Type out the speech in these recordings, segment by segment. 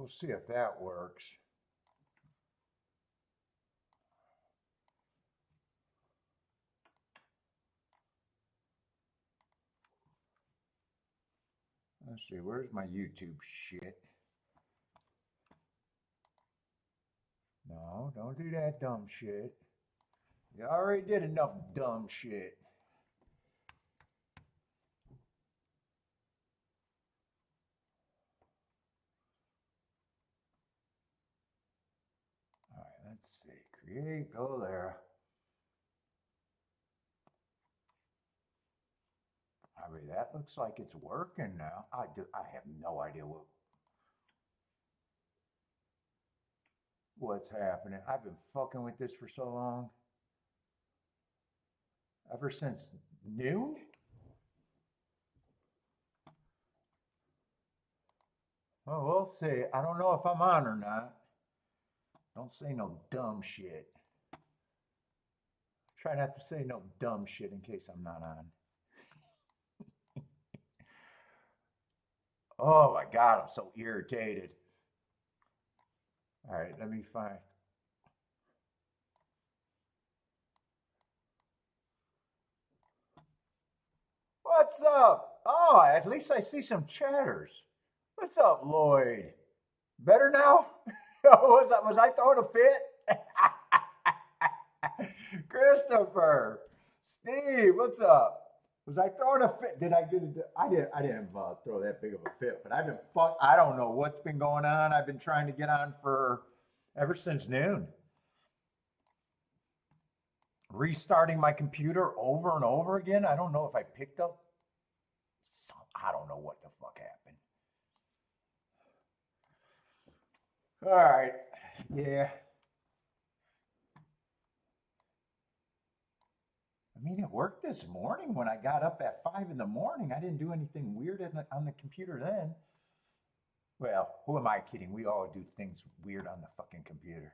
We'll see if that works. Let's see, where's my YouTube shit? No, don't do that dumb shit. You already did enough dumb shit. All right, let's see. Create, go there. I mean, that looks like it's working now. I have no idea what's happening. I've been fucking with this for so long. Ever since noon? Oh, we'll see. I don't know if I'm on or not. Don't say no dumb shit. Try not to say no dumb shit in case I'm not on. Oh my God, I'm so irritated. All right, let me find. What's up? Oh, at least I see some chatters. What's up, Lloyd? Better now? Was I throwing a fit? Christopher, Steve, what's up? Was I throwing a fit? Did I get it? I didn't throw that big of a fit, but I've been I don't know what's been going on. I've been trying to get on for ever since noon. Restarting my computer over and over again. I don't know if I picked up I don't know what the fuck happened. All right. Yeah. I mean, it worked this morning when I got up at 5 in the morning. I didn't do anything weird on the computer then. Well, who am I kidding? We all do things weird on the fucking computer.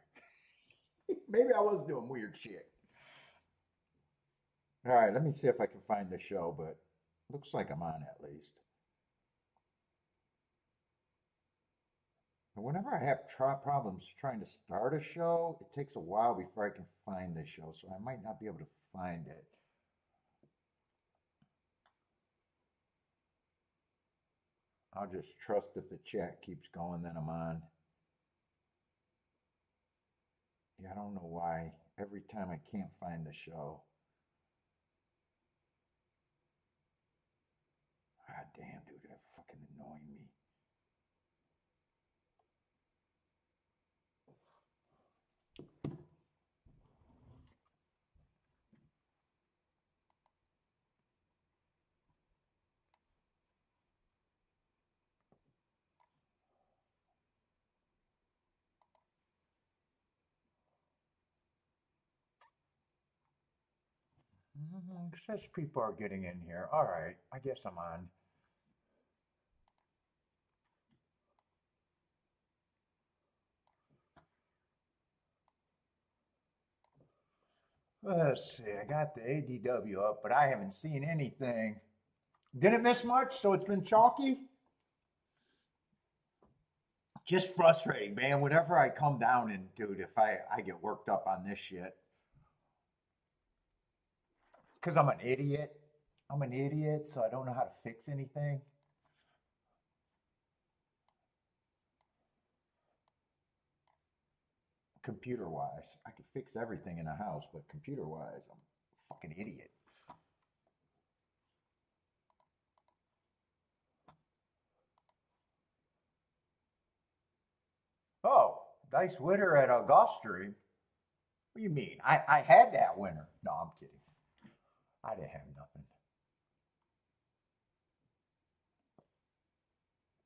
Maybe I was doing weird shit. All right, let me see if I can find the show, but looks like I'm on at least. And whenever I have problems trying to start a show, it takes a while before I can find the show, so I might not be able to find it. I'll just trust if the chat keeps going, then I'm on. Yeah, I don't know why. Every time I can't find the show. God damn, dude, that fucking annoying me. Says people are getting in here. All right, I guess I'm on. Let's see, I got the ADW up, but I haven't seen anything. Didn't miss much, so it's been chalky. Just frustrating, man. Whenever I come down and, dude, if I get worked up on this shit. Because I'm an idiot. I'm an idiot, so I don't know how to fix anything. Computer wise, I can fix everything in a house, but computer wise, I'm a fucking idiot. Oh, nice winner at a Gulfstream. What do you mean? I had that winner. No, I'm kidding. I didn't have nothing.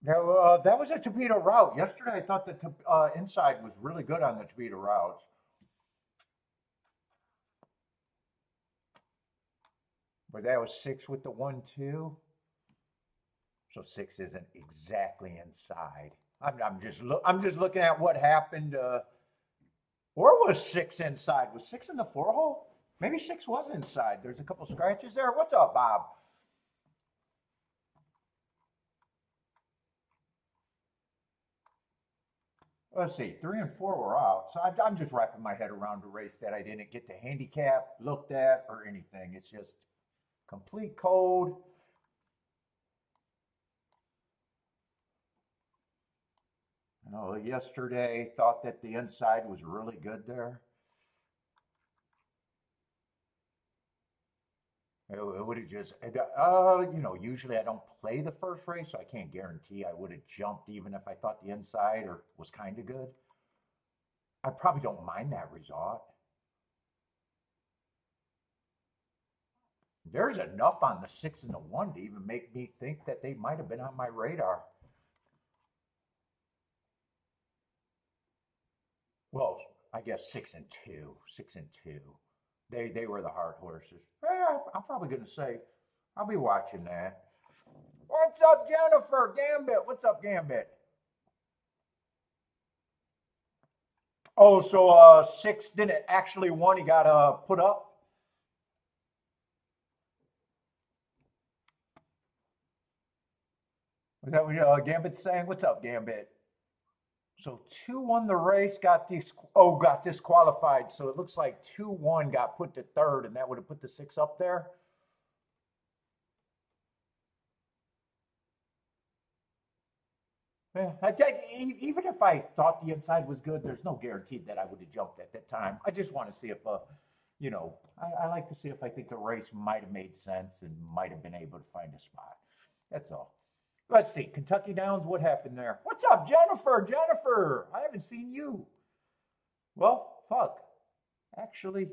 That was a torpedo route. Yesterday, I thought the inside was really good on the torpedo routes. But that was 6 with the 1-2. So 6 isn't exactly inside. I'm just looking at what happened. Or was 6 inside? Was 6 in the 4-hole? Maybe 6 was inside. There's a couple scratches there. What's up, Bob? let's see, 3 and 4 were out. So I'm just wrapping my head around a race that I didn't get the handicap looked at or anything. It's just complete code. You know, yesterday thought that the inside was really good there. It would have just, you know, usually I don't play the first race, so I can't guarantee I would have jumped even if I thought the inside or was kind of good. I probably don't mind that result. There's enough on the 6 and the 1 to even make me think that they might have been on my radar. Well, I guess 6 and 2, 6 and 2. They were the hard horses. I'm probably gonna say I'll be watching that. What's up, Jennifer? Gambit. What's up, Gambit? Oh, so 6 didn't actually won. He got put up. Is that what Gambit's saying? What's up, Gambit? So 2 won the race, got disqualified. So it looks like 2-1 got put to third, and that would have put the 6 up there. Yeah, even if I thought the inside was good, there's no guarantee that I would have jumped at that time. I just want to see if, you know, I like to see if I think the race might have made sense and might have been able to find a spot. That's all. Let's see. Kentucky Downs, what happened there? What's up, Jennifer? Jennifer, I haven't seen you. Well, fuck. Actually,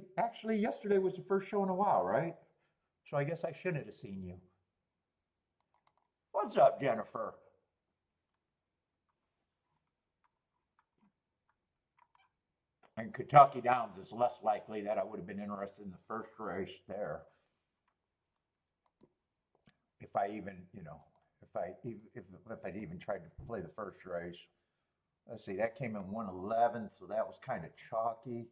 yesterday was the first show in a while, right? So I guess I shouldn't have seen you. What's up, Jennifer? And Kentucky Downs is less likely that I would have been interested in the first race there. If I even, you know, if I'd even tried to play the first race. Let's see, that came in 111, so that was kind of chalky.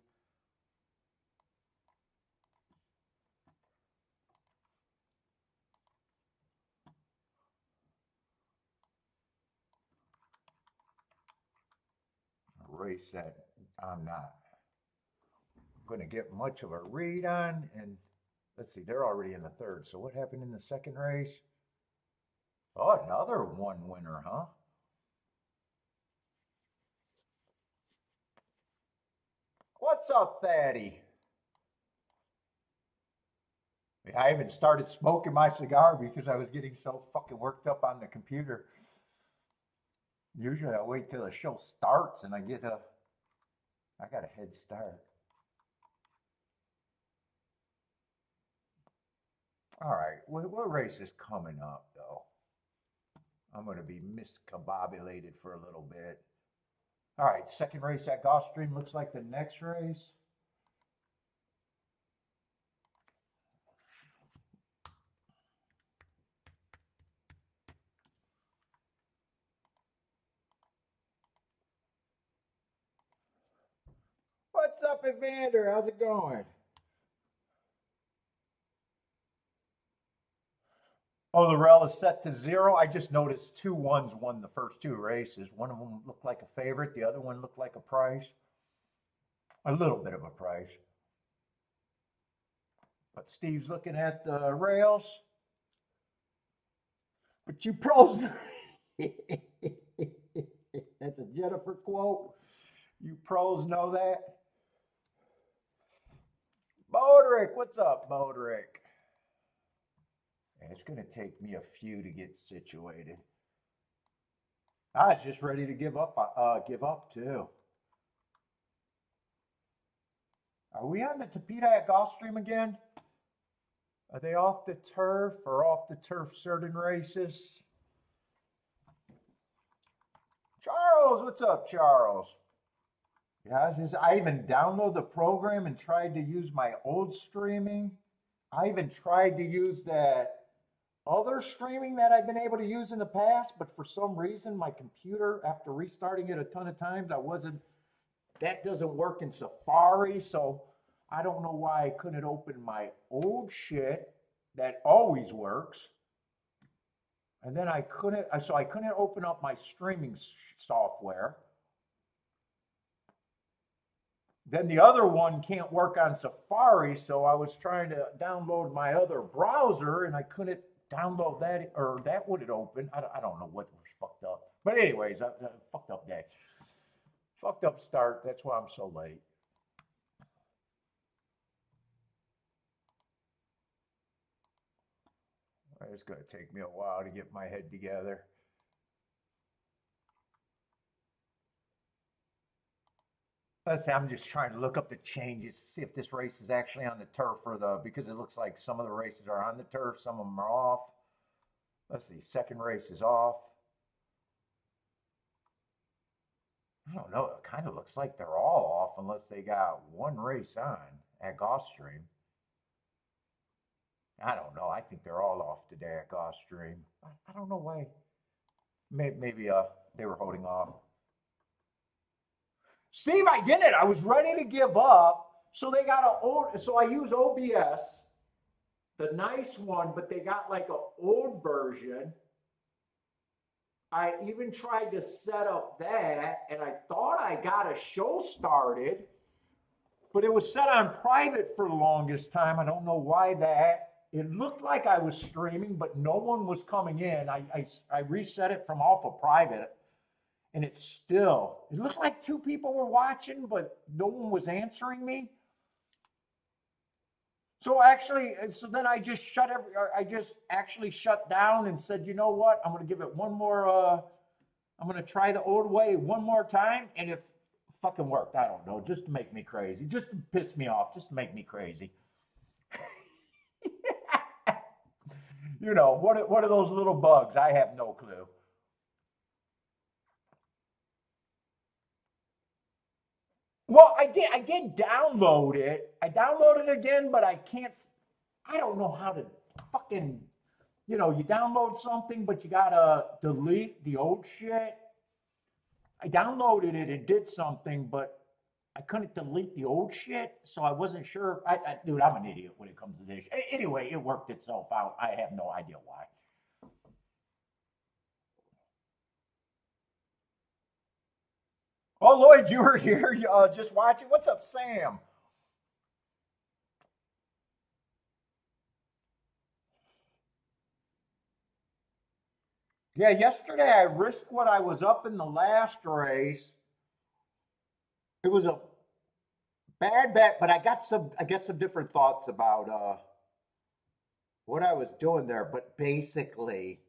A race that I'm not going to get much of a read on. And let's see, they're already in the third. So what happened in the second race? Oh, another 1 winner, huh? What's up, Thaddy? I even started smoking my cigar because I was getting so fucking worked up on the computer. Usually I wait till the show starts and I got a head start. All right, what race is coming up though? I'm going to be miscombobulated for a little bit. All right, second race at Gulfstream looks like the next race. What's up, Evander? How's it going? Oh, the rail is set to 0. I just noticed 2 ones won the first 2 races. One of them looked like a favorite. The other one looked like a price. A little bit of a price. But Steve's looking at the rails. But you pros. That's a Jennifer quote. You pros know that. Boderick, what's up, Boderick? It's going to take me a few to get situated. I was just ready to give up too. Are we on the Tapeta at Gulfstream again? Are they off the turf or off the turf certain races? Charles, what's up, Charles? Yeah, I even downloaded the program and tried to use my old streaming. I even tried to use that other streaming that I've been able to use in the past, but for some reason, my computer, after restarting it a ton of times, that doesn't work in Safari, so I don't know why I couldn't open my old shit that always works. And then I couldn't open up my streaming software. Then the other one can't work on Safari, so I was trying to download my other browser and I couldn't download that, or that wouldn't open. I don't know what was fucked up. But anyways, fucked up day. Fucked up start. That's why I'm so late. It's going to take me a while to get my head together. Let's say I'm just trying to look up the changes, see if this race is actually on the turf or because it looks like some of the races are on the turf, some of them are off. Let's see, second race is off. I don't know, it kind of looks like they're all off unless they got one race on at Gulfstream. I don't know, I think they're all off today at Gulfstream. I don't know why. Maybe they were holding off. Steve, I did it. I was ready to give up. So they got so I use OBS, the nice one, but they got like an old version. I even tried to set up that, and I thought I got a show started, but it was set on private for the longest time. I don't know why that. It looked like I was streaming, but no one was coming in. I reset it from off of private. And it looked like two people were watching, but no one was answering me. So then I just actually shut down and said, you know what? I'm going to give it one more, I'm going to try the old way one more time. And if it fucking worked, I don't know, just to make me crazy, just to piss me off, just to make me crazy. You know, what are those little bugs? I have no clue. Well, I did download it. I downloaded it again, but I don't know how to fucking, you download something, but you gotta delete the old shit. I downloaded it and did something, but I couldn't delete the old shit, so I wasn't sure. Dude, I'm an idiot when it comes to this. Anyway, it worked itself out. I have no idea why. Oh, Lloyd, you were here just watching. What's up, Sam? Yeah, yesterday I risked what I was up in the last race. It was a bad bet, but I got some different thoughts about what I was doing there. But basically,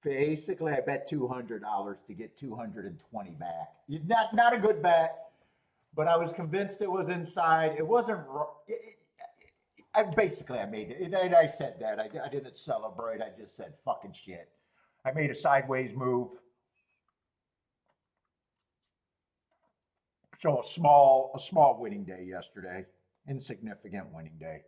I bet $200 to get 220 back. Not a good bet, but I was convinced it was inside. It wasn't. I made it. And I said that. I didn't celebrate. I just said fucking shit. I made a sideways move. So a small winning day yesterday. Insignificant winning day.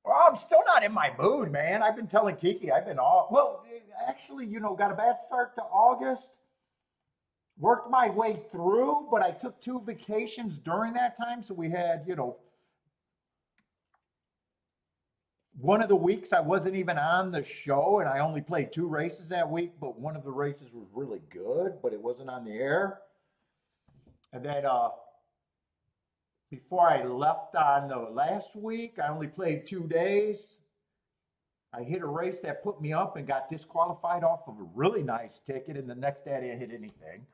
Well, I'm still not in my mood, man. I've been telling Kiki, I've been off. Well, actually, got a bad start to August. Worked my way through, but I took 2 vacations during that time. So we had, one of the weeks I wasn't even on the show and I only played 2 races that week, but one of the races was really good, but it wasn't on the air. And then before I left on the last week, I only played 2 days. I hit a race that put me up and got disqualified off of a really nice ticket, and the next day I didn't hit anything.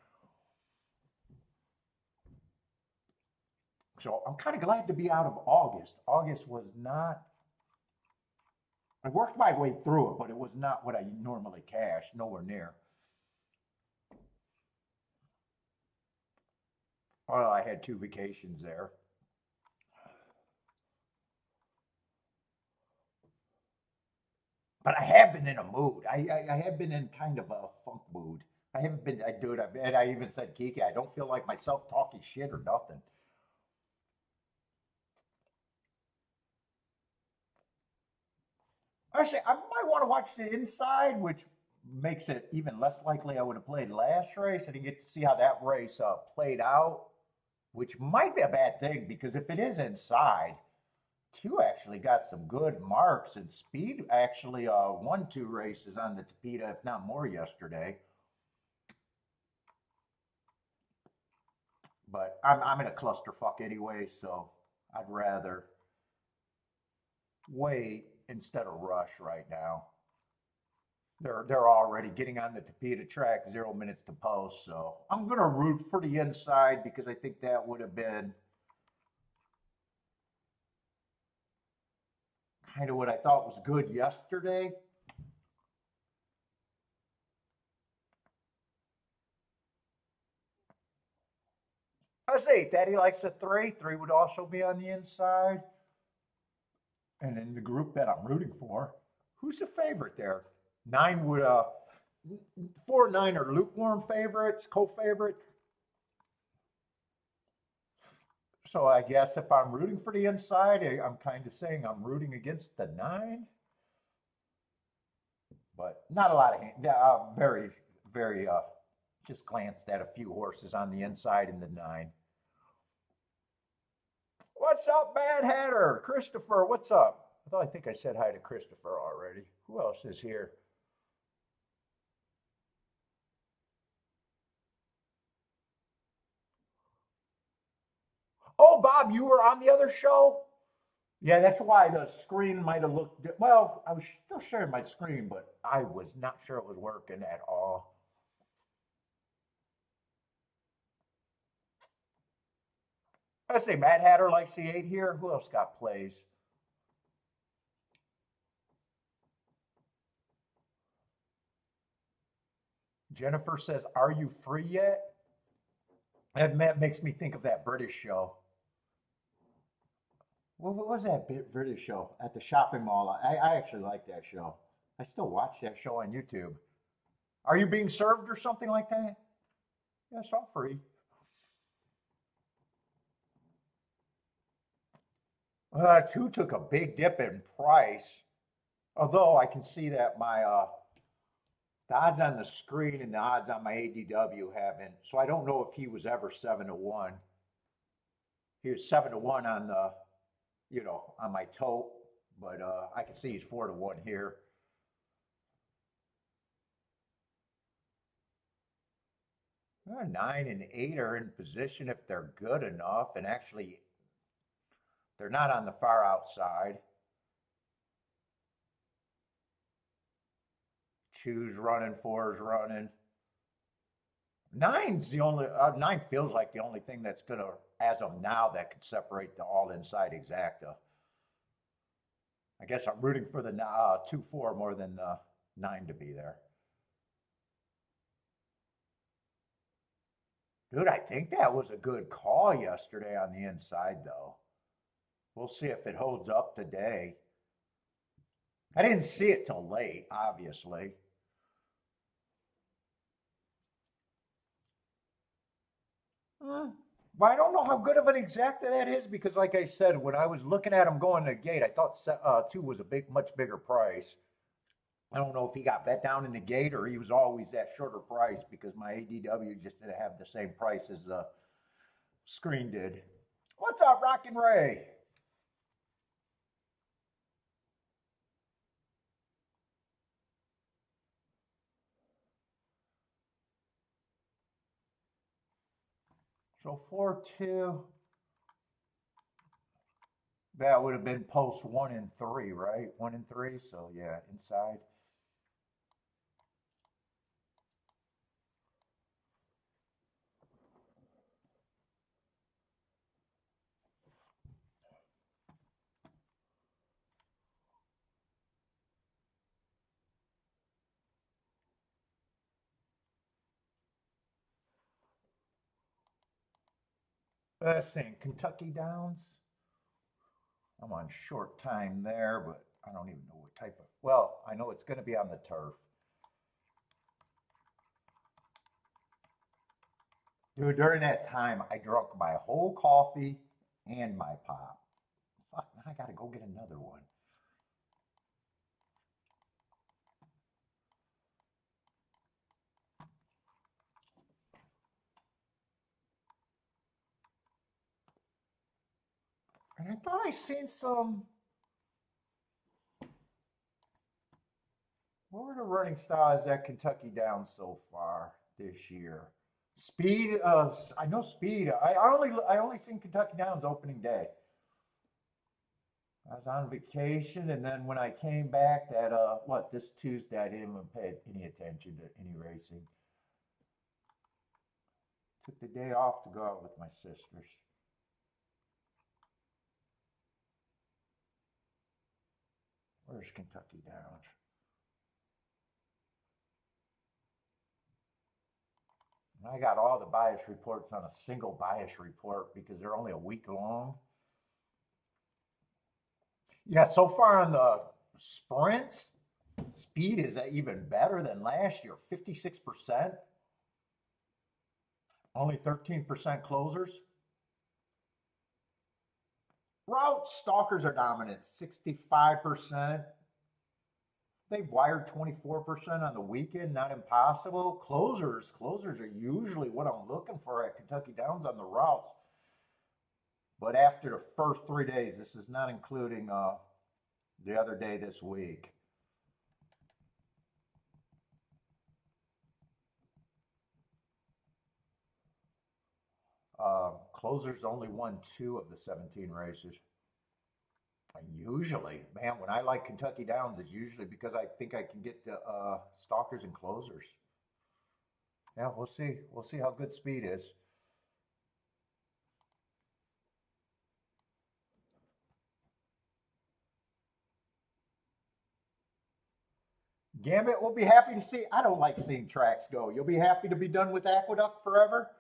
So I'm kind of glad to be out of August. August was not, I worked my way through it, but it was not what I normally cash, nowhere near. Well, I had 2 vacations there. But I have been in a mood. I have been in kind of a funk mood. I haven't been, and I even said, Kiki, I don't feel like myself talking shit or nothing. Actually, I might want to watch the inside, which makes it even less likely I would have played last race. I didn't get to see how that race played out, which might be a bad thing because if it is inside, Q actually got some good marks, and Speed actually won 2 races on the Tapeta, if not more, yesterday. But I'm in a clusterfuck anyway, so I'd rather wait instead of rush right now. They're already getting on the Tapeta track 0 minutes to post, so I'm gonna root for the inside because I think that would have been kind of what I thought was good yesterday. I say Daddy likes a 3. 3 would also be on the inside. And in the group that I'm rooting for, who's the favorite there? 9 would 4 and 9 are lukewarm favorites, co-favorites. So I guess if I'm rooting for the inside, I'm kind of saying I'm rooting against the 9. But not a lot of very, very just glanced at a few horses on the inside in the 9. What's up, Mad Hatter? Christopher, what's up? I think I said hi to Christopher already. Who else is here? Oh, Bob, you were on the other show? Yeah, that's why the screen might have looked, well, I was still sharing my screen, but I was not sure it was working at all. I say Mad Hatter likes the 8 here. Who else got plays? Jennifer says, "Are you free yet?" That makes me think of that British show. What was that British show at the shopping mall? I actually like that show. I still watch that show on YouTube. Are you being served or something like that? Yes, I'm free. 2 took a big dip in price, although I can see that my the odds on the screen and the odds on my ADW haven't. So I don't know if he was ever 7-1. He was 7-1 on the, on my tote, but I can see he's 4-1 here. 9 and 8 are in position if they're good enough, and actually, they're not on the far outside. 2's running, 4's running. 9's the only, 9 feels like the only thing that's gonna, as of now, that could separate the all inside exacta. I guess I'm rooting for the 2-4 more than the 9 to be there. Dude, I think that was a good call yesterday on the inside, though. We'll see if it holds up today. I didn't see it till late, obviously. Well, I don't know how good of an exacta that is because, like I said, when I was looking at him going to the gate, I thought 2 was a much bigger price. I don't know if he got bet down in the gate or he was always that shorter price because my ADW just didn't have the same price as the screen did. What's up, Rockin' Ray? So 4-2. That would have been post 1 and 3, right? 1 and 3. So yeah, inside. Saying Kentucky Downs. I'm on short time there, but I don't even know what type of. Well, I know it's going to be on the turf. Dude, during that time, I drank my whole coffee and my pop. Fuck, now I got to go get another one. And I thought I seen some. What were the running styles at Kentucky Downs so far this year? Speed. I know speed. I only seen Kentucky Downs opening day. I was on vacation, and then when I came back, this Tuesday, I didn't even pay any attention to any racing. Took the day off to go out with my sisters. Where's Kentucky Downs? I got all the bias reports on a single bias report because they're only a week long. Yeah, so far on the sprints, speed is even better than last year, 56%. Only 13% closers. Route stalkers are dominant, 65%. They've wired 24% on the weekend, not impossible. Closers are usually what I'm looking for at Kentucky Downs on the routes. But after the first 3 days, this is not including the other day this week. Closers only won 2 of the 17 races. And usually, man, when I like Kentucky Downs, it's usually because I think I can get the stalkers and closers. Yeah, we'll see. We'll see how good speed is. Gambit, we'll be happy to see. I don't like seeing tracks go. You'll be happy to be done with Aqueduct forever?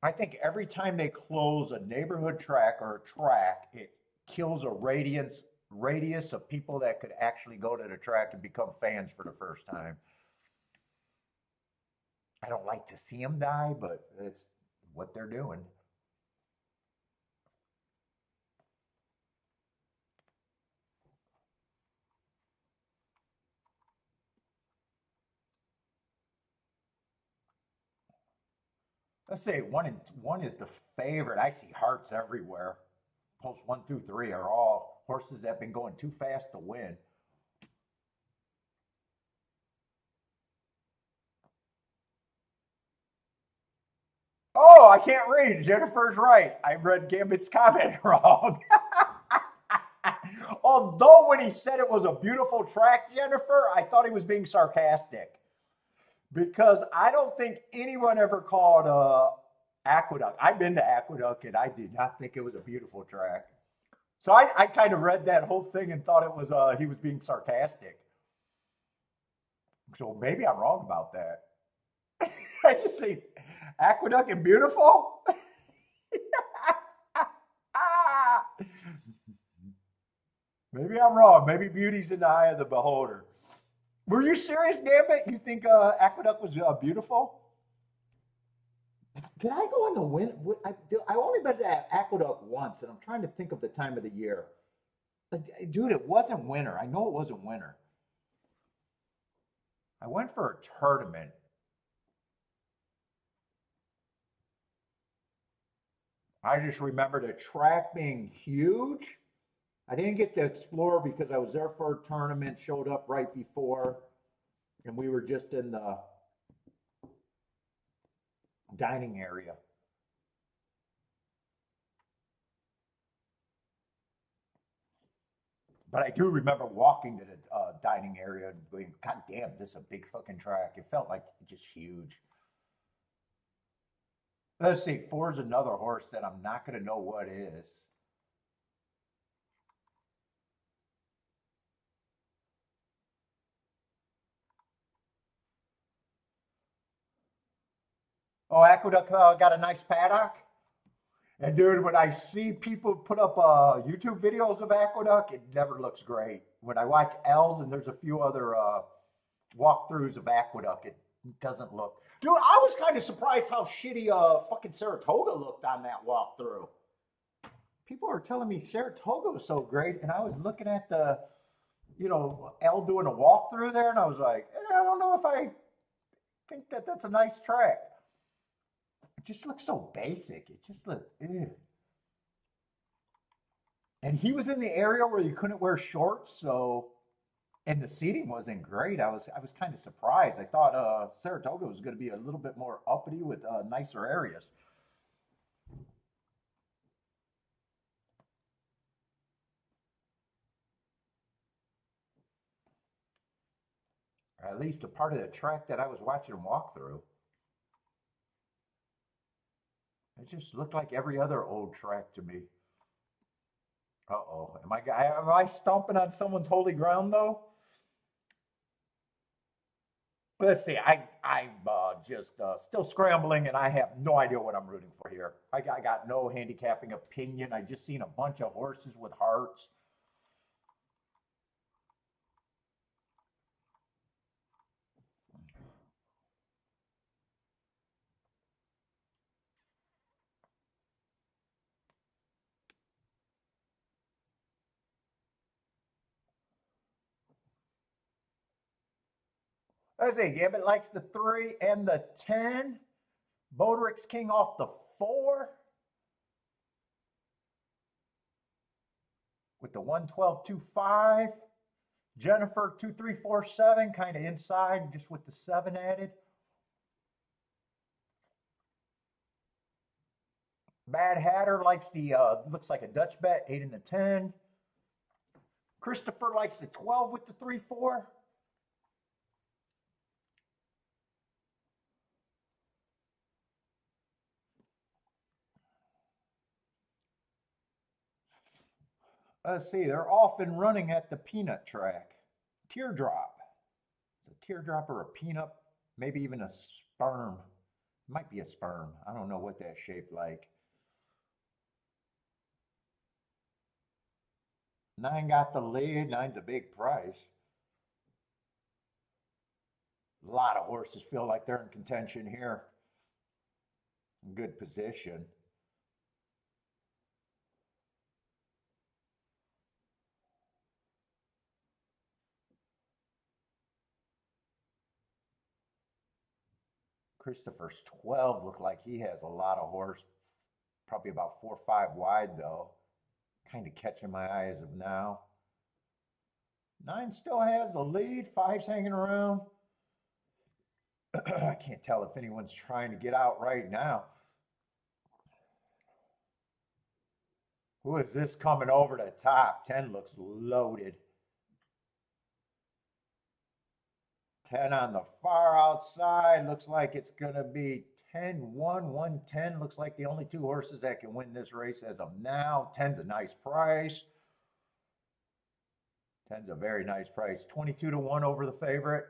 I think every time they close a neighborhood track or a track, it kills a radius of people that could actually go to the track and become fans for the first time. I don't like to see them die, but it's what they're doing. Let's say one is the favorite. I see hearts everywhere. Posts 1 through 3 are all horses that have been going too fast to win. Oh, I can't read. Jennifer's right. I read Gambit's comment wrong. Although when he said it was a beautiful track, Jennifer, I thought he was being sarcastic. Because I don't think anyone ever called Aqueduct. I've been to Aqueduct and I did not think it was a beautiful track. So I kind of read that whole thing and thought it was he was being sarcastic. So maybe I'm wrong about that. I just say Aqueduct and beautiful. Maybe I'm wrong. Maybe beauty's in the eye of the beholder. Were you serious, Gambit? You think Aqueduct was beautiful? Did I go in the winter? I only been to Aqueduct once, and I'm trying to think of the time of the year. Dude, it wasn't winter. I know it wasn't winter. I went for a tournament. I just remember the track being huge. I didn't get to explore because I was there for a tournament, showed up right before, and we were just in the dining area. But I do remember walking to the dining area and going, God damn, this is a big fucking track. It felt like just huge. Let's see, 4 is another horse that I'm not going to know what is. Oh, Aqueduct got a nice paddock. And dude, when I see people put up YouTube videos of Aqueduct, it never looks great. When I watch Els and there's a few other walkthroughs of Aqueduct, it doesn't look. Dude, I was kind of surprised how shitty fucking Saratoga looked on that walkthrough. People are telling me Saratoga was so great, and I was looking at the, El doing a walkthrough there, and I was like, I don't know if I think that that's a nice track. just looks so basic. It just looked, ew. And he was in the area where you couldn't wear shorts, so and the seating wasn't great. I was kind of surprised. I thought Saratoga was going to be a little bit more uppity with nicer areas. Or at least a part of the track that I was watching him walk through. It just looked like every other old track to me. Uh-oh. Am I stomping on someone's holy ground though? Let's see. I'm just still scrambling, and I have no idea what I'm rooting for here. I got no handicapping opinion. I just seen a bunch of horses with hearts. Let's see. Gambit likes the 3 and the 10. Boderick's King off the 4. With the 112.25. Jennifer 2347, kind of inside, just with the 7 added. Mad Hatter likes the looks like a Dutch bet, 8 and the 10. Christopher likes the 12 with the 3-4. Let's see, they're often running at the peanut track. Teardrop. It's a teardrop or a peanut, maybe even a sperm. Might be a sperm. I don't know what that's shaped like. 9 got the lead. 9's a big price. A lot of horses feel like they're in contention here. Good position. Christopher's 12 look like he has a lot of horse. Probably about 4 or 5 wide though. Kind of catching my eye as of now. 9 still has the lead. 5's hanging around. I can't tell if anyone's trying to get out right now. Who is this coming over the top? 10 looks loaded. 10 on the far outside. Looks like it's going to be 10-1, 110. Looks like the only 2 horses that can win this race as of now. 10's a nice price. 10's a very nice price. 22-1 over the favorite.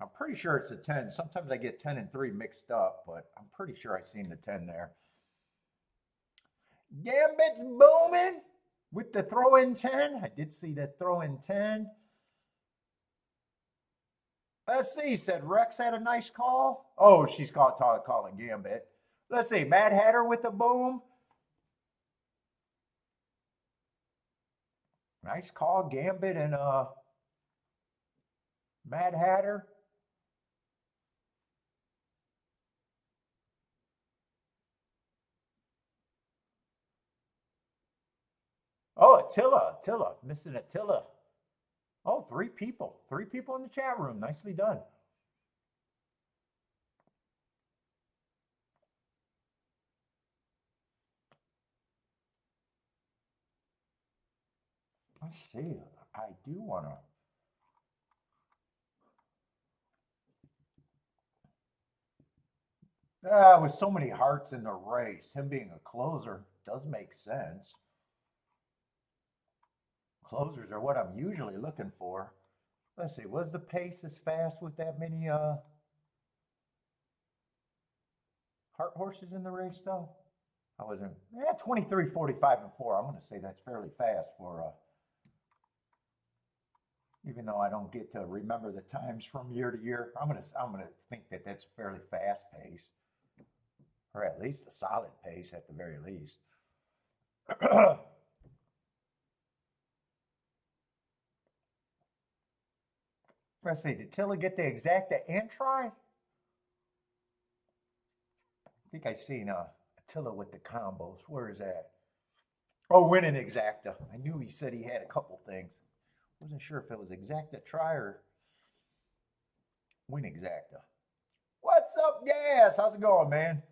I'm pretty sure it's a 10. Sometimes I get 10 and 3 mixed up, but I'm pretty sure I've seen the 10 there. Gambit's booming with the throw-in 10. I did see that throw-in 10. Let's see, said Rex had a nice call. Oh, she's calling Gambit. Let's see, Mad Hatter with the boom. Nice call, Gambit and Mad Hatter. Oh, Attila, missing Attila. Oh, 3 people. 3 people in the chat room. Nicely done. Let's see. I do want to. With so many hearts in the race, him being a closer does make sense. Closers are what I'm usually looking for. Let's see, was the pace as fast with that many heart horses in the race though? I wasn't. 23, 45, and 4. I'm going to say that's fairly fast for even though I don't get to remember the times from year to year. I'm gonna think that that's a fairly fast pace, or at least a solid pace at the very least. Let's see, did Tilly get the exacta and try? think I seen Attila with the combos. Where is that? Oh, winning exacta. I knew he said he had a couple things. Wasn't sure if it was exacta try or win exacta. What's up, Gas? How's it going, man?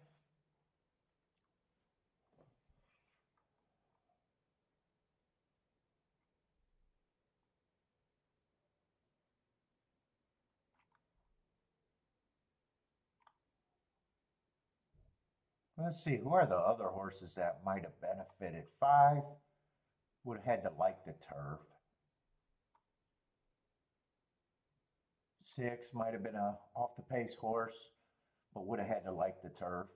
Let's see. Who are the other horses that might have benefited? 5 would have had to like the turf. 6 might have been a off the pace horse, but would have had to like the turf.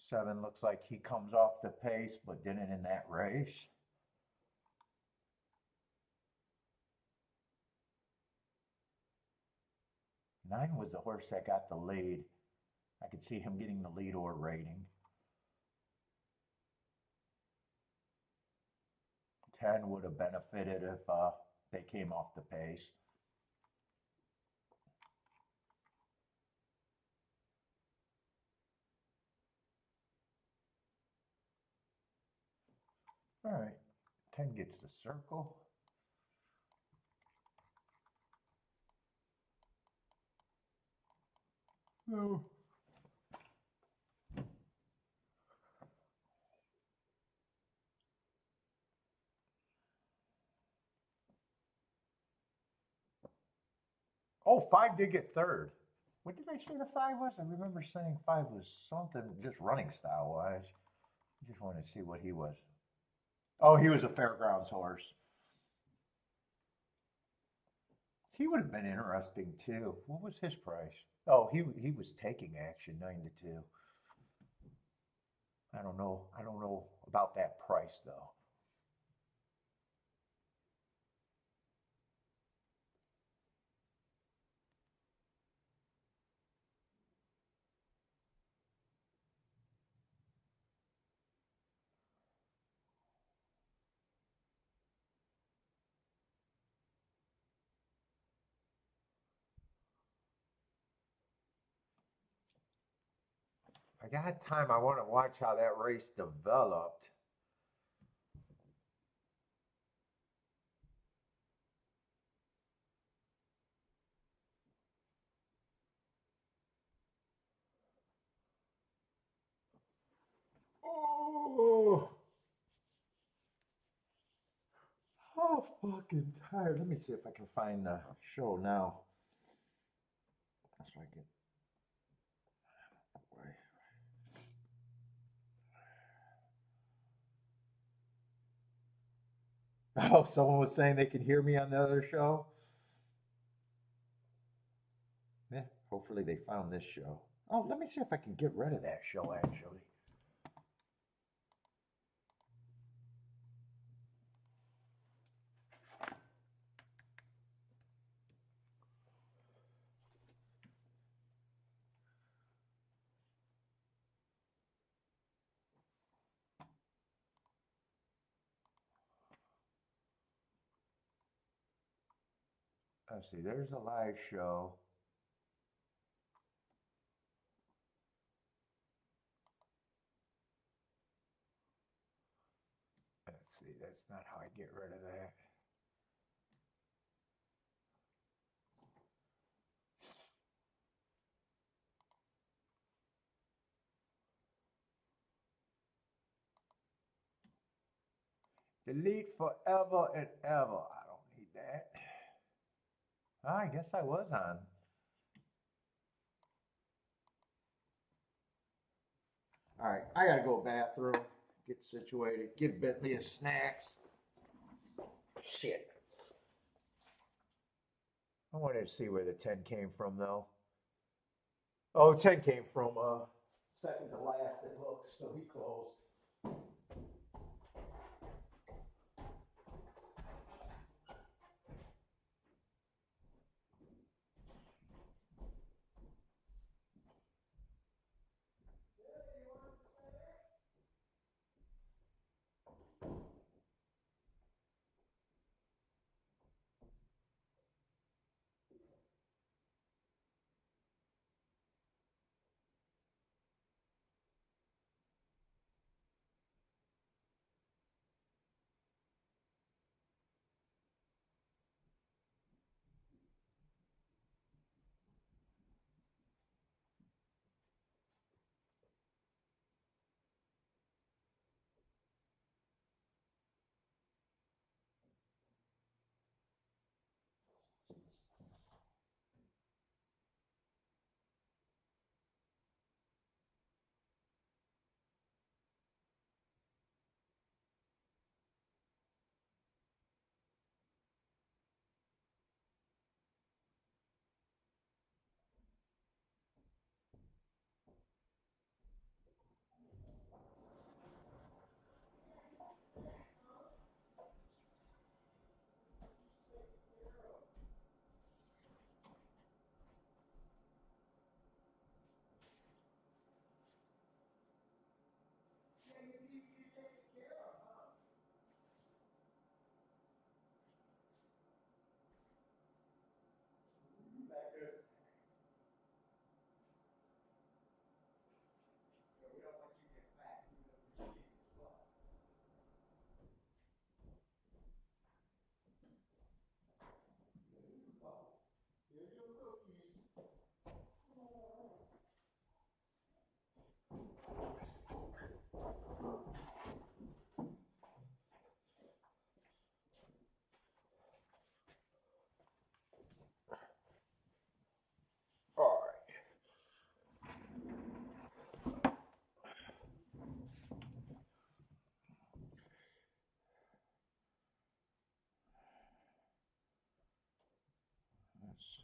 7 looks like he comes off the pace, but didn't in that race. 9 was the horse that got the lead. I could see him getting the lead or rating. 10 would have benefited if they came off the pace. All right, 10 gets the circle. Oh. Oh, 5 did get third. What did I say the 5 was? I remember saying 5 was something just running style wise. I just wanted to see what he was. Oh, he was a fairgrounds horse. He would have been interesting too. What was his price? Oh, he was taking action 9-2. I don't know. I don't know about that price though. I got time. I want to watch how that race developed. Oh, how fucking tired. Let me see if I can find the show now. That's what I get. Oh, someone was saying they could hear me on the other show. Yeah, hopefully they found this show. Oh, let me see if I can get rid of that show actually. Let's see, there's a live show. Let's see, that's not how I get rid of that. Delete forever and ever. I don't need that. I guess I was on. All right, I gotta go bathroom, get situated, give Bentley his snacks. Shit. I wanted to see where the 10 came from though. Oh, 10 came from second to last it looks, so he closed.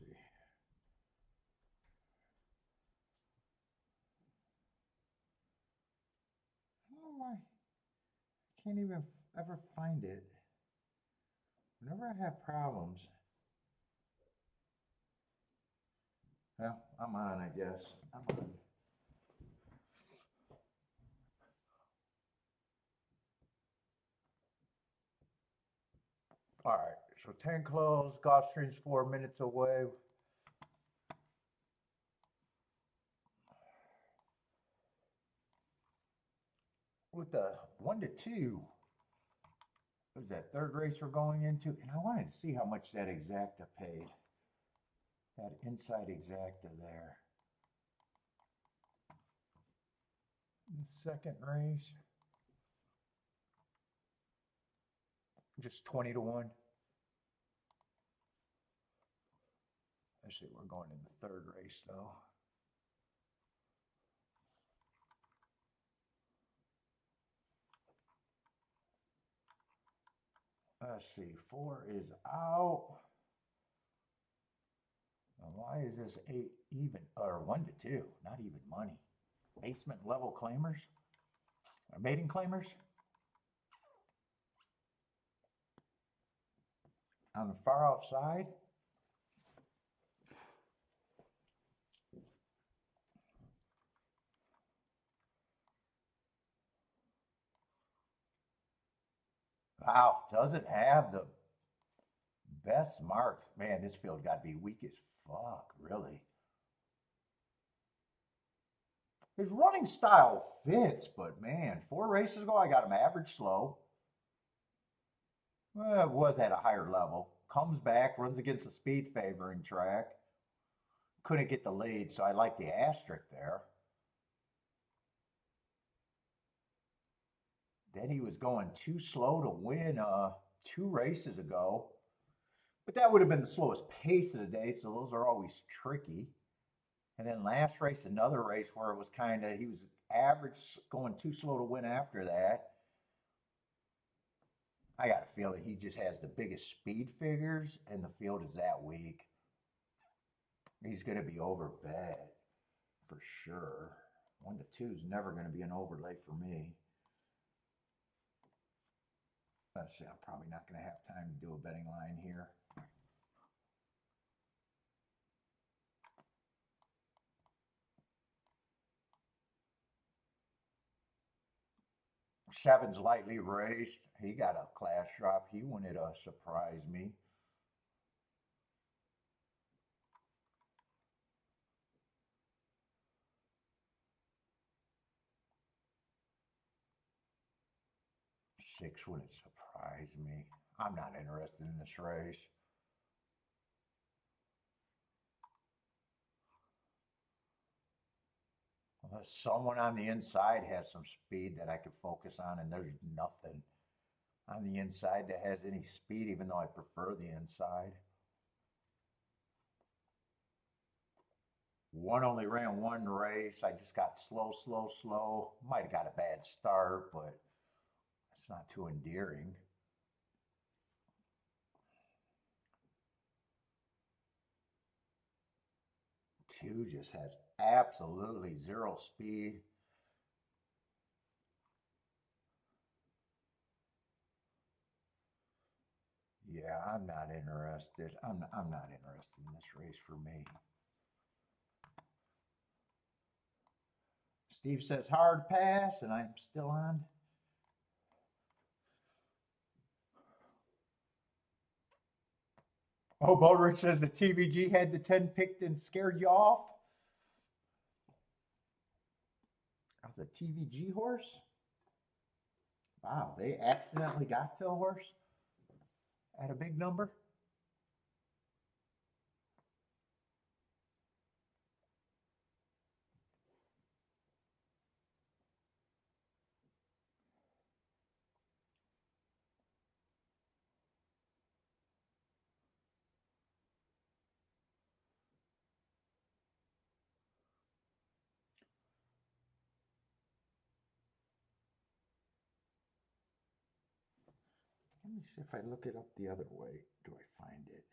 see. I don't know why I can't even ever find it. Whenever I have problems. Well, I'm on, I guess. I'm on. All right, so 10 closed, Gulfstream's 4 minutes away. With the 1 to 2, what was that, third race we're going into? And I wanted to see how much that exacta paid. That inside exacta there. The second race, just 20 to 1. Let's see, we're going in the third race though. Let's see, 4 is out. Now why is this 8 even, or 1 to 2? Not even money. Basement level claimers? Or mating claimers? On the far outside? Wow, doesn't have the best mark. Man, this field got to be weak as fuck, really. His running style fits, but man, 4 races ago I got him average slow. Well, it was at a higher level. Comes back, runs against the speed favoring track. Couldn't get the lead, so I like the asterisk there. Then he was going too slow to win 2 races ago. But that would have been the slowest pace of the day, so those are always tricky. And then last race, another race where it was kind of, he was average, going too slow to win after that. I got a feeling he just has the biggest speed figures, and the field is that weak. He's going to be overbet for sure. 1 to 2 is never going to be an overlay for me. Let's see, I'm probably not going to have time to do a betting line here. Seven's lightly raised. He got a class drop. He wanted to surprise me. Six wouldn't surprise me. I'm not interested in this race. Unless someone on the inside has some speed that I could focus on, and there's nothing on the inside that has any speed, even though I prefer the inside. One only ran 1 race. I just got slow, slow, slow. Might have got a bad start, but it's not too endearing. 2 just has absolutely 0 speed. Yeah, I'm not interested. I'm not interested in this race for me. Steve says hard pass, and I'm still on. Oh, Bodrick says the TVG had the 10 picked and scared you off. That was a TVG horse? Wow, they accidentally got to a horse at a big number? Let me see if I look it up the other way. Do I find it?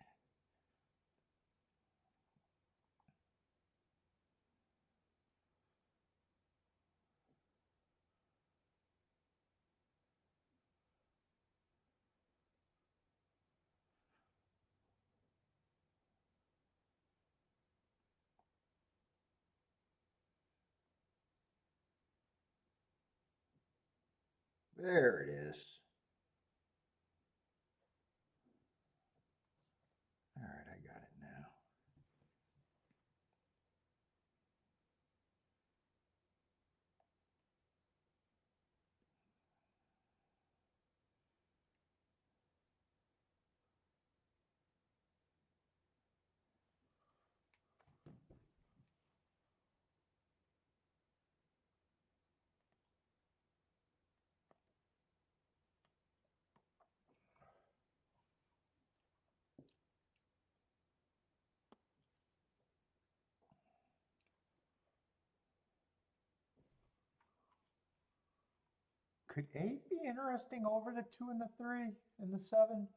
There it is. All right, I got it now. Could 8 be interesting over the 2 and the 3 and the 7?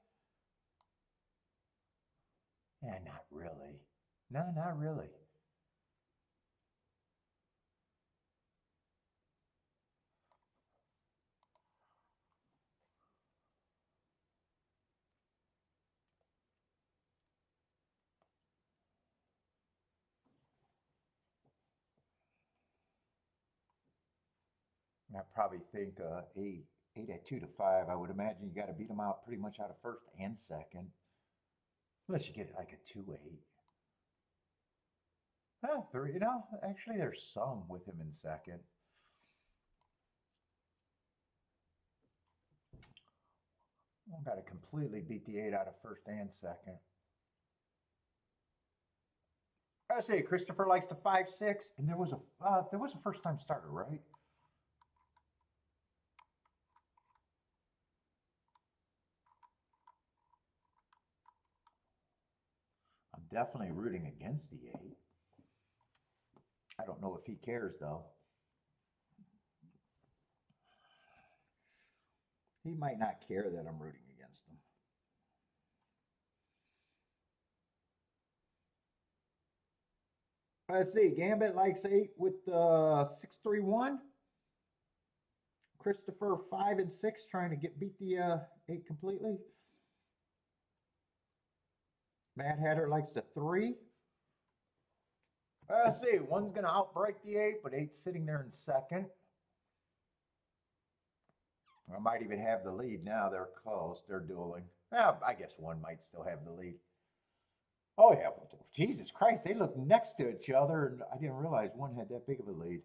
Yeah, not really. No, not really. I probably think 8 at 2 to 5. I would imagine you got to beat them out pretty much out of first and second. Unless you get it like a 2-8. Huh, 3, actually there's some with him in second. I've got to completely beat the 8 out of first and second. I say Christopher likes the 5-6, and there was a first time starter, right? I'm definitely rooting against the 8. I don't know if he cares though. He might not care that I'm rooting against him. Let's see. Gambit likes 8 with 631. Christopher 5 and 6 trying to beat the 8 completely. Mad Hatter likes the 3. Let's see. One's going to outbreak the 8, but 8's sitting there in second. I might even have the lead now. They're close. They're dueling. I guess one might still have the lead. Oh, yeah. Jesus Christ. They look next to each other, and I didn't realize one had that big of a lead.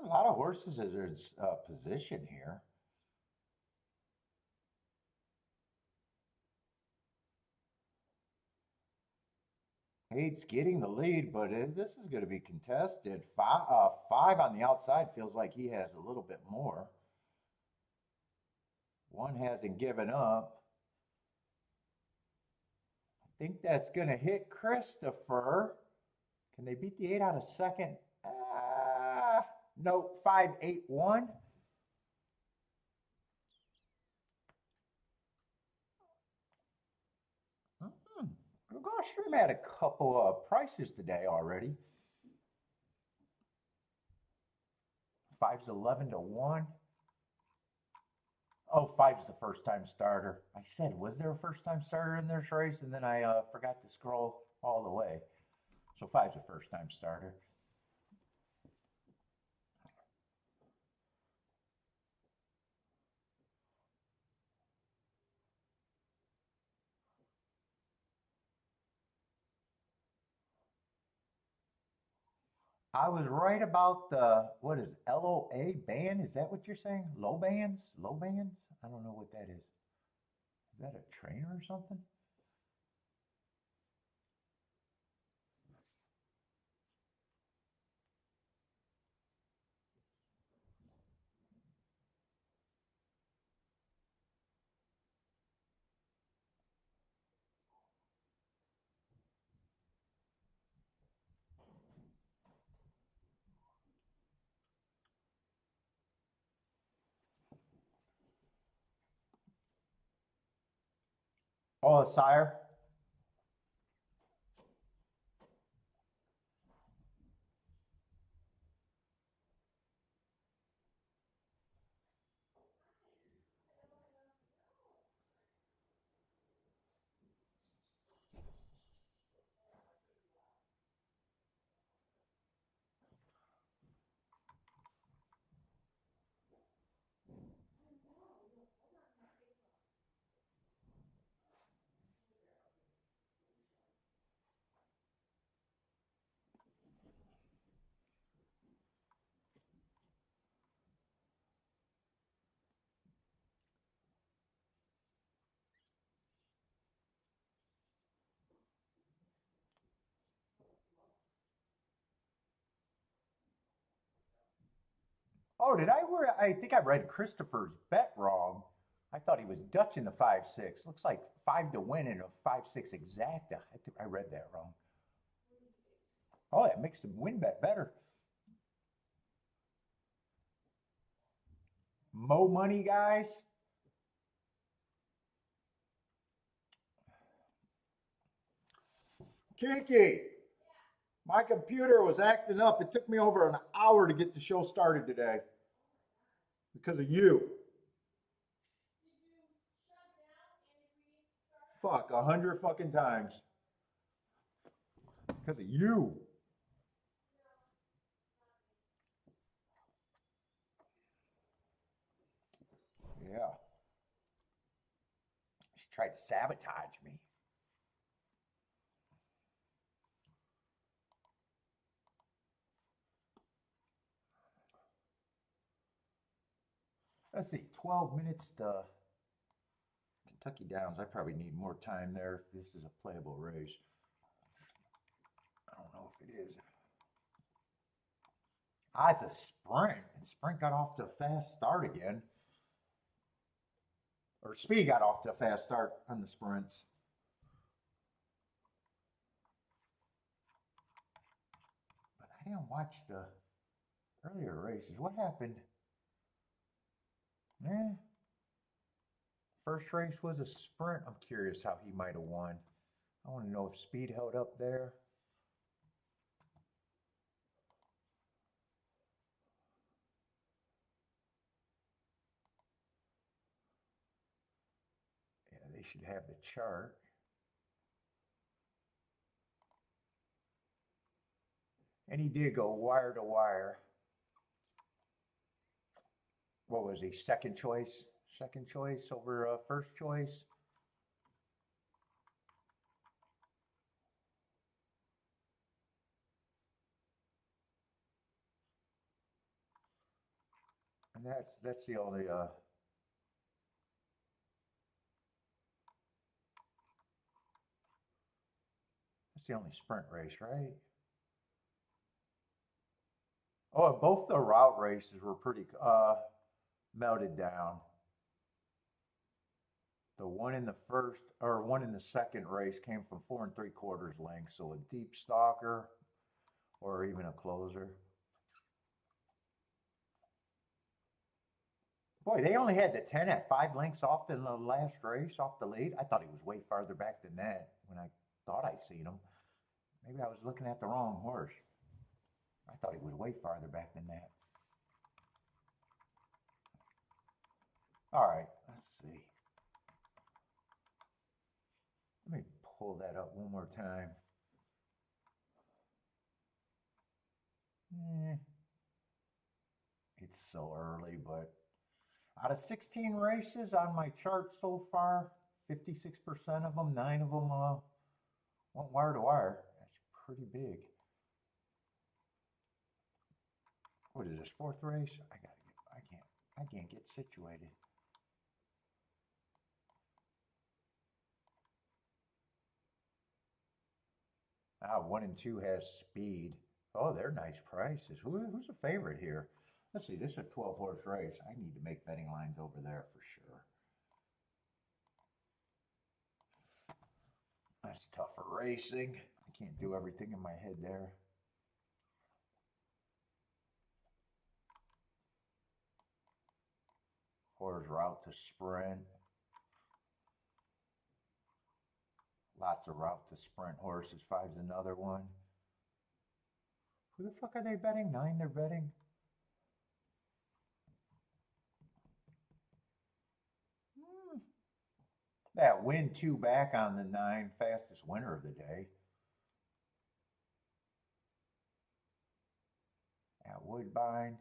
A lot of horses are in position here. Eight's getting the lead, but this is going to be contested. Five on the outside feels like he has a little bit more. One hasn't given up. I think that's going to hit Christopher. Can they beat the 8 out of second? No, 5-8-1. Gulfstream had a couple of prices today already. 5's 11 to 1. Oh, 5's the first time starter. I said, was there a first time starter in this race? And then I forgot to scroll all the way. So 5's a first time starter. I was right about the, what is LOA band? Is that what you're saying? Low bands? Low bands? I don't know what that is. Is that a trainer or something? Oh, sire. Oh, did I? I think I read Christopher's bet wrong. I thought he was Dutch in the 5-6. Looks like 5 to win in a 5-6 exacta. I think I read that wrong. Oh, that makes the win bet better. Mo money, guys. Kinky, my computer was acting up. It took me over an hour to get the show started today because of you. Fuck, 100 fucking times. Because of you. Yeah. She tried to sabotage me. Let's see, 12 minutes to Kentucky Downs. I probably need more time there if this is a playable race. I don't know if it is. Ah, it's a sprint. And sprint got off to a fast start again. Or Speed got off to a fast start on the sprints. But I didn't watch the earlier races. What happened? Eh. First race was a sprint. I'm curious how he might have won. I want to know if Speed held up there. Yeah, they should have the chart. And he did go wire to wire. What was he? Second choice? Second choice over first choice? And that's the only sprint race, right? Oh, both the route races were pretty melted down. The one in the first or one in the second race came from 4 3/4 lengths, so a deep stalker or even a closer. Boy, they only had the 10 at 5 lengths off in the last race, off the lead. I thought he was way farther back than that when I thought I seen him. Maybe I was looking at the wrong horse. I thought he was way farther back than that. All right, let's see. Let me pull that up one more time. It's so early, but out of 16 races on my chart so far, 56% of them, 9 of them went wire to wire. That's pretty big. What is this, 4th race? I can't get situated. Ah, 1 and 2 has Speed. Oh, they're nice prices. Who's a favorite here? Let's see, this is a 12-horse race. I need to make betting lines over there for sure. That's tougher racing. I can't do everything in my head there. Horse route to sprint. Lots of route to sprint horses. 5's another one. Who the fuck are they betting? 9 they're betting? That win 2 back on the 9, fastest winner of the day. At Woodbine.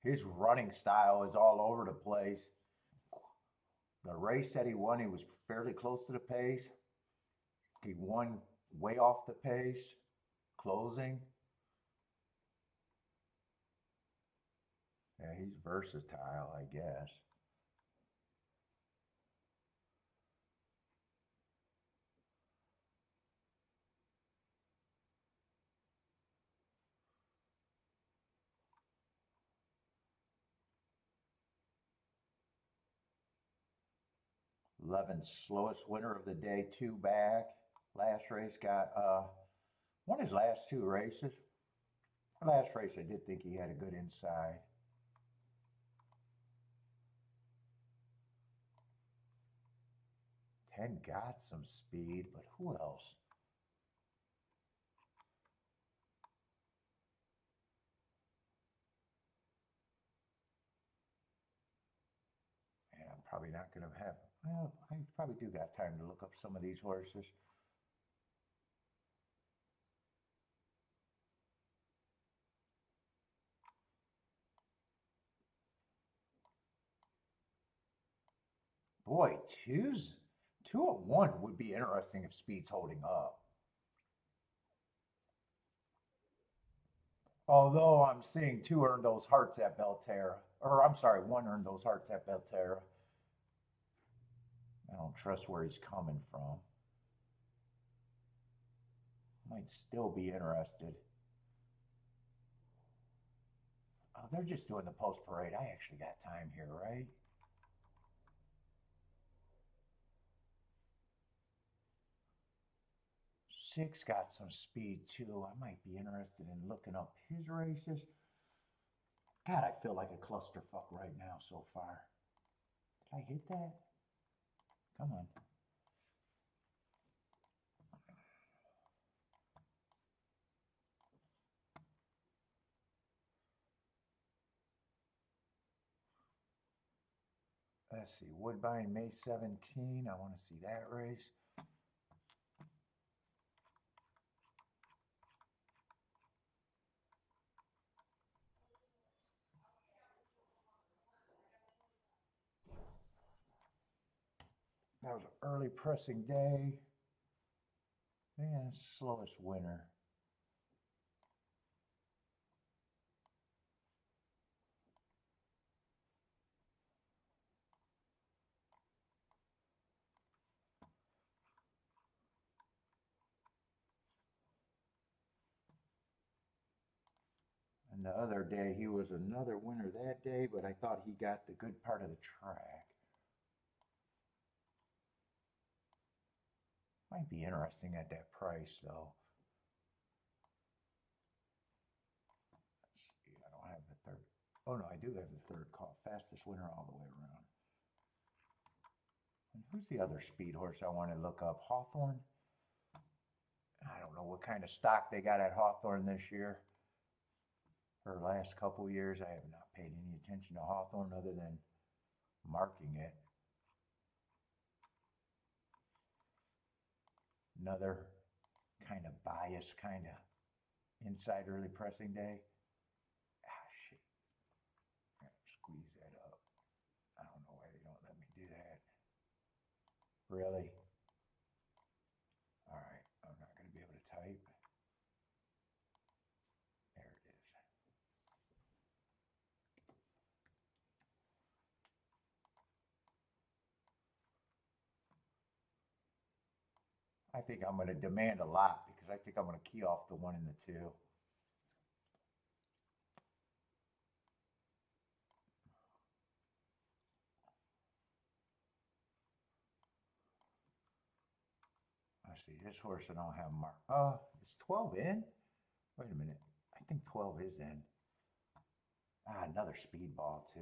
His running style is all over the place. The race that he won, he was fairly close to the pace. He won way off the pace, closing. Yeah, he's versatile, I guess. 11 slowest winner of the day, 2 back. Last race got, won his last 2 races. Last race, I did think he had a good inside. Ten got some speed, but who else? And I'm probably not going to have, well, I probably do got time to look up some of these horses. Boy, 201 would be interesting if speed's holding up. Although I'm seeing 2 earn those hearts at Belterra. Or I'm sorry, 1 earned those hearts at Belterra. I don't trust where he's coming from. Might still be interested. Oh, they're just doing the post parade. I actually got time here, right? Six got some speed too. I might be interested in looking up his races. God, I feel like a clusterfuck right now so far. Did I hit that? Come on. Let's see, Woodbine, May 17. I want to see that race. That was an early pressing day. Man, slowest winner. And the other day, he was another winner that day, but I thought he got the good part of the track. Might be interesting at that price, though. Let's see, I don't have the third. Oh, no, I do have the third call. Fastest winner all the way around. And who's the other speed horse I want to look up? Hawthorne? I don't know what kind of stock they got at Hawthorne this year. For the last couple years, I have not paid any attention to Hawthorne other than marking it. Another kind of biased, kind of inside early pressing day. Ah, shit. I gotta squeeze that up. I don't know why they don't let me do that. Really? All right, I'm not going to be able to type. There it is. I think I'm going to demand a lot because I think I'm going to key off the 1 and the 2. I see this horse I don't have marked. Is 12 in? Wait a minute. I think 12 is in. Ah, another speedball too.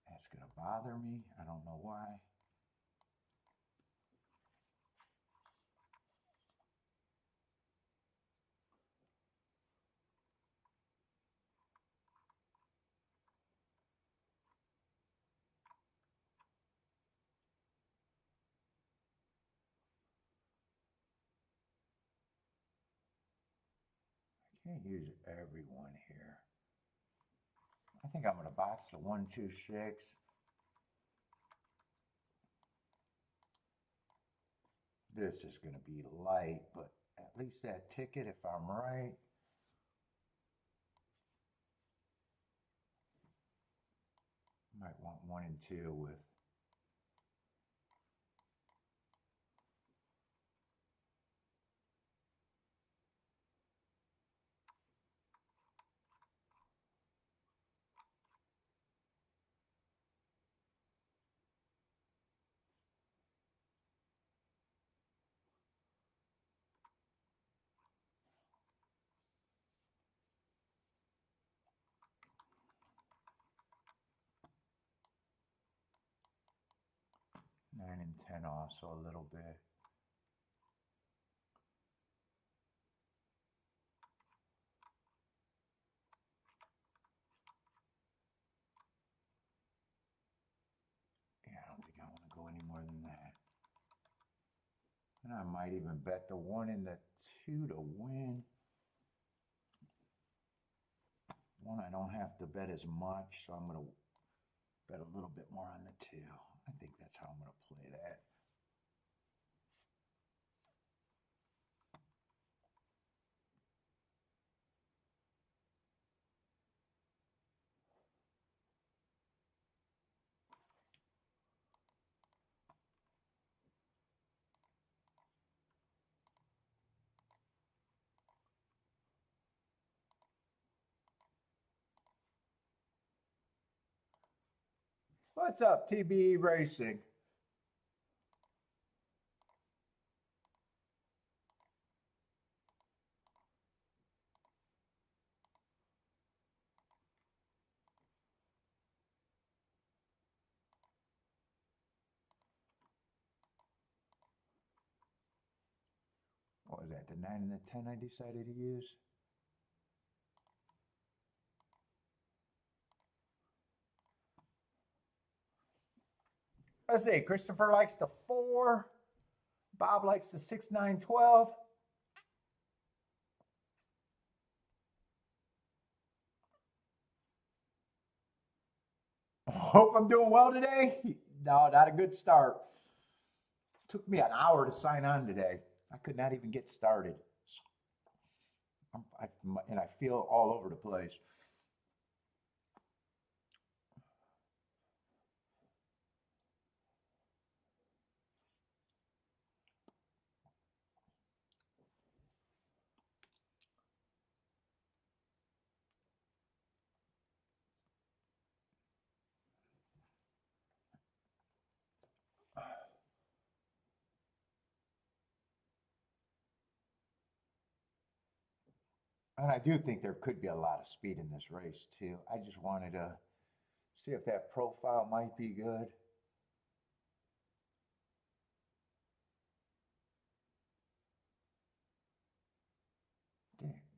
That's going to bother me. I don't know why. I can't use everyone here. I think I'm going to box the 1, 2, 6. This is going to be light, but at least that ticket, if I'm right. Might want 1 and 2 with and 10 also a little bit. Yeah, I don't think I want to go any more than that. And I might even bet the 1 and the 2 to win. 1, I don't have to bet as much, so I'm going to bet a little bit more on the 2. I think that's how I'm going to play that. What's up, TBE Racing? What was that, the 9 and the 10 I decided to use? Let's see, Christopher likes the 4. Bob likes the 6, 9, 12. Hope I'm doing well today. No, not a good start. Took me an hour to sign on today. I could not even get started. And I feel all over the place. And I do think there could be a lot of speed in this race, too. I just wanted to see if that profile might be good.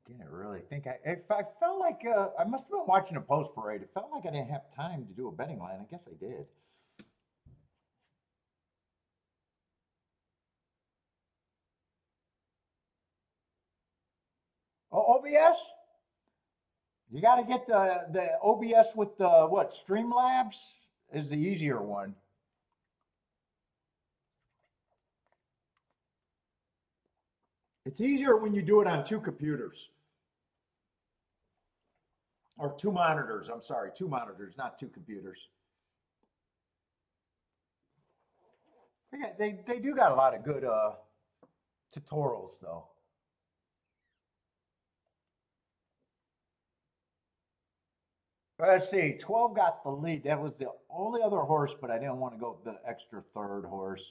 Didn't really think if I felt like I must have been watching a post parade. It felt like I didn't have time to do a betting line. I guess I did. Oh, OBS? You got to get the OBS with the what? Streamlabs is the easier one. It's easier when you do it on 2 computers. Or 2 monitors. I'm sorry, 2 monitors, not 2 computers. They do got a lot of good tutorials though. Let's see, 12 got the lead. That was the only other horse, but I didn't want to go with the extra 3rd horse.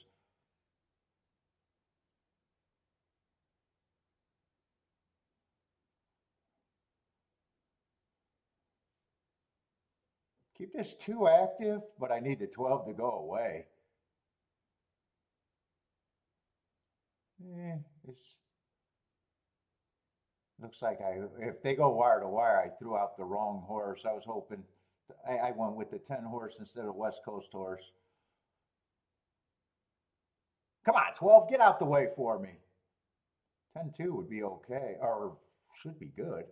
Keep this 2 active, but I need the 12 to go away. It's looks like if they go wire to wire, I threw out the wrong horse. I was hoping, I went with the 10 horse instead of West Coast horse. Come on, 12, get out the way for me. 10-2 would be okay, or should be good.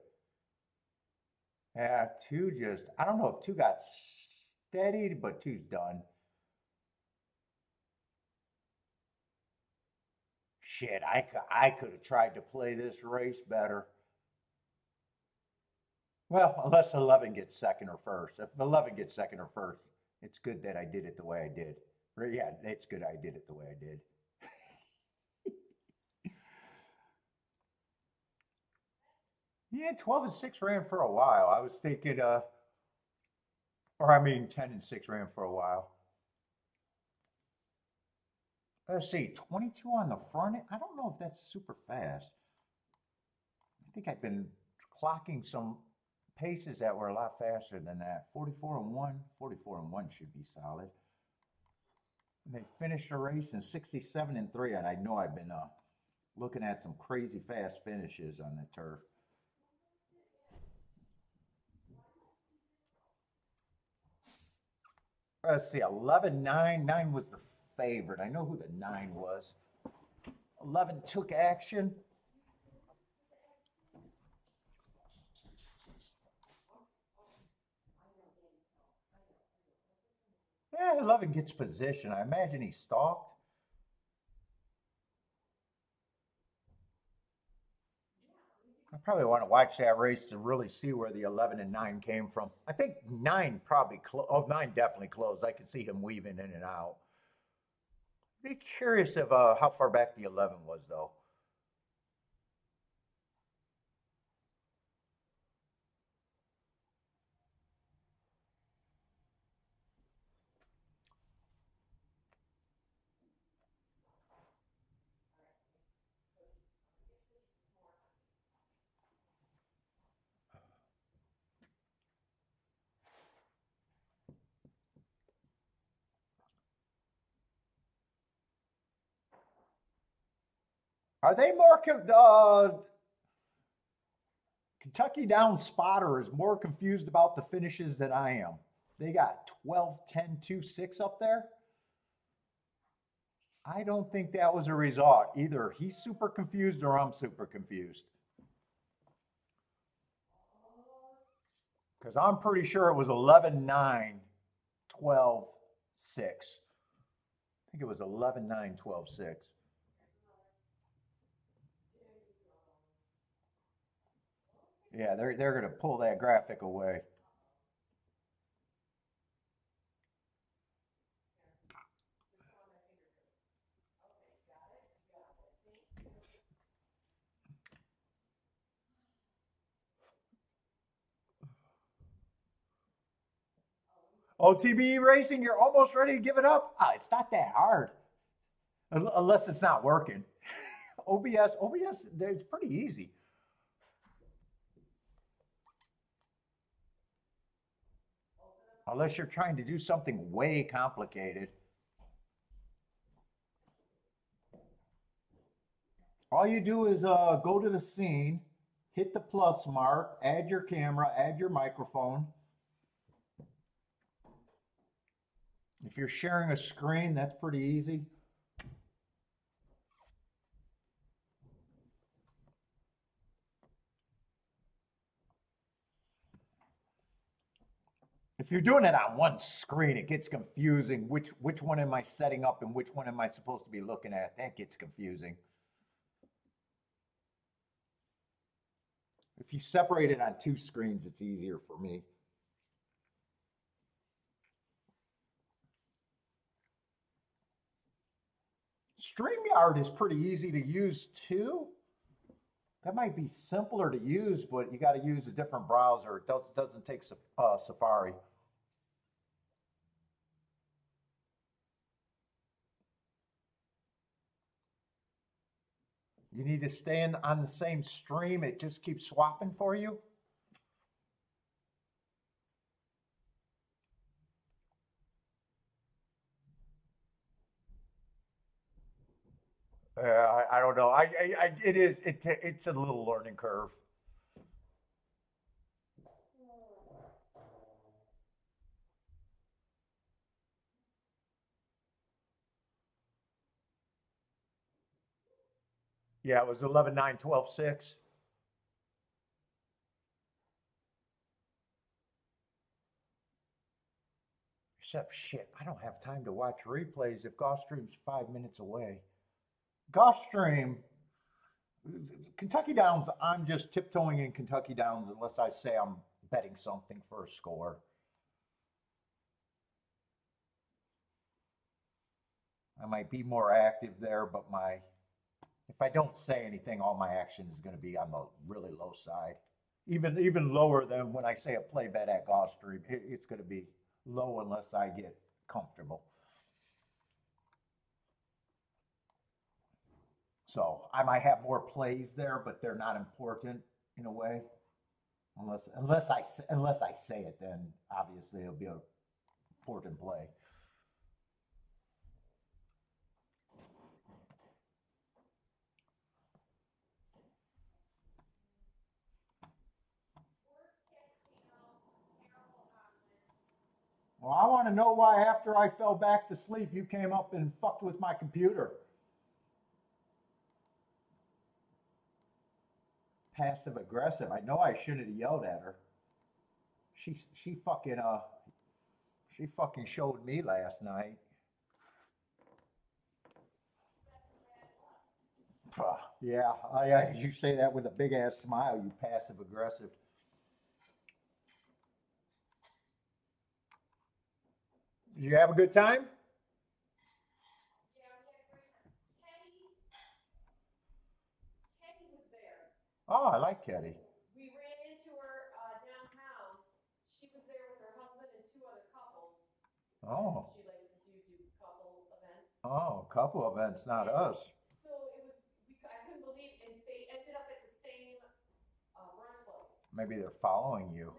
Yeah, 2 just, I don't know if 2 got steadied, but 2's done. Shit, I could have tried to play this race better. Well, unless 11 gets second or first. If 11 gets second or first, it's good that I did it the way I did. Yeah, it's good I did it the way I did. Yeah, 12 and 6 ran for a while. I was thinking, or I mean, 10 and 6 ran for a while. Let's see, 22 on the front. I don't know if that's super fast. I think I've been clocking some paces that were a lot faster than that. 44 and 1. 44 and 1 should be solid. They finished the race in 67-3, and I know I've been looking at some crazy fast finishes on the turf. Let's see, 11-9. 9 was the favorite. I know who the 9 was. 11 took action. Yeah, 11 gets position. I imagine he stalked. I probably want to watch that race to really see where the 11 and 9 came from. I think 9 probably, 9 definitely closed. I could see him weaving in and out. Be curious of how far back the 11 was, though. Are they more Kentucky Down spotter is more confused about the finishes than I am. They got 12, 10, 2, 6 up there. I don't think that was a result. Either he's super confused or I'm super confused. Because I'm pretty sure it was 11, 9, 12, 6. I think it was 11, 9, 12, 6. Yeah, they're going to pull that graphic away. OTB racing, you're almost ready to give it up? It's not that hard. Unless it's not working. OBS, it's pretty easy. Unless you're trying to do something way complicated. All you do is go to the scene, hit the plus mark, add your camera, add your microphone. If you're sharing a screen, that's pretty easy. If you're doing it on one screen, it gets confusing. Which one am I setting up and which one am I supposed to be looking at? That gets confusing. If you separate it on two screens, it's easier for me. StreamYard is pretty easy to use too. That might be simpler to use, but you got to use a different browser. It doesn't take Safari. You need to stay on the same stream. It just keeps swapping for you. I don't know. It's a little learning curve. Yeah, it was 11, 9, 12, 6. Except shit, I don't have time to watch replays if Gulfstream's 5 minutes away. Gulfstream, Kentucky Downs, I'm just tiptoeing in Kentucky Downs unless I say I'm betting something for a score. I might be more active there, but if I don't say anything, all my action is going to be on the really low side. Even lower than when I say a play bet at Gulfstream. It's going to be low unless I get comfortable. So I might have more plays there, but they're not important in a way. Unless I say it, then obviously it'll be an important play. Well, I want to know why after I fell back to sleep, you came up and fucked with my computer. Passive aggressive. I know I shouldn't have yelled at her. She fucking she fucking showed me last night. Yeah, you say that with a big ass smile, you passive aggressive. Did you have a good time? Oh, I like Ketty. Oh, oh, couple events, not us. Maybe they're following you.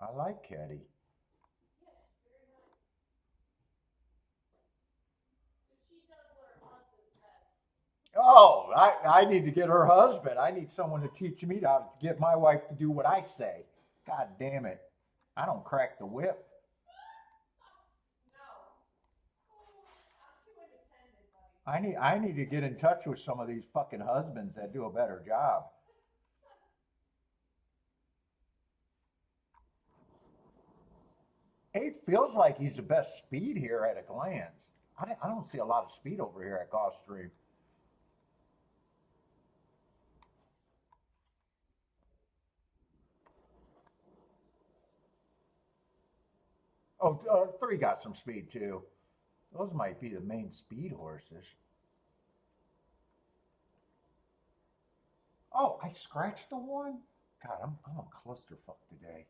I like Ketty. Oh, I need to get her husband. I need someone to teach me how to get my wife to do what I say. God damn it. I don't crack the whip. I need to get in touch with some of these fucking husbands that do a better job. It feels like he's the best speed here at a glance. I don't see a lot of speed over here at Gulfstream. Oh, three got some speed too. Those might be the main speed horses. Oh, I scratched the one? God, I'm a clusterfuck today.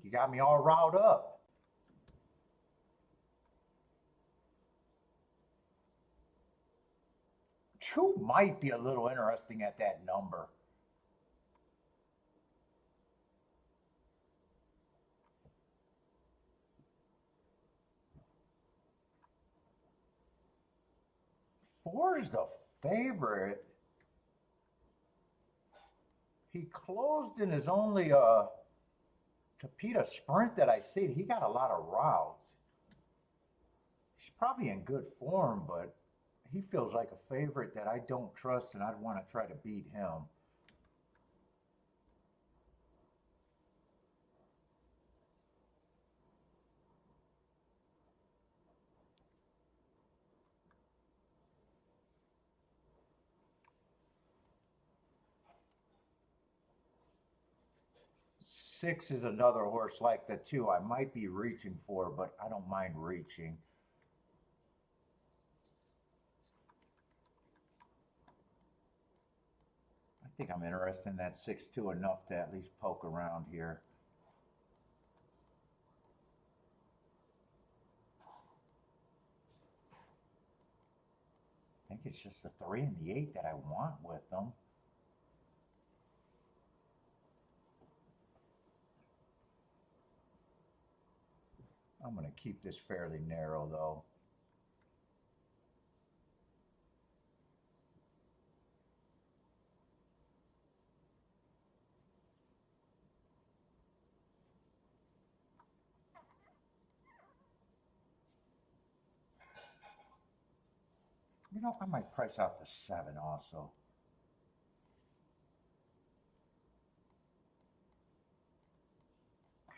You got me all riled up. Two might be a little interesting at that number. Four is the favorite. He closed in his only Tapita sprint that I see. He got a lot of routes. He's probably in good form, but he feels like a favorite that I don't trust, and I'd want to try to beat him. 6 is another horse like the 2 I might be reaching for, but I don't mind reaching. I think I'm interested in that 6-2 enough to at least poke around here. I think it's just the 3 and the 8 that I want with them. I'm going to keep this fairly narrow though. You know, I might price out the 7 also.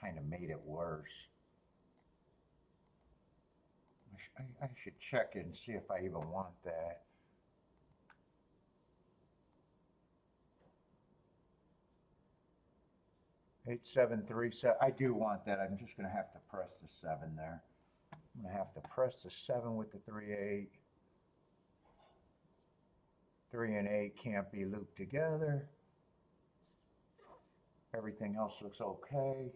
Kind of made it worse. I should check it and see if I even want that. Eight, 7, 3, 7. I do want that. I'm just going to have to press the 7 there. I'm going to have to press the 7 with the 3, 8. 3 and 8 can't be looped together. Everything else looks okay.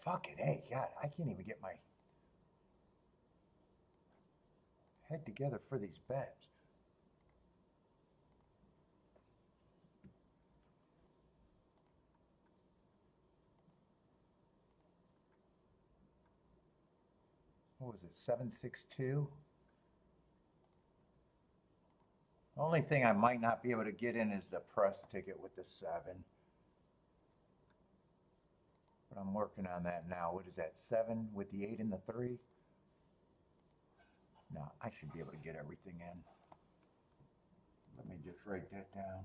Fucking hey, God, I can't even get my head together for these bets. What was it, 762? The only thing I might not be able to get in is the press ticket with the 7. But I'm working on that now. What is that, 7 with the 8 and the 3? No, I should be able to get everything in. Let me just write that down.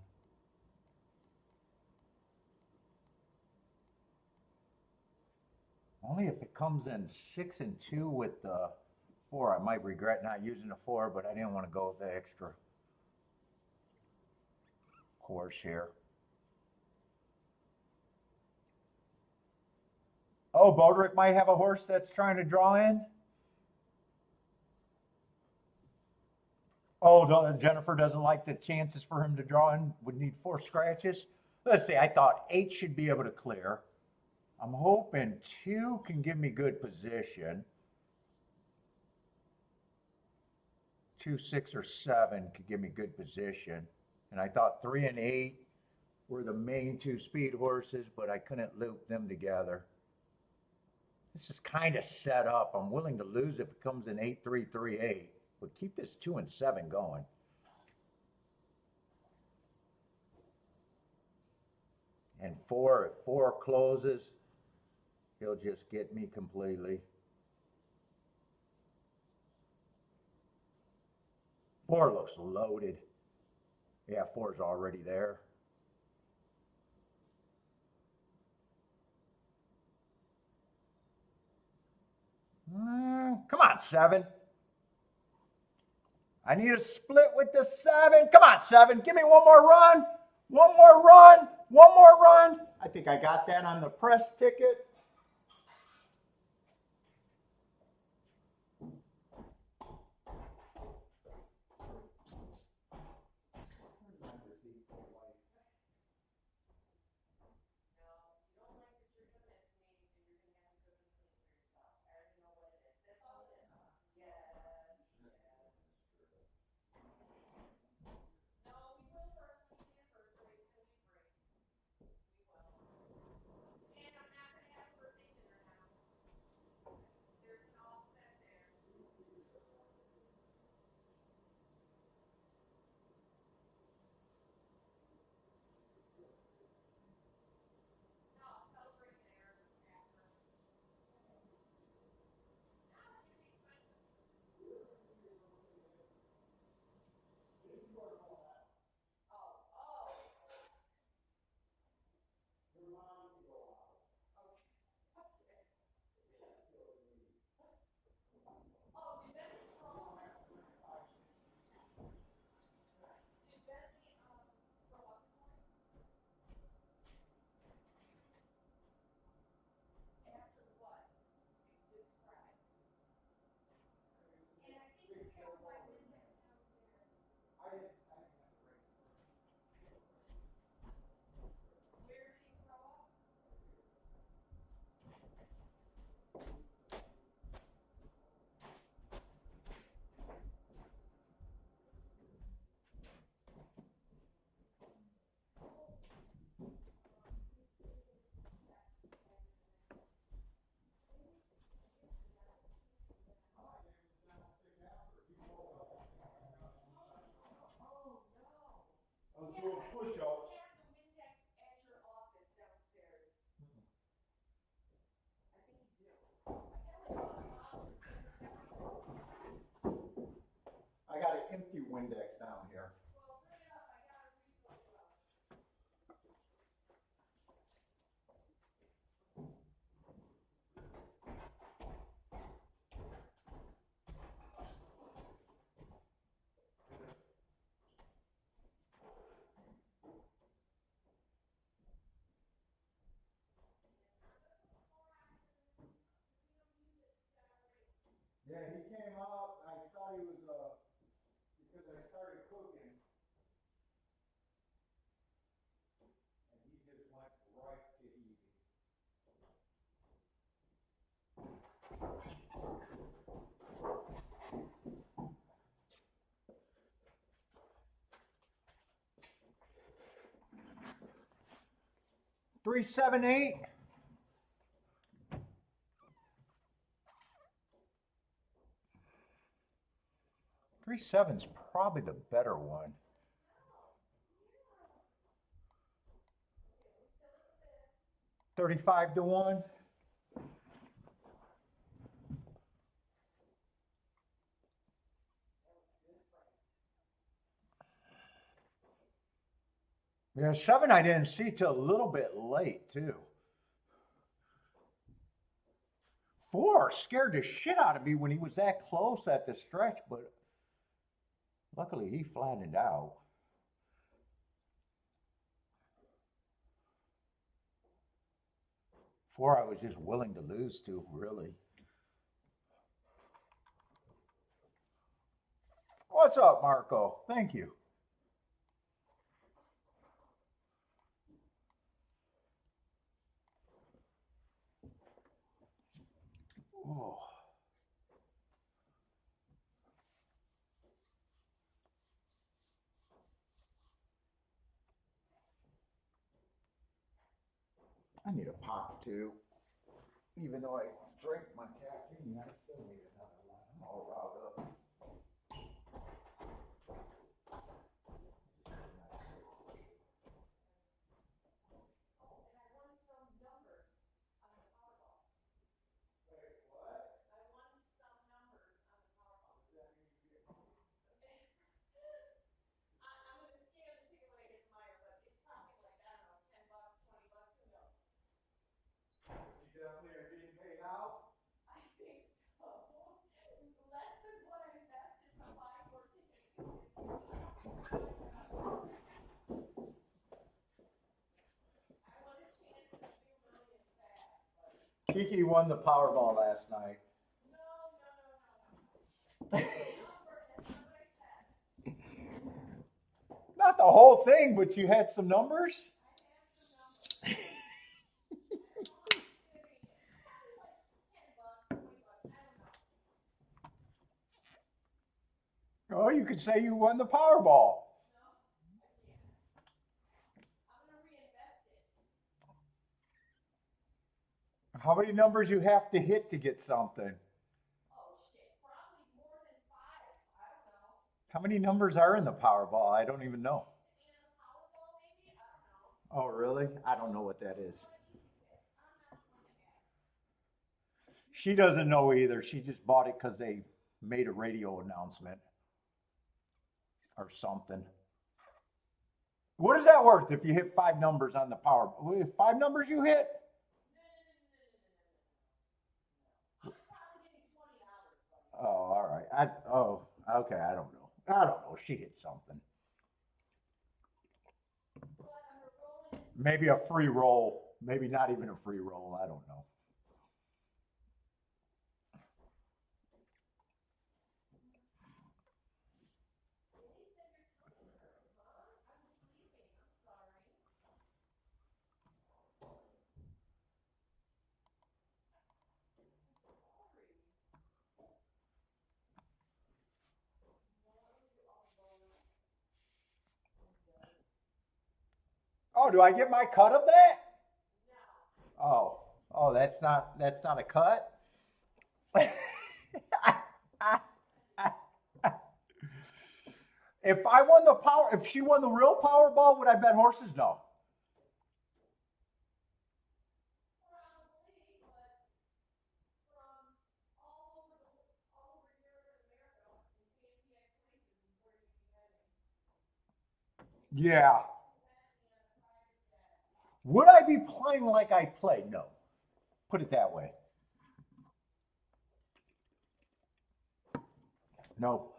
Only if it comes in 6 and 2 with the 4. I might regret not using the 4, but I didn't want to go with the extra horse here. Oh, Boderick might have a horse that's trying to draw in. Oh, Jennifer doesn't like the chances for him to draw in. Would need 4 scratches. Let's see, I thought 8 should be able to clear. I'm hoping 2 can give me good position. 2, 6, or 7 could give me good position. And I thought 3 and 8 were the main 2 speed horses, but I couldn't loop them together. This is kind of set up. I'm willing to lose if it comes in 8, 3, 3, 8, but keep this 2 and 7 going. And 4, if 4 closes, he'll just get me completely. 4 looks loaded. Yeah, 4's already there. Come on, 7. I need a split with the 7. Come on, 7. Give me one more run. One more run. One more run. I think I got that on the press ticket. I was doing push-ups. I got an empty Windex down here. Yeah, he came out. I thought he was because I started cooking, and he just went right to eating. 378. 3.7's probably the better one. $35 to 1. Yeah, 7 I didn't see till a little bit late too. 4 scared the shit out of me when he was that close at the stretch, but luckily he flattened out. Four I was just willing to lose to, really. What's up, Marco? Thank you. Oh. I need a pop too. Even though I drink my caffeine, I still need another one. I'm all riled up. Definitely are getting paid out. I think so. Less than what I invested to buy more tickets. I want a chance to do millions fast. Kiki won the Powerball last night. No. That's not what I said. Not the whole thing, but you had some numbers? I had some numbers. Oh, you could say you won the Powerball. No, I can't. I'm going to reinvest it. How many numbers you have to hit to get something? Oh, shit. Probably more than 5. I don't know. How many numbers are in the Powerball? I don't even know. In the Powerball, maybe? I don't know. Oh, really? I don't know what that is. She doesn't know either. She just bought it because they made a radio announcement or something. What is that worth if you hit 5 numbers on the Powerball? 5 numbers you hit? Oh, all right. Okay. I don't know. She hit something. Maybe a free roll. Maybe not even a free roll. I don't know. Oh, do I get my cut of that? No. Oh, that's not a cut. If she won the real Powerball, would I bet horses? No. Yeah. Would I be playing like I played? No. Put it that way. No.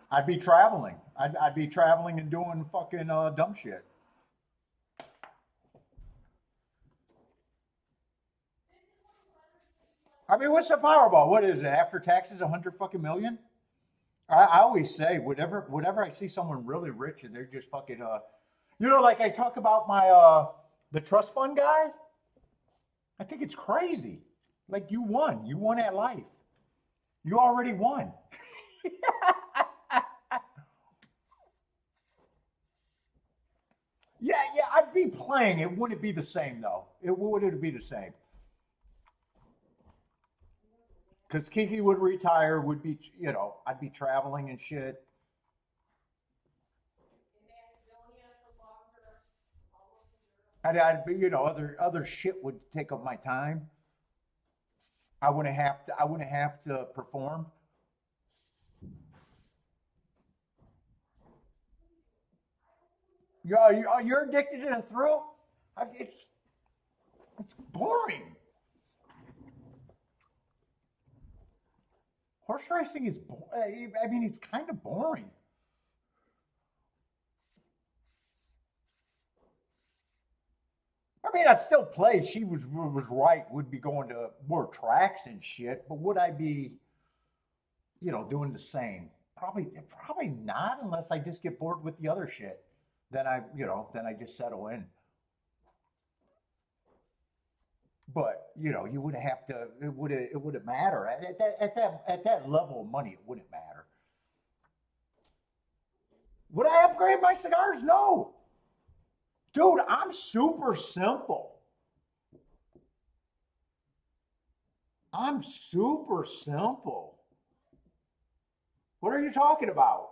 I'd be traveling. I'd be traveling and doing fucking dumb shit. I mean, what's the Powerball? What is it? After taxes, 100 fucking million? I always say, whatever I see someone really rich and they're just fucking, like I talk about my, the trust fund guy. I think it's crazy. Like you won at life. You already won. Yeah, yeah, I'd be playing. It wouldn't be the same though. It wouldn't be the same because Kiki would retire. Would be, I'd be traveling and shit. I'd be, other shit would take up my time. I wouldn't have to. I wouldn't have to perform. You're addicted to the thrill. It's boring. Horse racing is. I mean, it's kind of boring. I mean, I'd still play. She was right. Would be going to more tracks and shit. But would I be, doing the same? Probably not, unless I just get bored with the other shit. Then I just settle in. But you wouldn't have to. It wouldn't matter at that level of money. It wouldn't matter. Would I upgrade my cigars? No, dude. I'm super simple. I'm super simple. What are you talking about?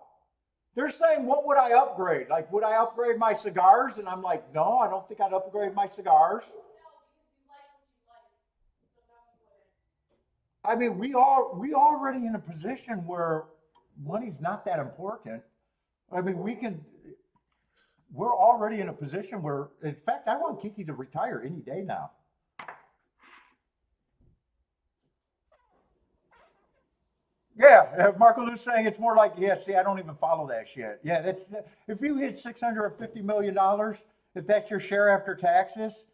They're saying, what would I upgrade? Like, would I upgrade my cigars? And I'm like, no, I don't think I'd upgrade my cigars. I mean, we already in a position where money's not that important. I mean, we're already in a position where, in fact, I want Kiki to retire any day now. Yeah, Marco Lou's saying it's more like, yeah, see, I don't even follow that shit. Yeah, if you hit $650 million, if that's your share after taxes,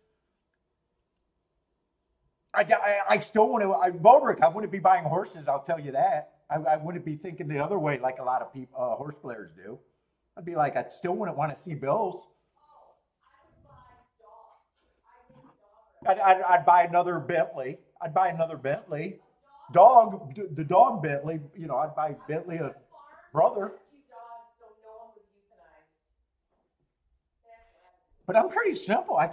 I still want to, Bobrick, I wouldn't be buying horses, I'll tell you that. I wouldn't be thinking the other way like a lot of people, horse players do. I'd be like, I still wouldn't want to see bills. I'd buy another Bentley. I'd buy another Bentley. The dog Bentley, I'd buy Bentley a brother. But I'm pretty simple. I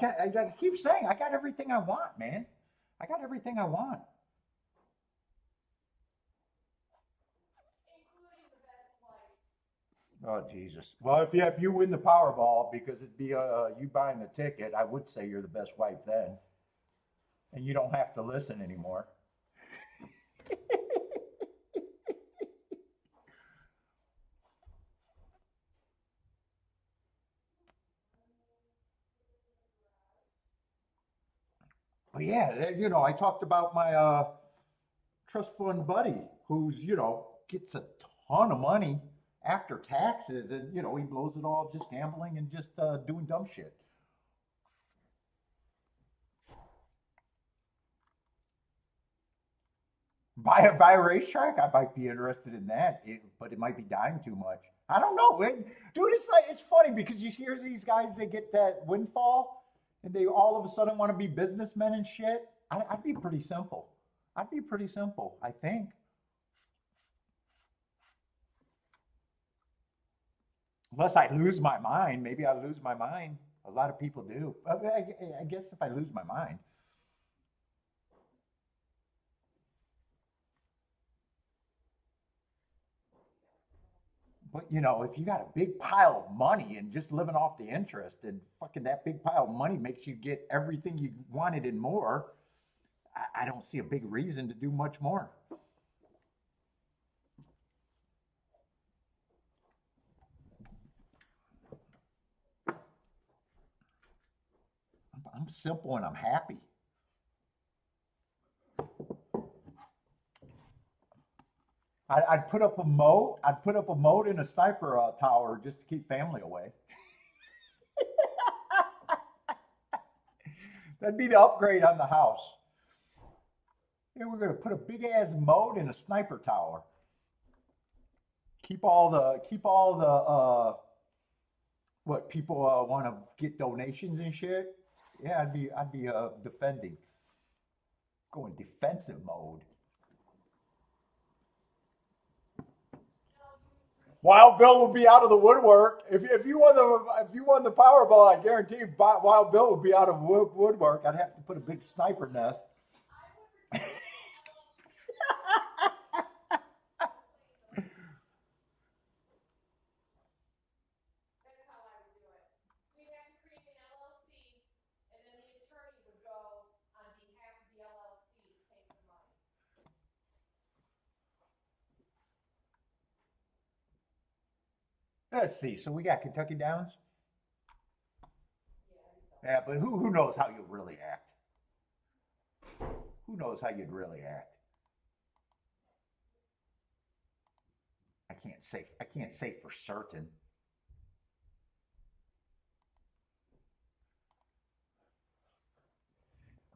keep saying I got everything I want, man. I got everything I want. Oh Jesus! Well, if you win the Powerball, because it'd be you buying the ticket, I would say you're the best wife then, and you don't have to listen anymore. But yeah, I talked about my trust fund buddy who's gets a ton of money after taxes, and he blows it all just gambling and just doing dumb shit. Buy a racetrack. I might be interested in that, but it might be dying too much. I don't know, dude. It's funny because you hear these guys, they get that windfall, and they all of a sudden want to be businessmen and shit. I'd be pretty simple. I'd be pretty simple, I think, unless I lose my mind. Maybe I lose my mind. A lot of people do. I guess if I lose my mind. But if you got a big pile of money and just living off the interest, and fucking that big pile of money makes you get everything you wanted and more, I don't see a big reason to do much more. I'm simple and I'm happy. I'd put up a moat. I'd put up a moat in a sniper tower just to keep family away. That'd be the upgrade on the house. Yeah, we're gonna put a big ass moat in a sniper tower. Keep all the what people want to get donations and shit. Yeah, I'd be defending, going defensive mode. Wild Bill will be out of the woodwork. If you won the Powerball, I guarantee you, Wild Bill would be out of woodwork. I'd have to put a big sniper nest. Let's see. So we got Kentucky Downs. Yeah, but who knows how you really act? Who knows how you'd really act? I can't say for certain.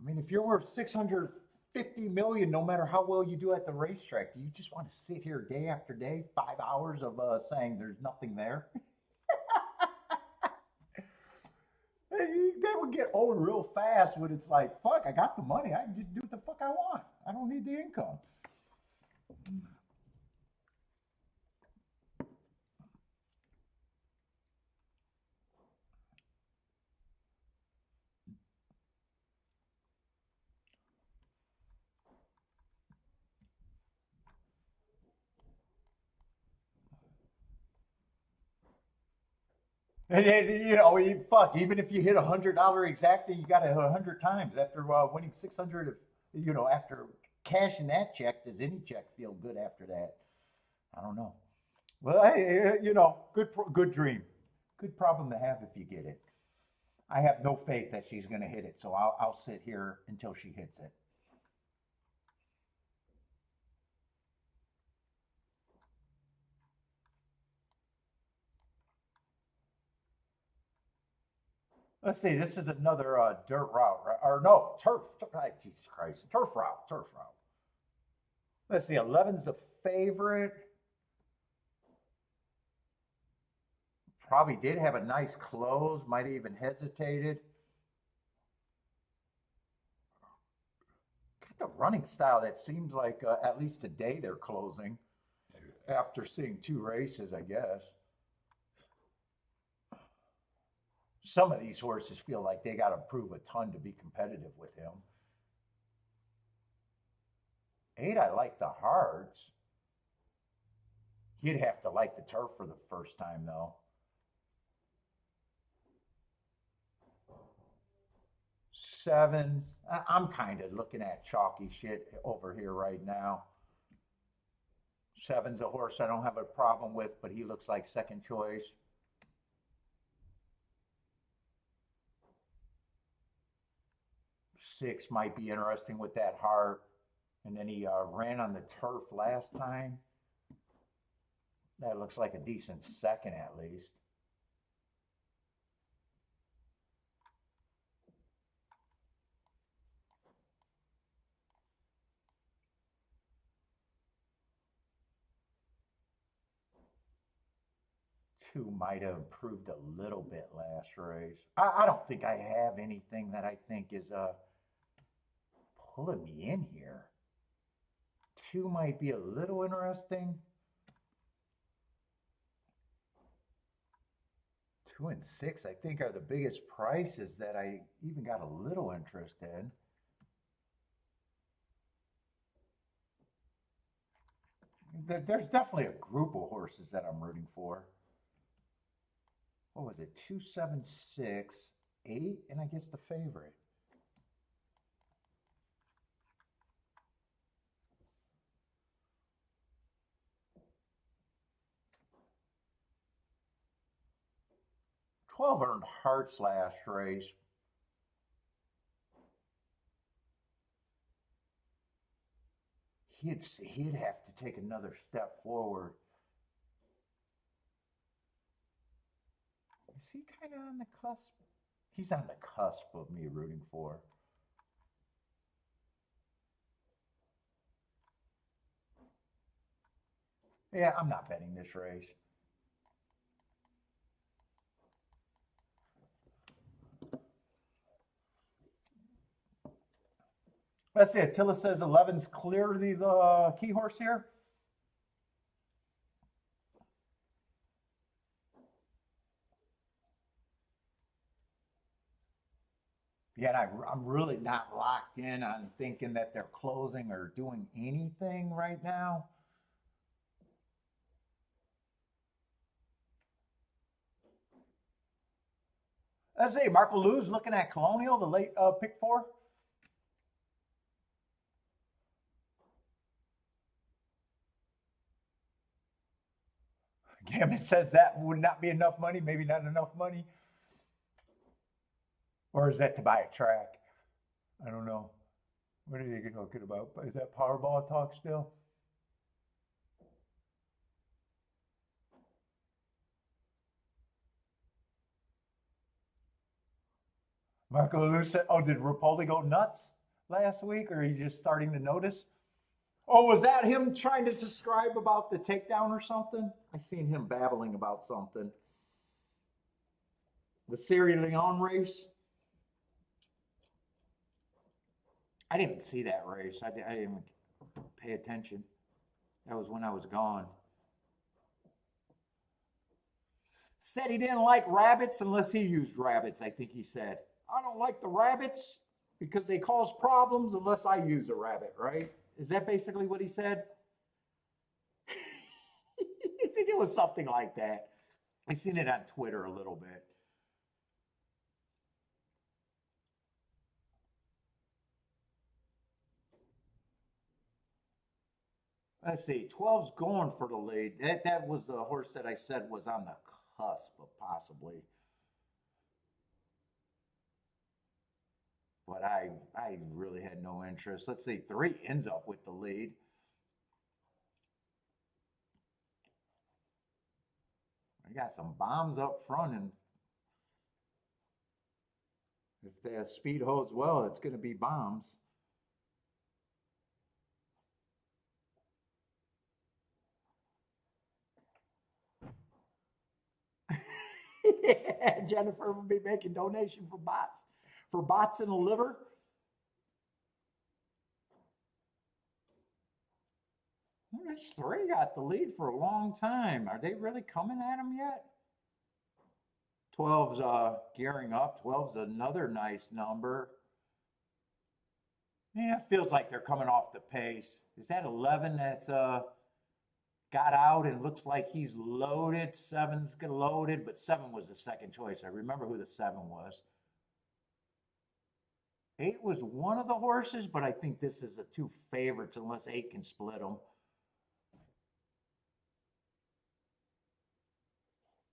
I mean, if you're worth 650 million, no matter how well you do at the racetrack, do you just want to sit here day after day, 5 hours of saying there's nothing there? That would get old real fast when it's like, fuck, I got the money. I can just do what the fuck I want. I don't need the income. And fuck, even if you hit $100 exacta, you got it 100 times after winning 600. After cashing that check, does any check feel good after that? I don't know. Well, hey, good dream, good problem to have if you get it. I have no faith that she's going to hit it, so I'll sit here until she hits it. Let's see. This is another dirt route, right? Or no, turf. Jesus Christ, turf route. Turf route. Let's see. 11's the favorite. Probably did have a nice close. Might have even hesitated. Got the running style that seems like at least today they're closing after seeing 2 races, I guess. Some of these horses feel like they got to prove a ton to be competitive with him. 8, I like the Hearts. You'd have to like the turf for the first time, though. 7, I'm kind of looking at chalky shit over here right now. 7's a horse I don't have a problem with, but he looks like second choice. 6 might be interesting with that heart. And then he ran on the turf last time. That looks like a decent second at least. Two might have improved a little bit last race. I don't think I have anything that I think is pulling me in here. 2 might be a little interesting. 2 and 6, I think, are the biggest prices that I even got a little interest in. There's definitely a group of horses that I'm rooting for. What was it? 2, 7, 6, 8, and I guess the favorite. $12 earned Hearts last race. He'd have to take another step forward. Is he kind of on the cusp? He's on the cusp of me rooting for. Yeah, I'm not betting this race. Let's see. Attila says 11's clearly the key horse here. Yeah, and I'm really not locked in on thinking that they're closing or doing anything right now. Let's see, Marco Lou's looking at Colonial, the late pick four. Gambit says that would not be enough money, maybe not enough money. Or is that to buy a track? I don't know. What are you talking about? Is that Powerball talk still? Marco Lou said, oh, did Rapoli go nuts last week, or are you just starting to notice? Oh, was that him trying to subscribe about the takedown or something? I seen him babbling about something. The Sierra Leone race. I didn't see that race. I didn't pay attention. That was when I was gone. Said he didn't like rabbits unless he used rabbits, I think he said. I don't like the rabbits because they cause problems unless I use a rabbit, right? Is that basically what he said? I think it was something like that. I seen it on Twitter a little bit. Let's see, 12's going for the lead. That was the horse that I said was on the cusp of possibly. But I really had no interest. Let's see, 3 ends up with the lead. I got some bombs up front, and if the speed holds well, it's going to be bombs. Yeah, Jennifer will be making donation for bots in the liver. This 3 got the lead for a long time. Are they really coming at him yet? 12's gearing up. 12's another nice number. Yeah, it feels like they're coming off the pace. Is that 11 that's got out and looks like he's loaded? 7's loaded, but 7 was the second choice. I remember who the 7 was. 8 was one of the horses, but I think this is the 2 favorites unless 8 can split them.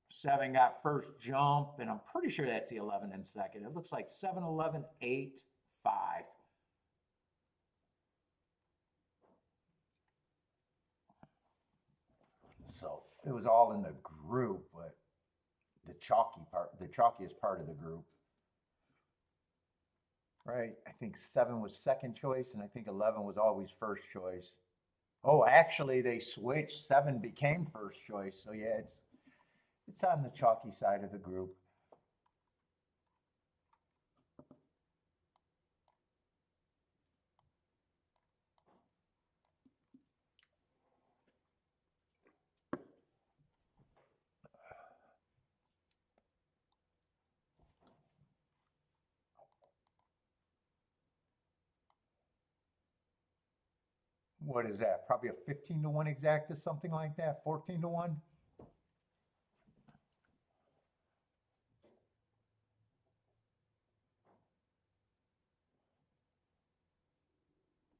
7 got first jump, and I'm pretty sure that's the 11 in second. It looks like 7, 11, 8, 5. So it was all in the group, but the chalkiest part of the group. Right? I think 7 was second choice, and I think 11 was always first choice. Oh, actually, they switched. 7 became first choice. So yeah, it's on the chalky side of the group. What is that? Probably a 15 to 1 exacta, something like that. 14 to 1.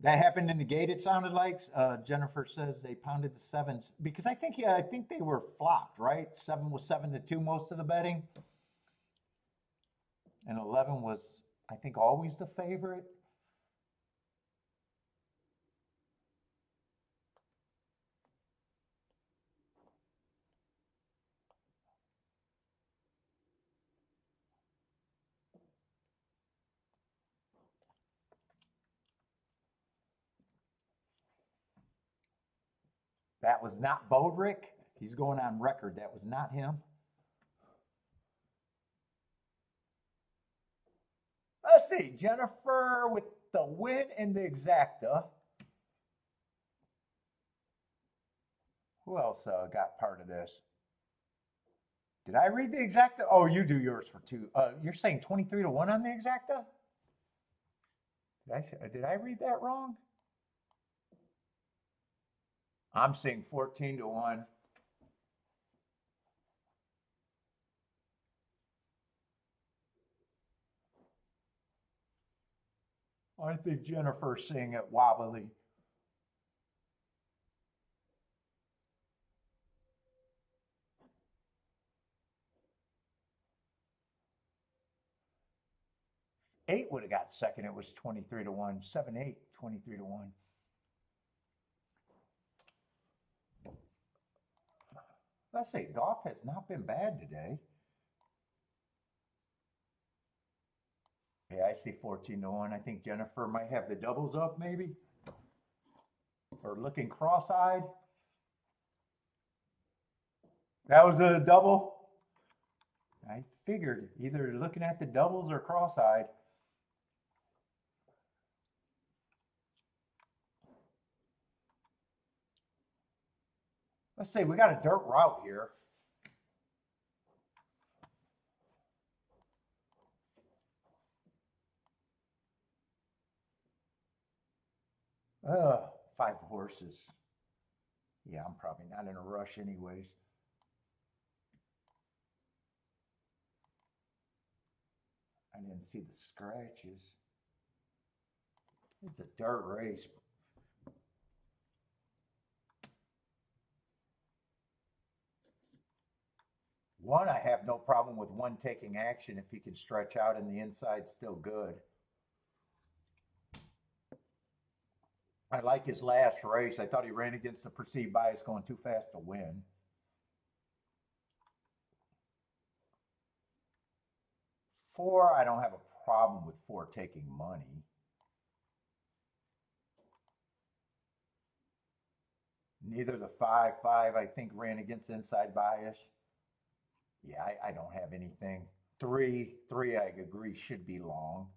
That happened in the gate. It sounded like Jennifer says they pounded the 7s because I think I think they were flopped, right? 7 was 7 to 2 most of the betting, and 11 was I think always the favorite. That was not Bodrick. He's going on record. That was not him. Let's see. Jennifer with the win in the exacta. Who else got part of this? Did I read the exacta? Oh, you do yours for 2. You're saying 23 to 1 on the exacta? Did I read that wrong? I'm seeing 14 to 1. I think Jennifer's seeing it wobbly. Eight would have got second. It was 23 to 1. 7, 8, 23 to 1. Let's say golf has not been bad today. Yeah, I see 14 to 1. I think Jennifer might have the doubles up, maybe. Or looking cross-eyed. That was a double. I figured either looking at the doubles or cross-eyed. Let's say we got a dirt route here. Uh, 5 horses. Yeah, I'm probably not in a rush anyways. I didn't see the scratches. It's a dirt race. One, I have no problem with one taking action if he can stretch out and the inside's still good. I like his last race. I thought he ran against the perceived bias going too fast to win. 4, I don't have a problem with 4 taking money. Neither the 5, I think ran against inside bias. Yeah, I don't have anything. 3, I agree should be long.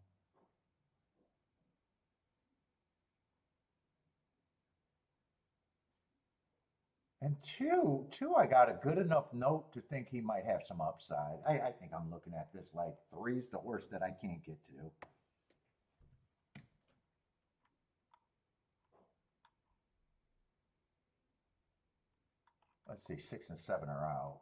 And two, I got a good enough note to think he might have some upside. I think I'm looking at this like 3's the horse that I can't get to. Let's see, 6 and 7 are out.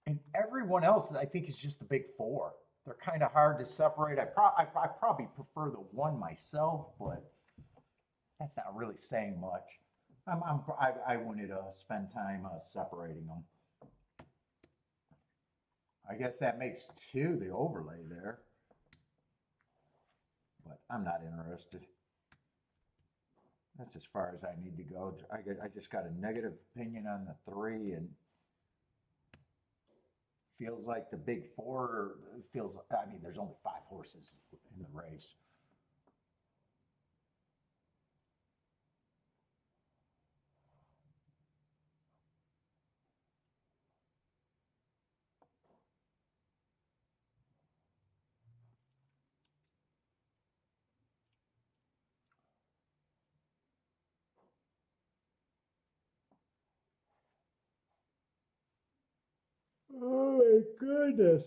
And everyone else, I think, is just the big 4. They're kind of hard to separate. I probably prefer the 1 myself, but that's not really saying much. I wanted to spend time separating them. I guess that makes 2 the overlay there, but I'm not interested. That's as far as I need to go. I just got a negative opinion on the 3, and feels like the big 4 feels. I mean, there's only 5 horses in the race. Oh my goodness.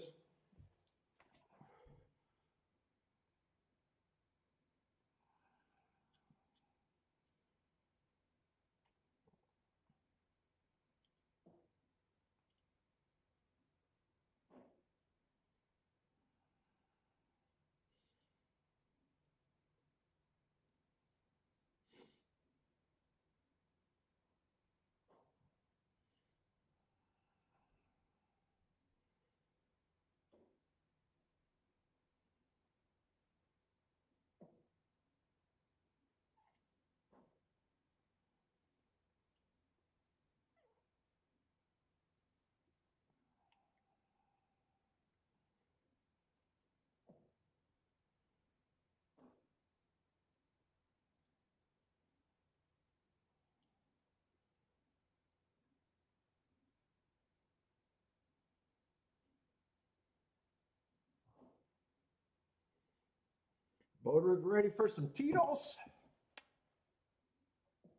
Bodrick ready for some Tito's?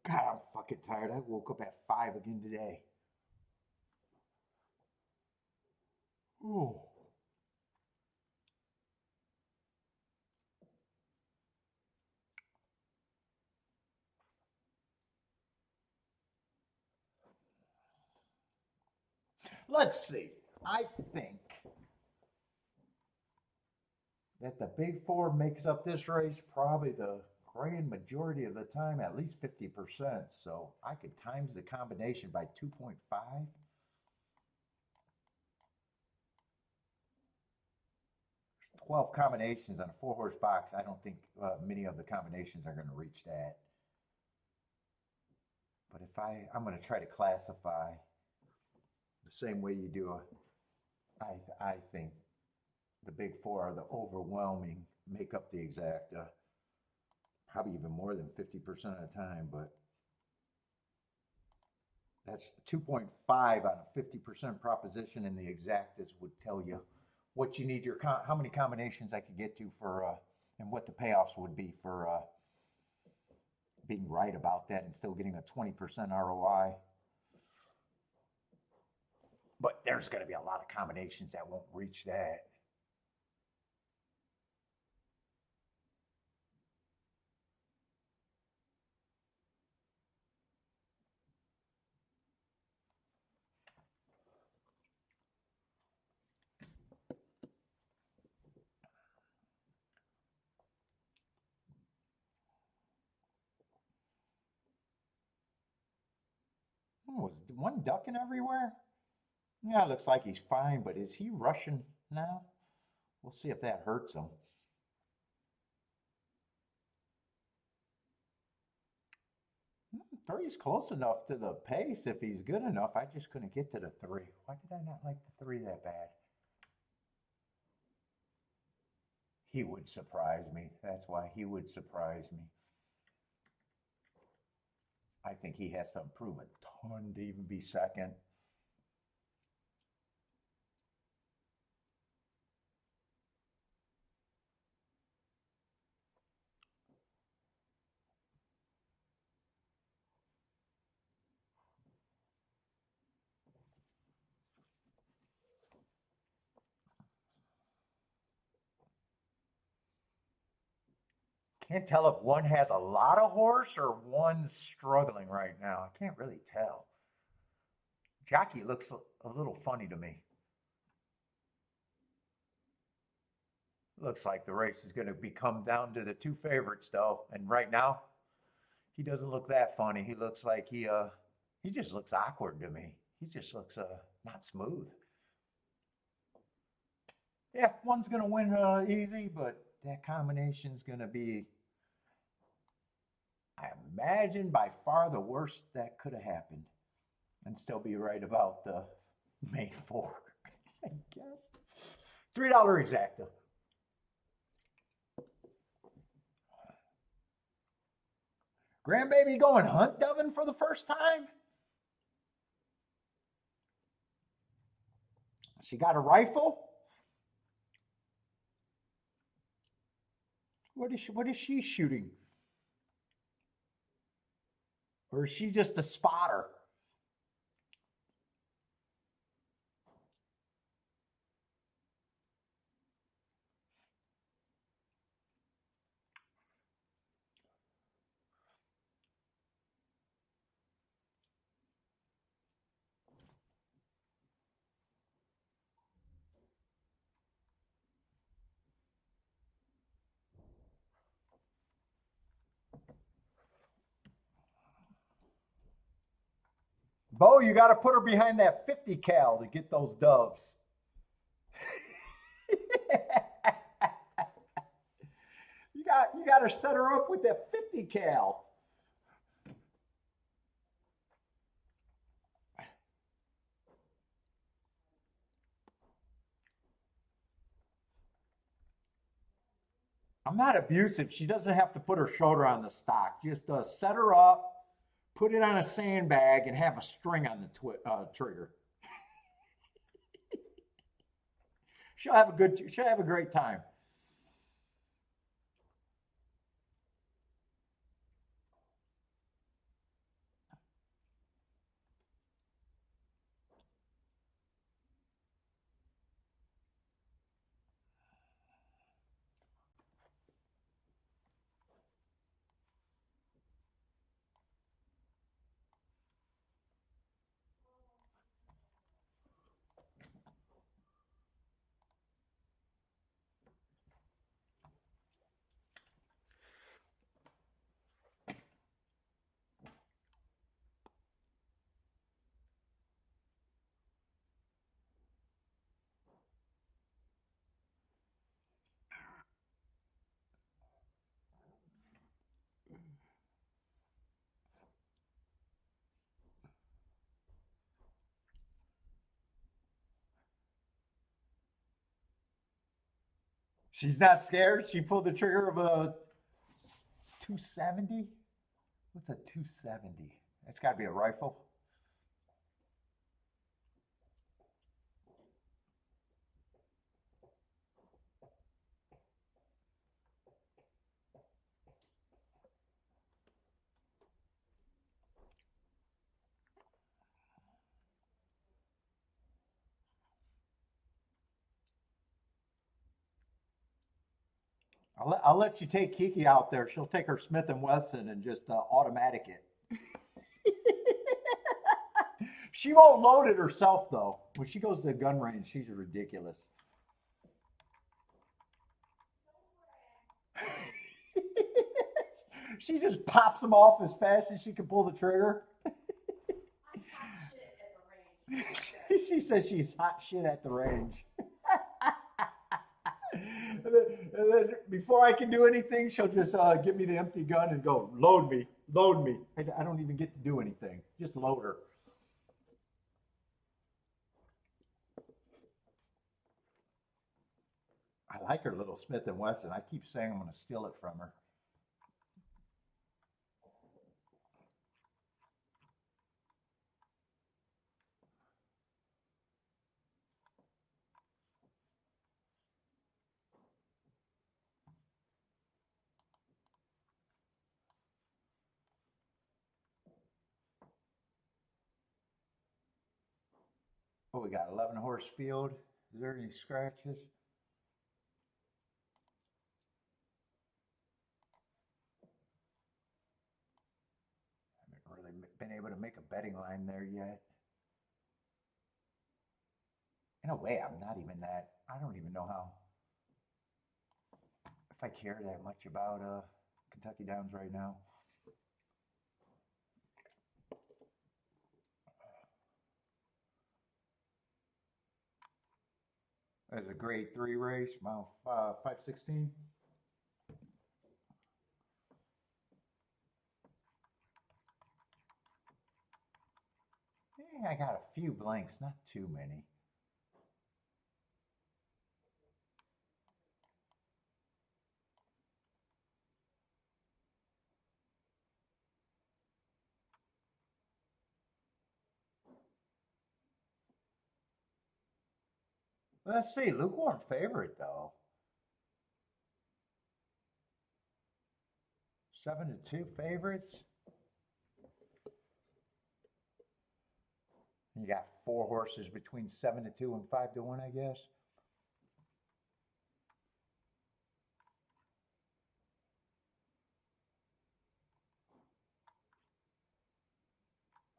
God, I'm fucking tired. I woke up at 5 again today. Ooh. Let's see. I think that the big four makes up this race probably the grand majority of the time, at least 50%. So I could times the combination by 2.5. 12 combinations on a 4-horse box. I don't think many of the combinations are going to reach that. But if I'm going to try to classify the same way you do I think the big four are the overwhelming, make up the exact, probably even more than 50% of the time, but that's 2.5 on a 50% proposition, and the exactas would tell you what you need how many combinations I could get to for, and what the payoffs would be for being right about that and still getting a 20% ROI. But there's going to be a lot of combinations that won't reach that. Was one ducking everywhere? Yeah, it looks like he's fine, but is he rushing now? We'll see if that hurts him. Three's close enough to the pace if he's good enough. I just couldn't get to the three. Why did I not like the three that bad? He would surprise me. That's why he would surprise me. I think he has to improve a ton to even be second. Can't tell if one has a lot of horse or one's struggling right now. I can't really tell. Jockey looks a little funny to me. Looks like the race is going to come down to the two favorites, though. And right now, he doesn't look that funny. He looks like he just looks awkward to me. He just looks not smooth. Yeah, one's going to win easy, but that combination's going to be, I imagine, by far the worst that could have happened, and still be right about the main four, I guess. $3 exacta. Grandbaby going hunt doving for the first time? She got a rifle? What is she shooting? Or is she just a spotter? Bo, you got to put her behind that 50 cal to get those doves. you got to set her up with that 50 cal. I'm not abusive. She doesn't have to put her shoulder on the stock. Just set her up, put it on a sandbag, and have a string on the trigger. She'll have a great time. She's not scared. She pulled the trigger of a 270. What's a 270? That's got to be a rifle. I'll let you take Kiki out there. She'll take her Smith and Wesson and just automatic it. She won't load it herself though. When she goes to the gun range, she's ridiculous. She just pops them off as fast as she can pull the trigger. She says she's hot shit at the range. And then before I can do anything, she'll just give me the empty gun and go, load me, load me. I don't even get to do anything. Just load her. I like her little Smith and Wesson. I keep saying I'm going to steal it from her. Oh, we got 11 horse field. Is there any scratches? I haven't really been able to make a betting line there yet. In a way, I'm not even that. I don't even know how. If I care that much about Kentucky Downs right now. There's a grade 3 race, mile 516. I got a few blanks, not too many. Let's see, lukewarm favorite though. 7-2 favorites. You got 4 horses between 7-2 and 5-1, I guess.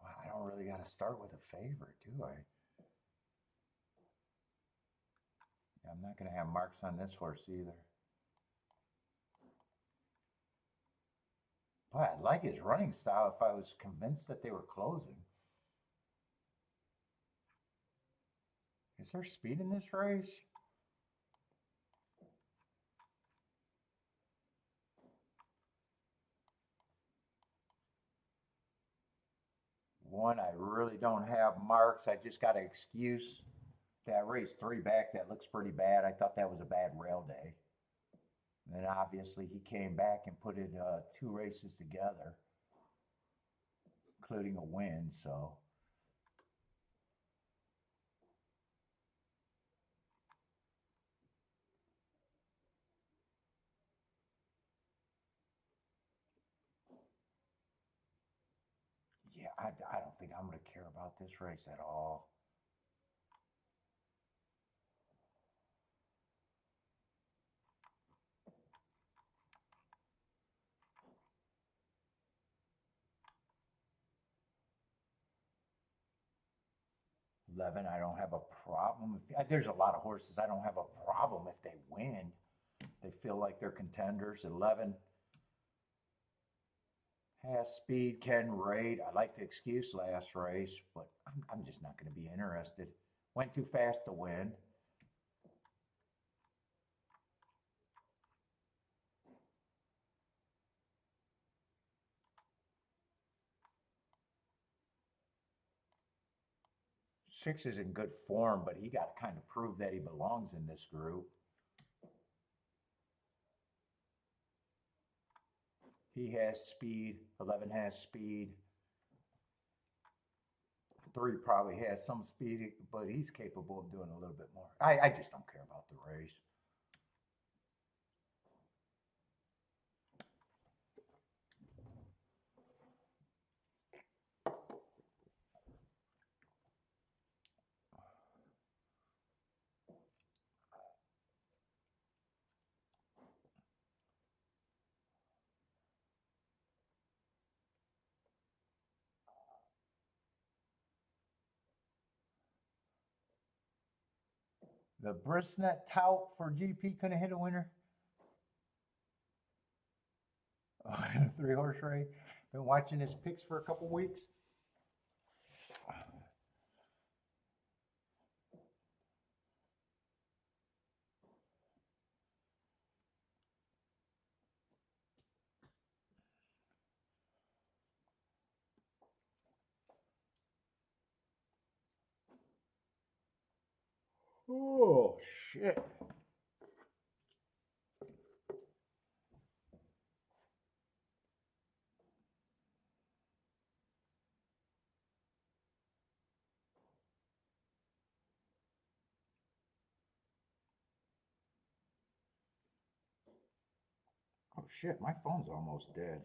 Wow, I don't really got to start with a favorite, do I? I'm not going to have marks on this horse either. Boy, I'd like his running style if I was convinced that they were closing. Is there speed in this race? One, I really don't have marks. I just got an excuse. That race 3 back, that looks pretty bad. I thought that was a bad rail day. And then obviously he came back and put in 2 races together, including a win. So yeah, I don't think I'm going to care about this race at all. I don't have a problem. There's a lot of horses I don't have a problem if they win. They feel like they're contenders. 11 has speed, can rate. I like the excuse last race, but I'm just not going to be interested. Went too fast to win. Six is in good form, but he got to kind of prove that he belongs in this group. He has speed. 11 has speed. 3 probably has some speed, but he's capable of doing a little bit more. I just don't care about the race. The Brisnet tout for GP couldn't hit a winner. 3-horse race. Been watching his picks for a couple weeks. Oh, shit. Oh, shit. My phone's almost dead.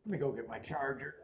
Let me go get my charger.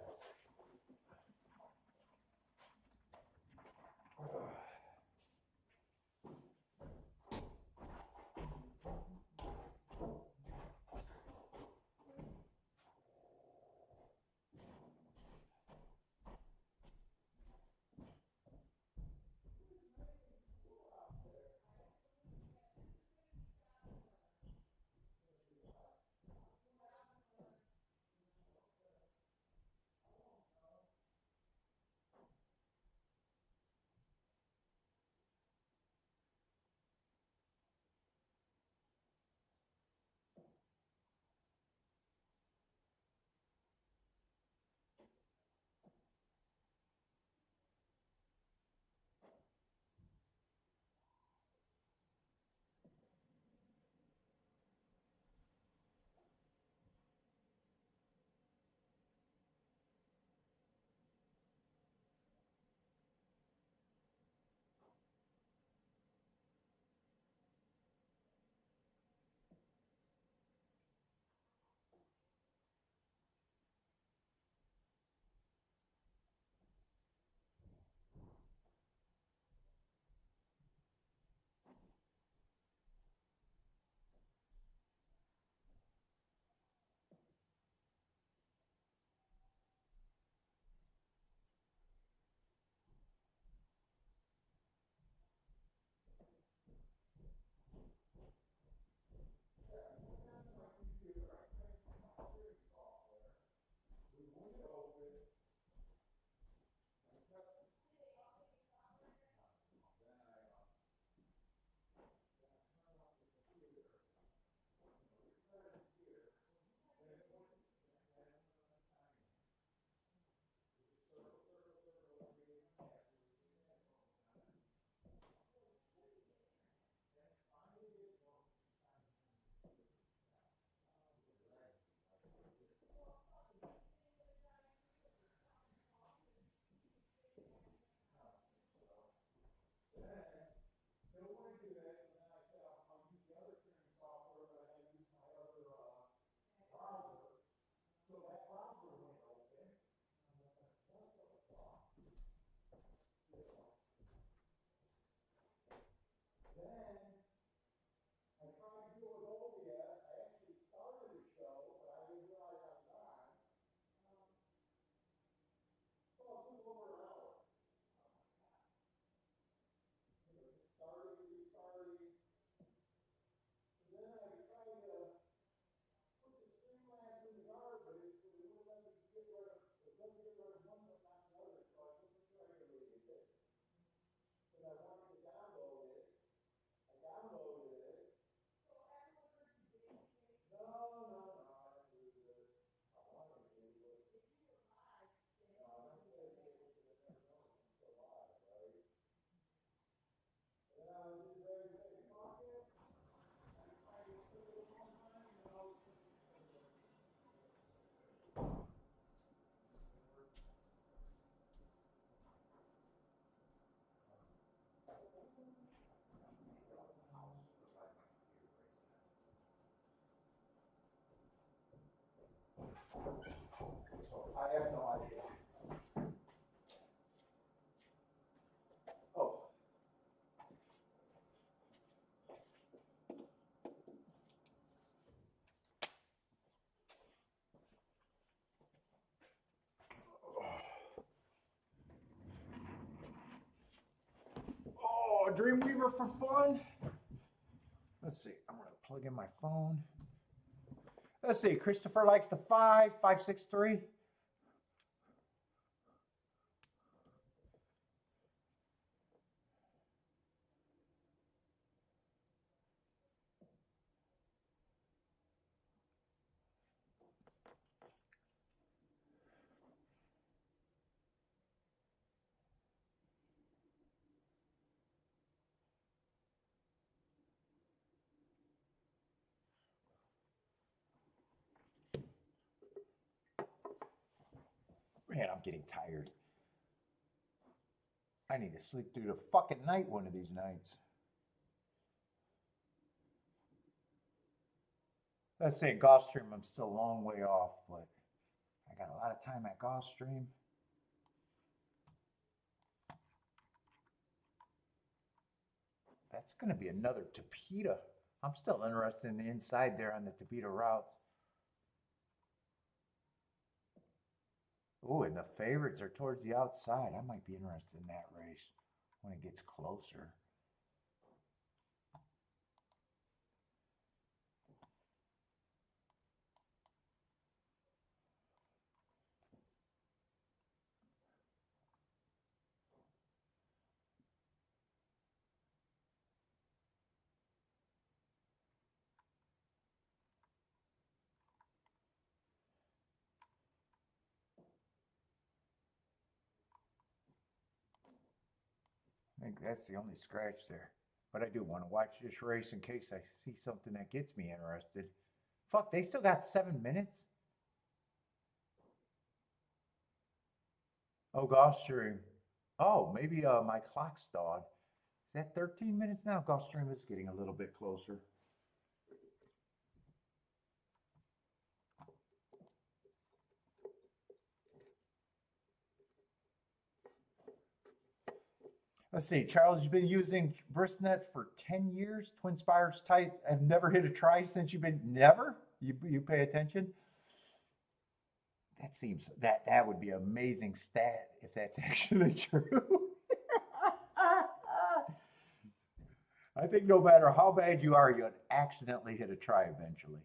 have no idea. Oh. Oh, Dreamweaver for fun. Let's see. I'm going to plug in my phone. Let's see. Christopher likes the 563. Man, I'm getting tired. I need to sleep through the fucking night one of these nights. Let's say Gulfstream, I'm still a long way off, but I got a lot of time at Gulfstream. That's going to be another Tapeta. I'm still interested in the inside there on the Tapeta routes. Oh, and the favorites are towards the outside. I might be interested in that race when it gets closer. I think that's the only scratch there. But I do want to watch this race in case I see something that gets me interested. Fuck, they still got 7 minutes? Oh, Gulfstream. Oh, maybe my clock stalled. Is that 13 minutes now? Gulfstream is getting a little bit closer. Let's see, Charles, you've been using Bristnet for 10 years. Twin Spires tight. I've never hit a try since you've been, never? You pay attention? That seems, that would be an amazing stat if that's actually true. I think no matter how bad you are, you'd accidentally hit a try eventually.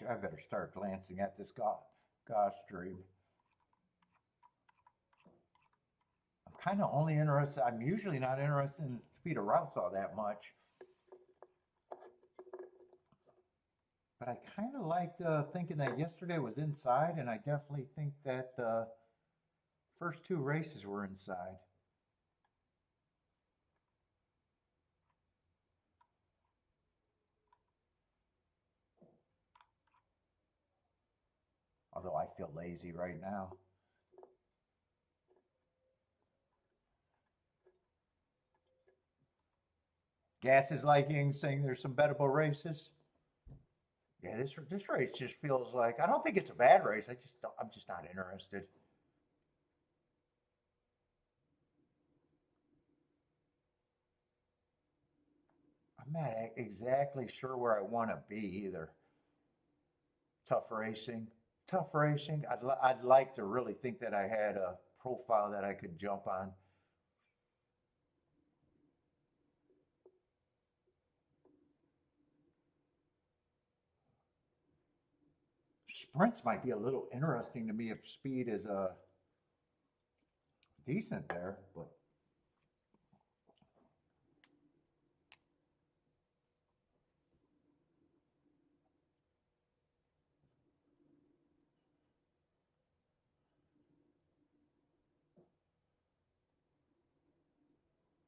I better start glancing at this Gulfstream. I'm kind of only interested, I'm usually not interested in speed of routes all that much. But I kind of liked thinking that yesterday was inside, and I definitely think that the first two races were inside. Although I feel lazy right now. Gas is liking saying there's some bettable races. Yeah, this race just feels like, I don't think it's a bad race. I'm just not interested. I'm not exactly sure where I want to be either. Tough racing. Tough racing. I'd like to really think that I had a profile that I could jump on. Sprints might be a little interesting to me if speed is decent there, but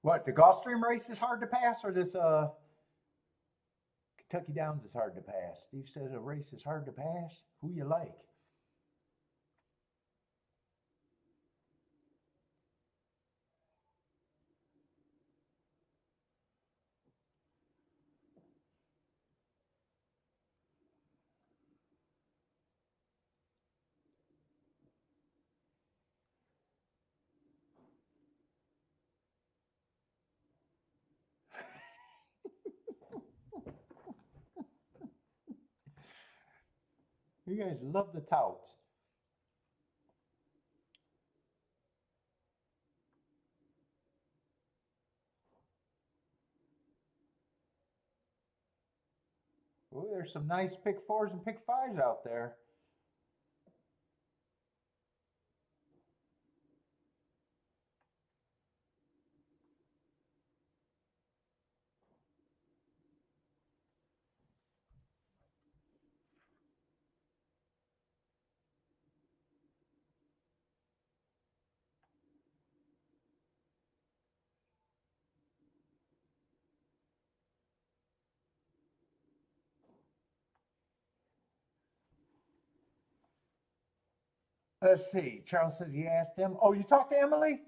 What, the Gulfstream race is hard to pass, or this Kentucky Downs is hard to pass? Steve says a race is hard to pass. Who you like? You guys love the touts. Ooh, there's some nice pick fours and pick fives out there. Let's see. Charles says he asked him. Oh, you talked to Emily?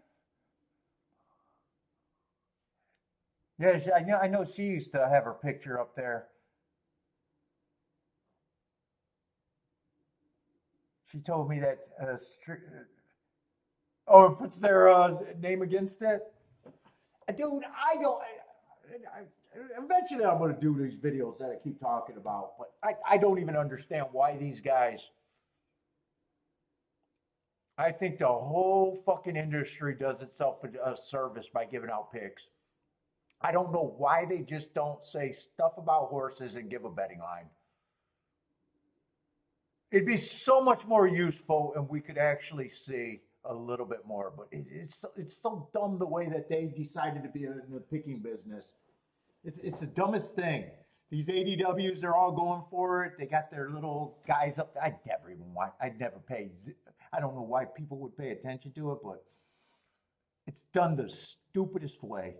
Yeah, I know she used to have her picture up there. She told me that. Oh, it puts their name against it. Dude, I don't. Eventually, I'm going to do these videos that I keep talking about, but I don't even understand why these guys. I think the whole fucking industry does itself a service by giving out picks. I don't know why they just don't say stuff about horses and give a betting line. It'd be so much more useful, and we could actually see a little bit more. But it's so dumb the way that they decided to be in the picking business. It's the dumbest thing. These ADWs, they're all going for it. They got their little guys up there. I'd never even watch. I'd never pay. I don't know why people would pay attention to it, but it's done the stupidest way.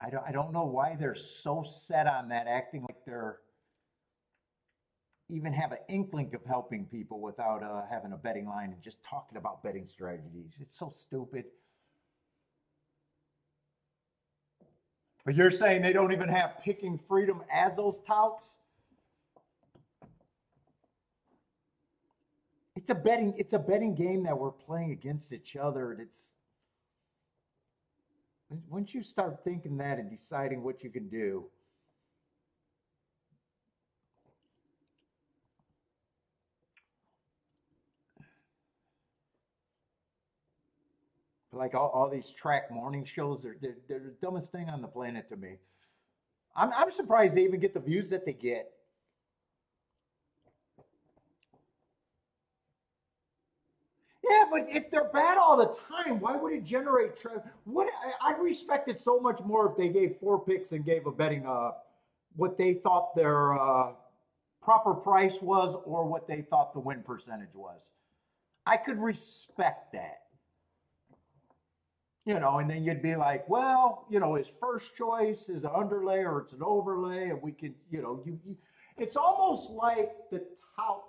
I don't know why they're so set on that, acting like they're even have an inkling of helping people without having a betting line and just talking about betting strategies. It's so stupid. But you're saying they don't even have picking freedom as those touts? It's a betting game that we're playing against each other. It's once you start thinking that and deciding what you can do. Like all these track morning shows, they're the dumbest thing on the planet to me. I'm surprised they even get the views that they get. Yeah, but if they're bad all the time, why would it generate? What I'd respect it so much more if they gave four picks and gave a betting what they thought their proper price was or what they thought the win percentage was. I could respect that. And then you'd be like, well, his first choice is an underlay or it's an overlay, and we could, it's almost like the touts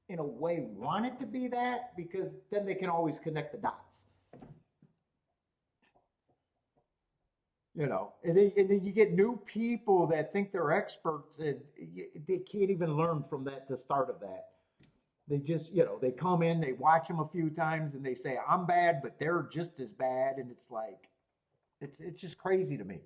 in a way want it to be that because then they can always connect the dots. And then you get new people that think they're experts and they can't even learn from that to start of that. They just, they come in, they watch them a few times and they say, I'm bad, but they're just as bad. And it's like, it's just crazy to me.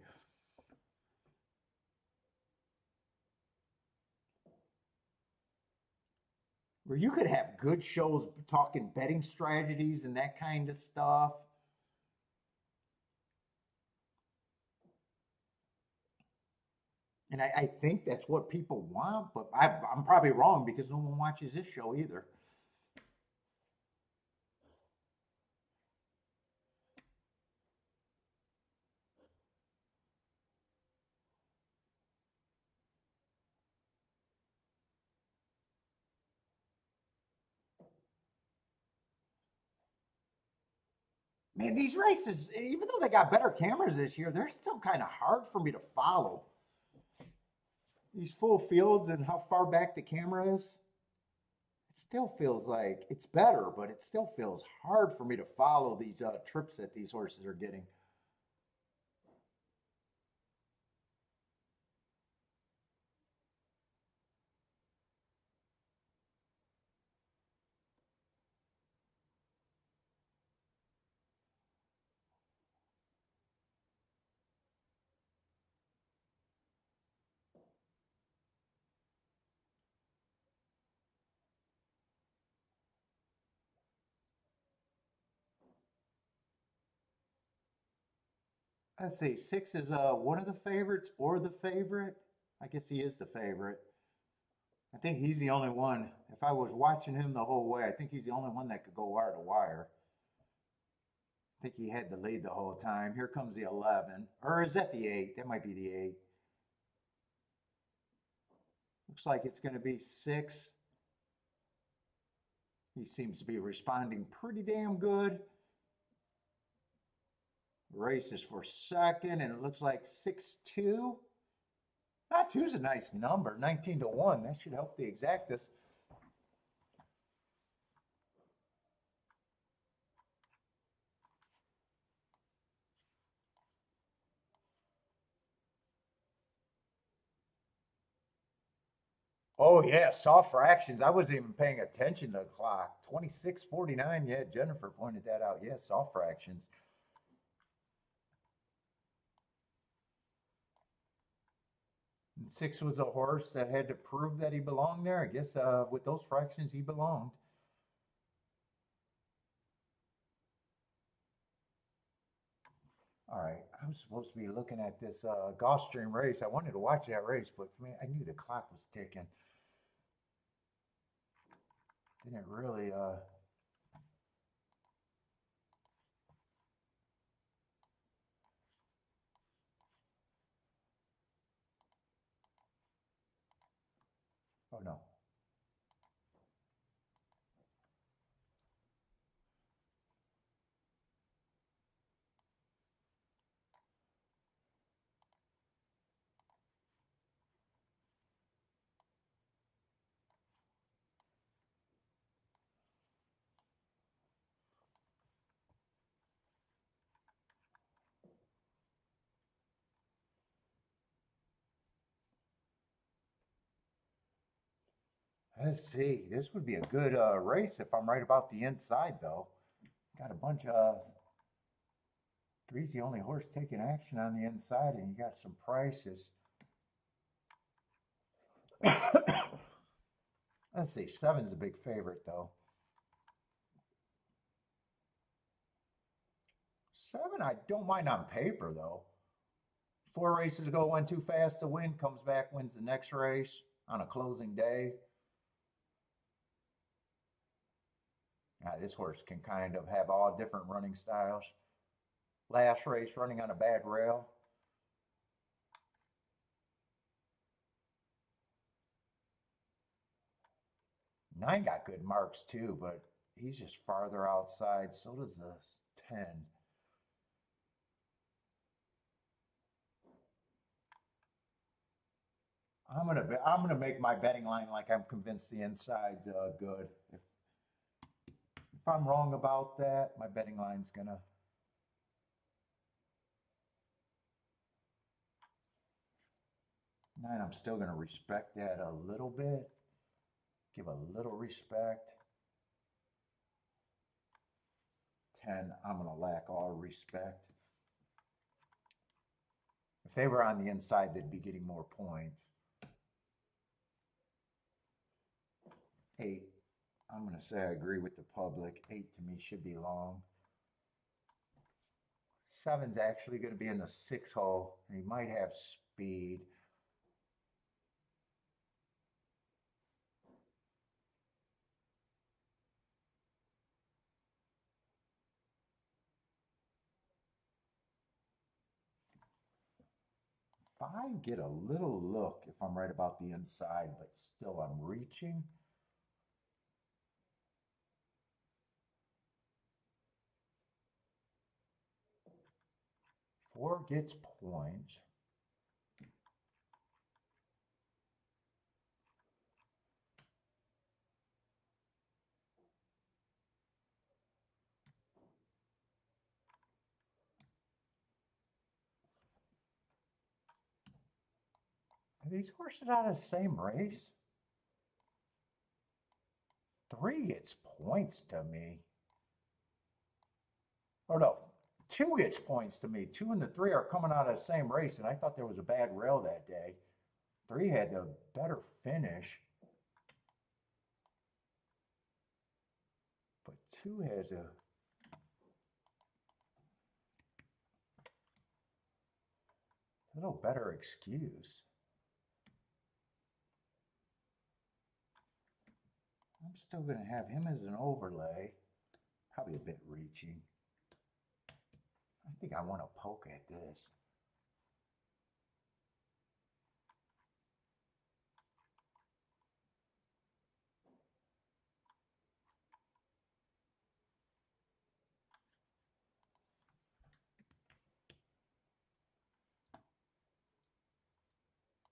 Where you could have good shows talking betting strategies and that kind of stuff. And I think that's what people want, but I'm probably wrong because no one watches this show either. Man, these races, even though they got better cameras this year, they're still kind of hard for me to follow. These full fields and how far back the camera is, it still feels like it's better, but it still feels hard for me to follow these trips that these horses are getting. Let's see, 6 is one of the favorites or the favorite. I guess he is the favorite. I think he's the only one. If I was watching him the whole way, I think he's the only one that could go wire to wire. I think he had the lead the whole time. Here comes the 11. Or is that the 8? That might be the 8. Looks like it's going to be 6. He seems to be responding pretty damn good. Race is for second, and it looks like 6-2. Ah, 2 is a nice number, 19-1. That should help the exactus. Oh yeah, soft fractions. I wasn't even paying attention to the clock. 26:49. Yeah, Jennifer pointed that out. Yeah, soft fractions. And 6 was a horse that had to prove that he belonged there. I guess with those fractions, he belonged. All right, I was supposed to be looking at this Gulfstream race. I wanted to watch that race, but man, I knew the clock was ticking. Didn't really. Oh no. Let's see. This would be a good race if I'm right about the inside, though. Got a bunch of. Three's the only horse taking action on the inside, and you got some prices. Let's see. 7's a big favorite, though. 7, I don't mind on paper, though. 4 races ago, went too fast to win, comes back, wins the next race on a closing day. This horse can kind of have all different running styles. Last race running on a bad rail. 9 got good marks too, but he's just farther outside. So does the 10. I'm gonna make my betting line like I'm convinced the inside's good. If I'm wrong about that, my betting line's gonna. 9, I'm still gonna respect that a little bit. Give a little respect. 10, I'm gonna lack all respect. If they were on the inside, they'd be getting more points. 8, I'm going to say I agree with the public. 8 to me should be long. 7's actually going to be in the 6 hole, and he might have speed. Five get a little look if I'm right about the inside, but still I'm reaching. 4 gets points. Are these horses out of the same race? 3 gets points to me. Or no, 2 gets points to me. 2 and the 3 are coming out of the same race, and I thought there was a bad rail that day. 3 had the better finish. But 2 has a little better excuse. I'm still going to have him as an overlay. Probably a bit reaching. I think I want to poke at this.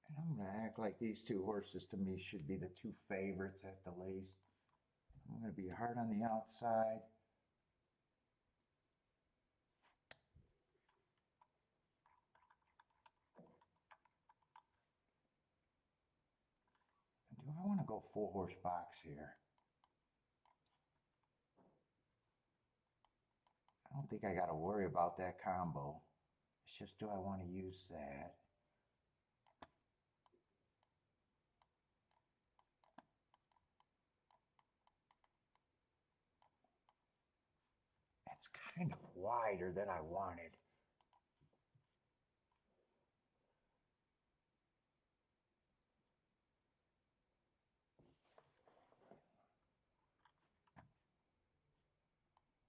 And I'm going to act like these 2 horses to me should be the 2 favorites at the least. I'm going to be hard on the outside. Do I want to go 4-horse box here? I don't think I got to worry about that combo. It's just, do I want to use that? That's kind of wider than I wanted.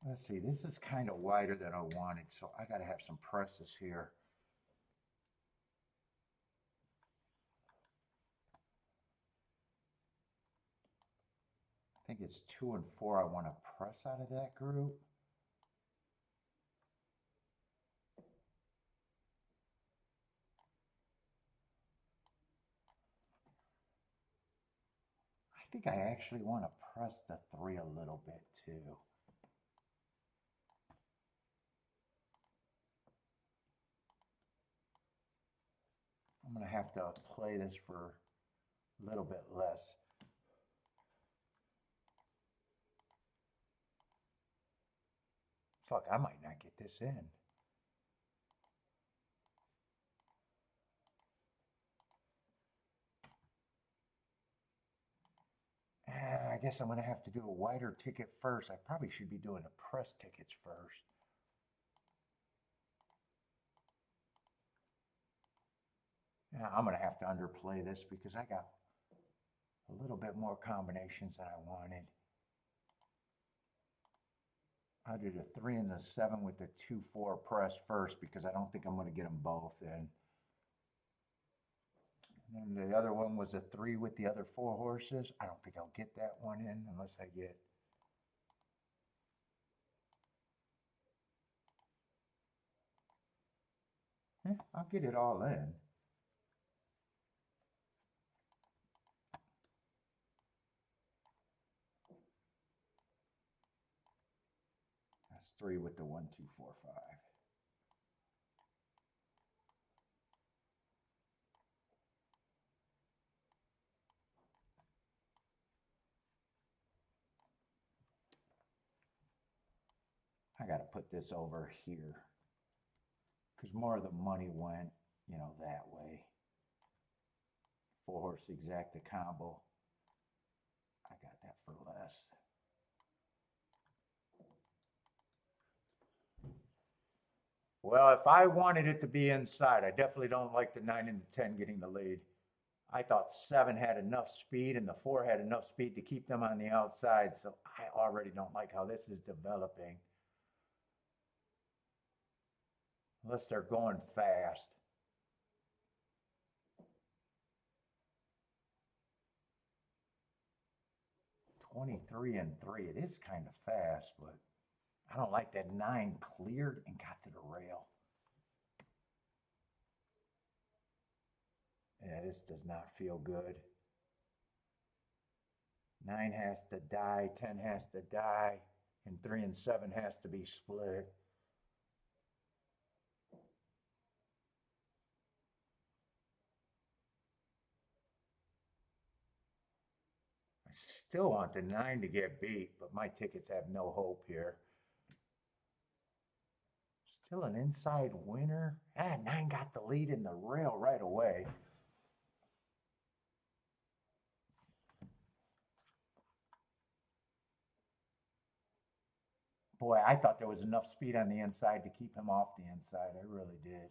Let's see, this is kind of wider than I wanted, so I got to have some presses here. I think it's 2 and 4 I want to press out of that group. I think I actually want to press the 3 a little bit too. I'm going to have to play this for a little bit less. Fuck, I might not get this in. I guess I'm going to have to do a wider ticket first. I probably should be doing the press tickets first. Yeah, I'm going to have to underplay this because I got a little bit more combinations than I wanted. I'll do the 3 and the 7 with the 2-4 press first because I don't think I'm going to get them both in. And then the other one was a 3 with the other 4 horses. I don't think I'll get that one in unless I get... I'll get it all in. That's 3 with the 1, 2, 4, 5. I got to put this over here because more of the money went, you know, that way. 4-horse exacta combo. I got that for less. Well, if I wanted it to be inside, I definitely don't like the 9 and the 10 getting the lead. I thought 7 had enough speed and the 4 had enough speed to keep them on the outside, so I already don't like how this is developing. Unless they're going fast. $23 and 3. It is kind of fast, but I don't like that 9 cleared and got to the rail. Yeah, this does not feel good. 9 has to die, 10 has to die, and 3 and 7 has to be split. I still want the 9 to get beat, but my tickets have no hope here. Still an inside winner. 9 got the lead in the rail right away. Boy, I thought there was enough speed on the inside to keep him off the inside. I really did.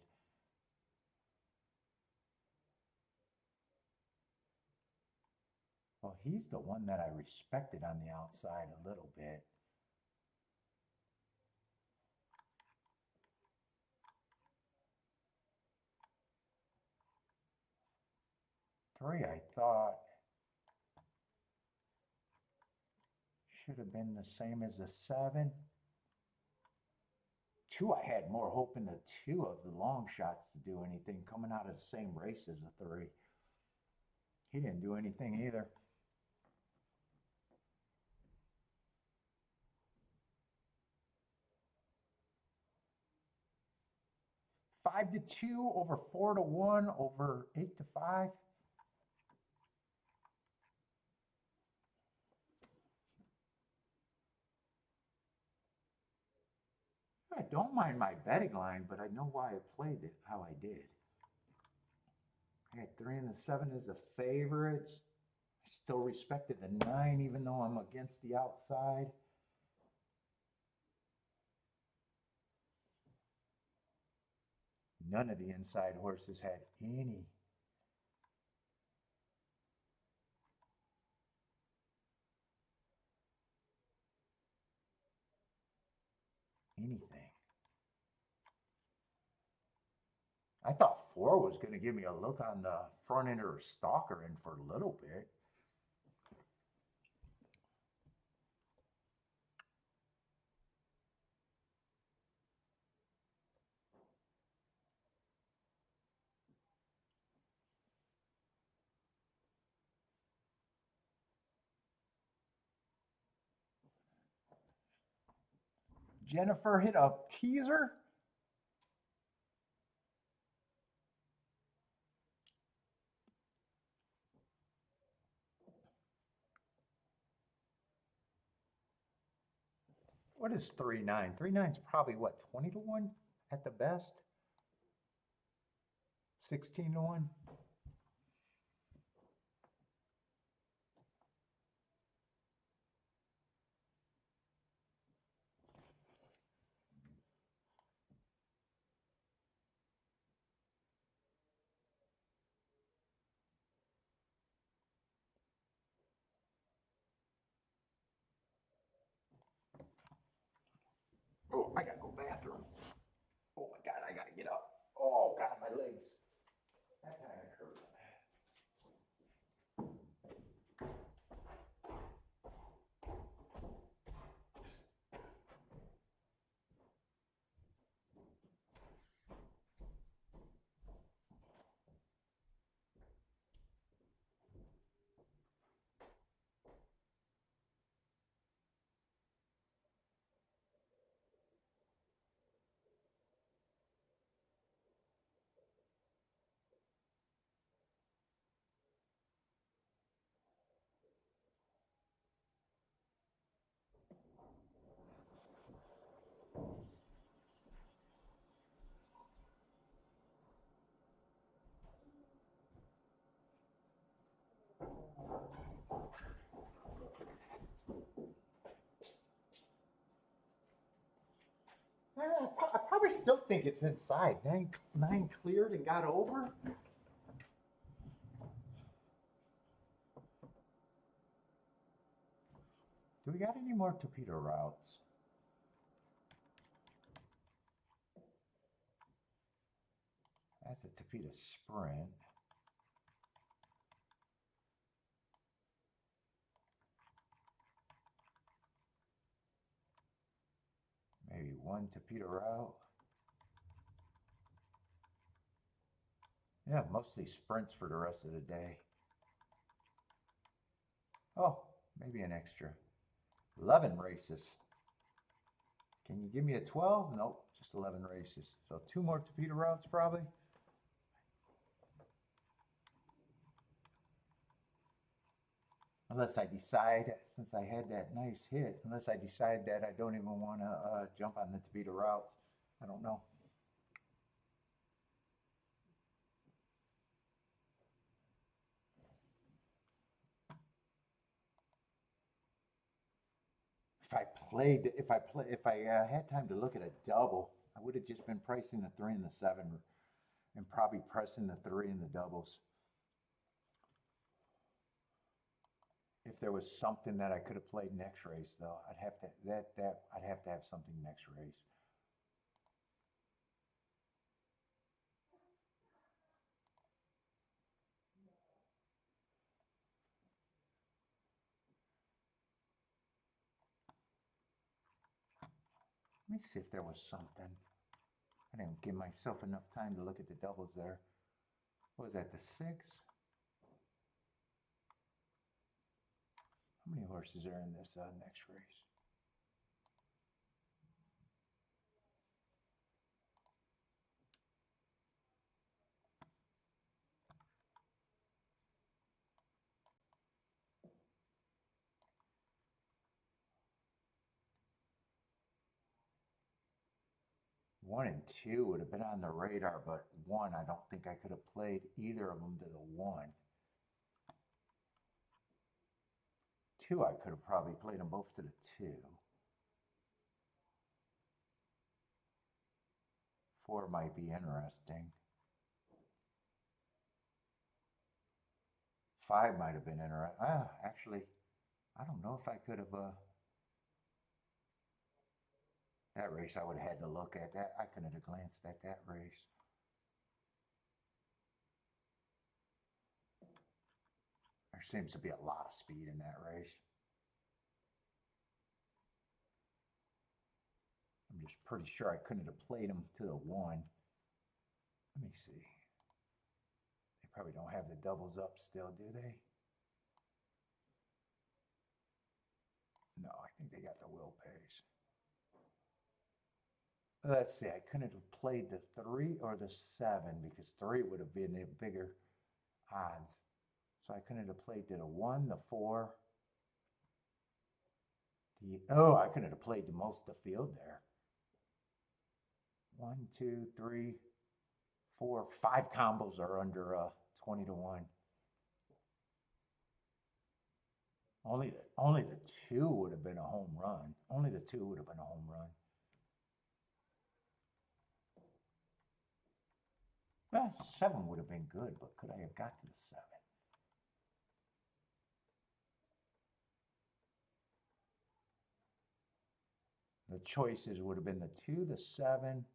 Well, he's the one that I respected on the outside a little bit. Three, I thought, should have been the same as a 7. 2, I had more hope in the 2 of the long shots to do anything coming out of the same race as the 3. He didn't do anything either. 5 to 2 over 4 to 1 over 8 to 5. I don't mind my betting line, but I know why I played it how I did. I had 3 and the 7 as the favorites. I still respected the 9 even though I'm against the outside. None of the inside horses had anything. I thought 4 was going to give me a look on the front end or stalker end for a little bit. Jennifer hit a teaser. What is 3-9? 3-9's probably what, 20 to 1 at the best? 16 to 1? Oh, I gotta go bathroom. Oh my God, I gotta get up. Oh God, my legs. That kind of hurt. I probably still think it's inside. 9 cleared and got over. Do we got any more torpedo routes? That's a torpedo sprint. Maybe 1 torpedo route. Yeah, mostly sprints for the rest of the day. Oh, maybe an extra. 11 races. Can you give me a 12? Nope, just 11 races. So 2 more torpedo routes probably. Unless I decide, since I had that nice hit, unless I decide that I don't even want to jump on the torpedo routes. I don't know. If I had time to look at a double, I would have just been pricing the 3 and the 7 and probably pressing the 3 and the doubles. If there was something that I could have played next race, though, I'd have to I'd have to have something next race. Let me see if there was something. I didn't give myself enough time to look at the doubles there. What was that, the 6? How many horses are in this next race? One and two would have been on the radar, but one, I don't think I could have played either of them to the 1. Two, I could have probably played them both to the 2. 4 might be interesting. 5 might have been interesting. Actually, I don't know if I could have. That race, I would have had to look at that. I couldn't have glanced at that race. There seems to be a lot of speed in that race. I'm just pretty sure I couldn't have played them to the 1. Let me see. They probably don't have the doubles up still, do they? No, I think they got the will pays. Let's see, I couldn't have played the 3 or the 7 because 3 would have been a bigger odds. So I couldn't have played to the 1, the 4. I couldn't have played to most of the field there. 1, 2, 3, 4, 5 combos are under 20 to 1. Only the 2 would have been a home run. Only the 2 would have been a home run. Well, 7 would have been good, but could I have got to the 7? The choices would have been the 2, the 7,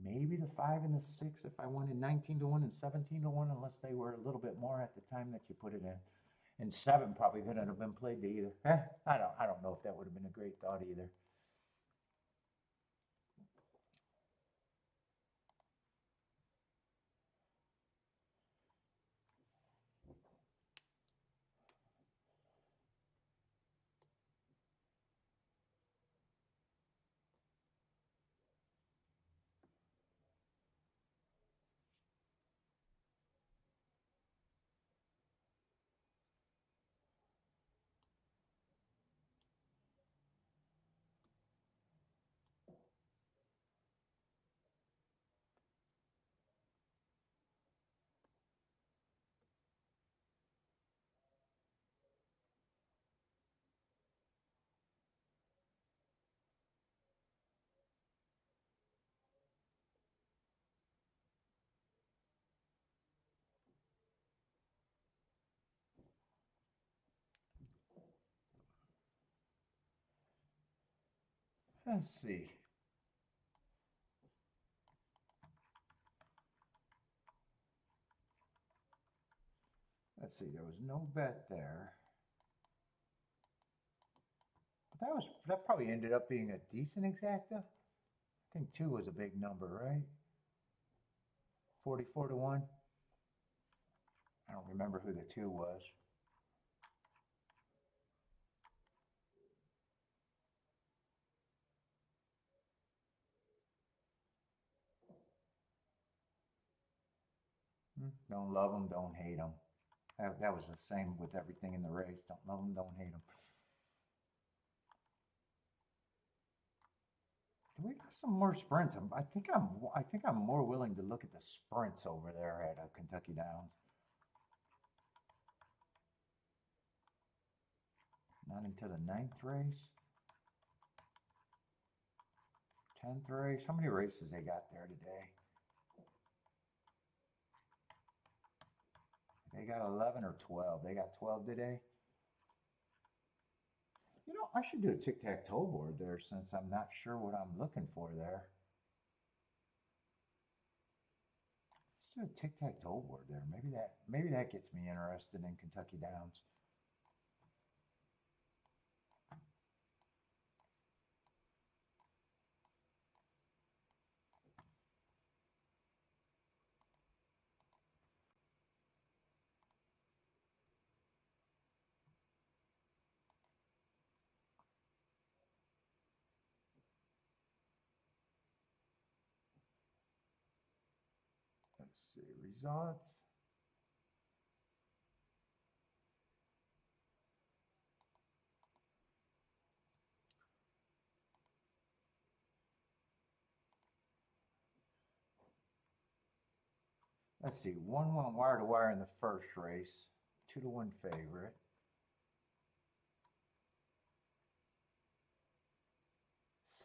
maybe the 5 and the 6 if I wanted 19 to 1 and 17 to 1, unless they were a little bit more at the time that you put it in. And 7 probably couldn't have been played to either. I don't know if that would have been a great thought either. Let's see. Let's see, there was no bet there. But that probably ended up being a decent exacta. I think 2 was a big number, right? 44-1. I don't remember who the 2 was. Don't love them, don't hate them. That was the same with everything in the race. Don't love them, don't hate them. We got some more sprints. I think I'm more willing to look at the sprints over there at Kentucky Downs. Not until the 9th race. 10th race. How many races they got there today? They got 11 or 12. They got 12 today. You know, I should do a tic-tac-toe board there since I'm not sure what I'm looking for there. Let's do a tic-tac-toe board there. Maybe that gets me interested in Kentucky Downs. Let's see, results. Let's see, 1 went wire to wire in the first race, 2-1 favorite.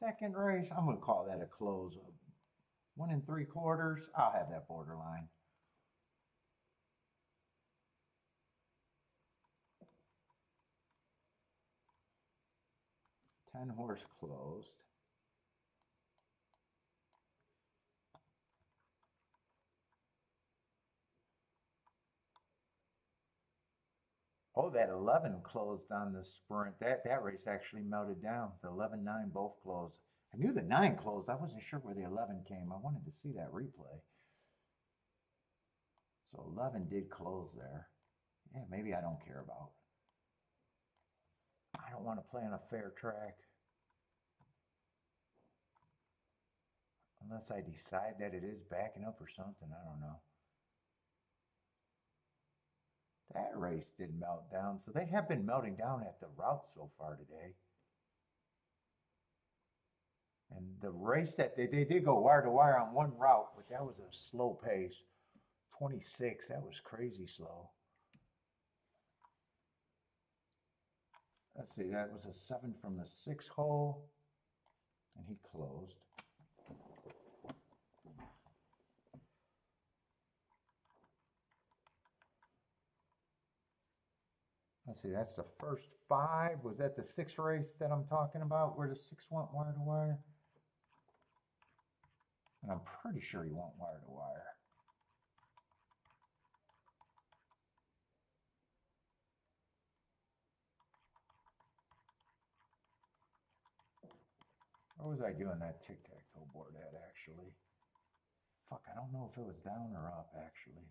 Second race, I'm going to call that a close. 1 3/4. I'll have that borderline. Ten horse closed. Oh, that 11 closed on the sprint. That race actually melted down. The 11-9 both closed. I knew the 9 closed. I wasn't sure where the 11 came. I wanted to see that replay. So 11 did close there. Yeah, maybe I don't care about. I don't want to play on a fair track. Unless I decide that it is backing up or something. I don't know. That race did melt down. So they have been melting down at the route so far today. And the race that they did go wire to wire on one route, but that was a slow pace. 26, that was crazy slow. Let's see, that was a 7 from the 6th hole, and he closed. Let's see, that's the first 5. Was that the 6th race that I'm talking about, where the 6 went wire to wire? And I'm pretty sure he went wire to wire. Where was I doing that tic-tac-toe board at, actually? Fuck, I don't know if it was down or up, actually.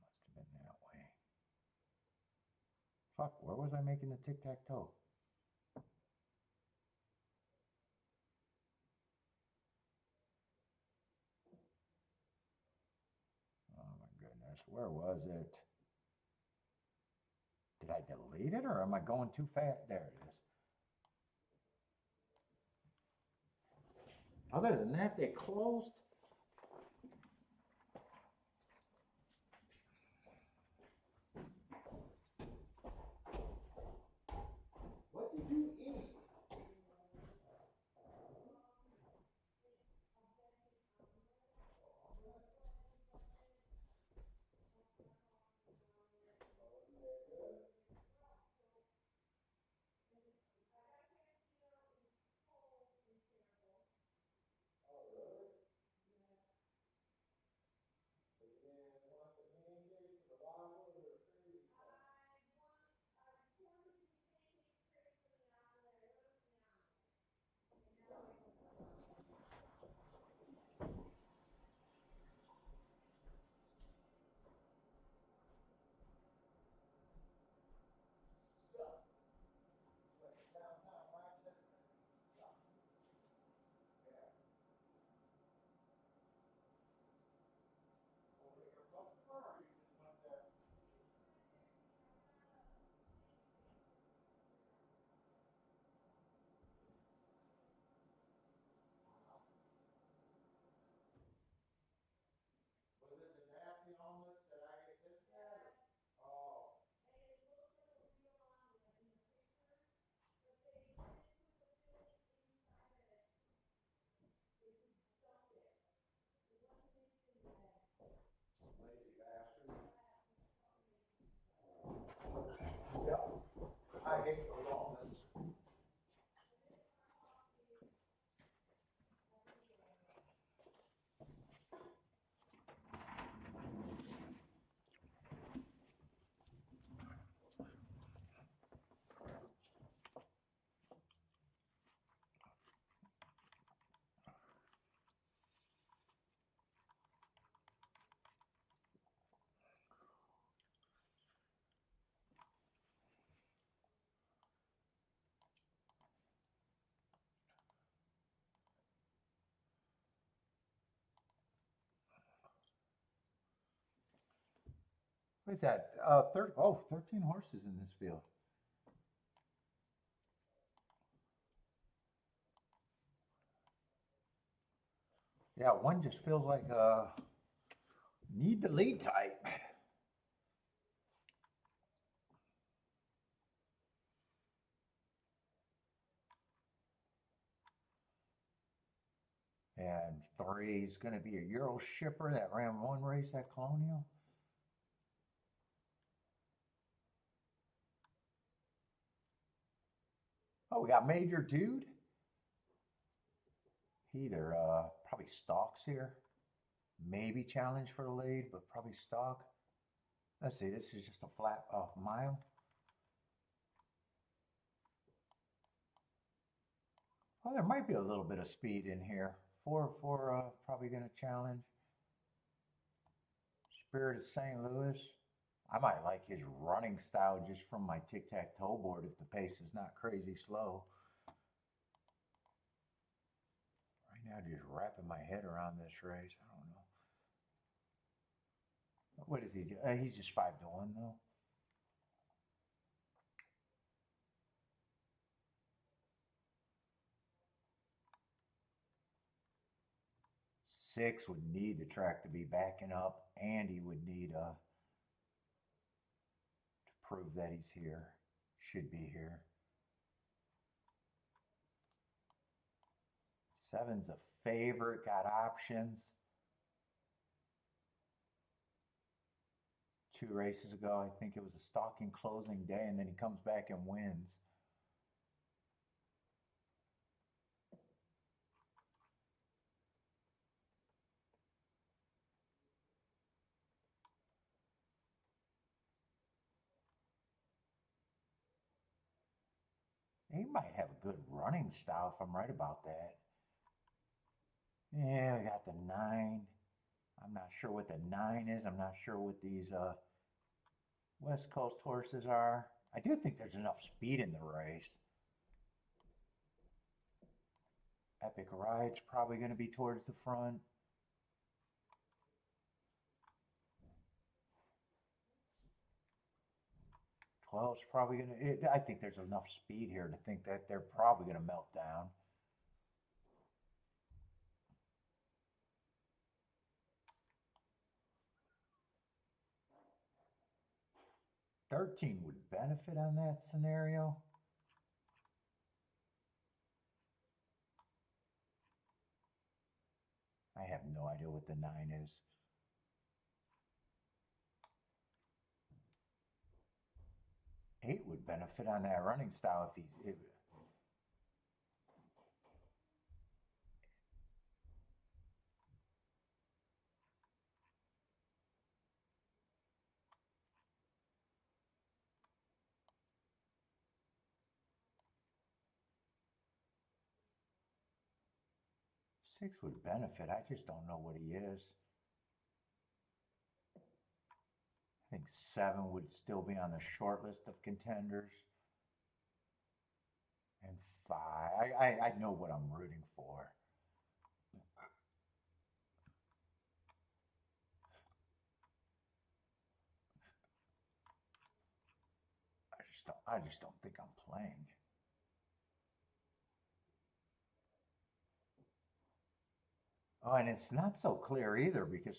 Must have been that way. Fuck, where was I making the tic-tac-toe? Oh my goodness, where was it? Did I delete it or am I going too fast? There it is. Other than that, they closed. What did you eat? I hate the longness. What is that? 13 horses in this field. Yeah, one just feels like need the lead type. And 3 is going to be a Euro shipper that ran one race at Colonial. Oh, we got Major Dude. He either probably stalks here. Maybe challenge for the lead, but probably stalk. Let's see, this is just a flat mile. Oh, there might be a little bit of speed in here. 4 probably going to challenge. Spirit of St. Louis. I might like his running style just from my tic-tac-toe board if the pace is not crazy slow. Right now, just wrapping my head around this race. I don't know. What is he do? He's just 5-1 though. Six would need the track to be backing up, and he would need to prove that he's here. Should be here. 7's a favorite, got options. 2 races ago, I think it was a stalking closing day, and then he comes back and wins. He might have a good running style if I'm right about that. Yeah, we got the 9. I'm not sure what the 9 is. I'm not sure what these West Coast horses are. I do think there's enough speed in the race. Epic Ride's probably going to be towards the front. Twelve's probably going to, I think there's enough speed here to think that they're probably going to melt down. $13 would benefit on that scenario. I have no idea what the 9 is. Eight would benefit on that running style if he's. 6 would benefit. I just don't know what he is. I think 7 would still be on the short list of contenders. And 5, I know what I'm rooting for. I just don't think I'm playing. Oh, and it's not so clear either because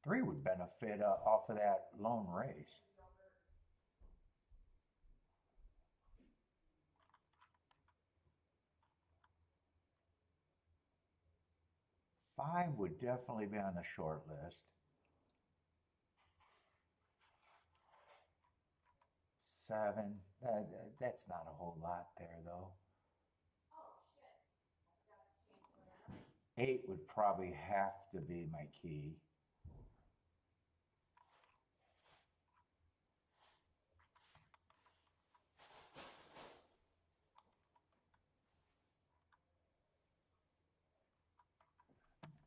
3 would benefit off of that lone race. Five would definitely be on the short list. 7. That's not a whole lot there, though. 8 would probably have to be my key.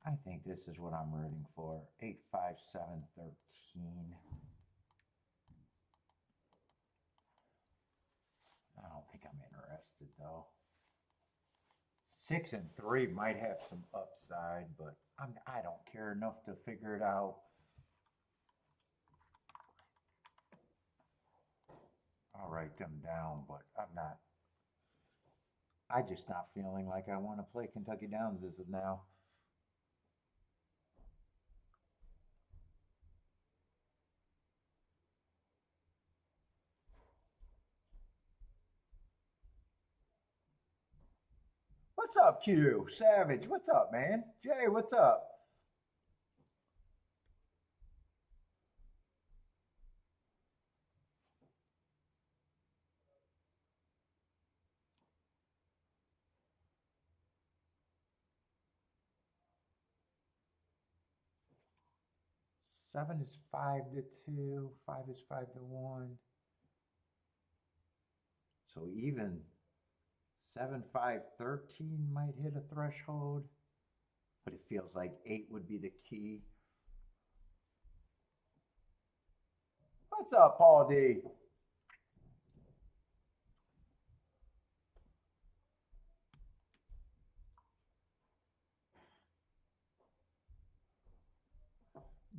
I think this is what I'm rooting for. 8, 5, 7, 13. I don't think I'm interested though. 6 and 3 might have some upside, but I don't care enough to figure it out. I'll write them down, but I'm just not feeling like I want to play Kentucky Downs as of now. What's up, Q? Savage, what's up, man? Jay, what's up? Seven is 5 to 2. 5 is 5 to 1. So even 7, 5, 13 might hit a threshold, but it feels like 8 would be the key. What's up, Paul D?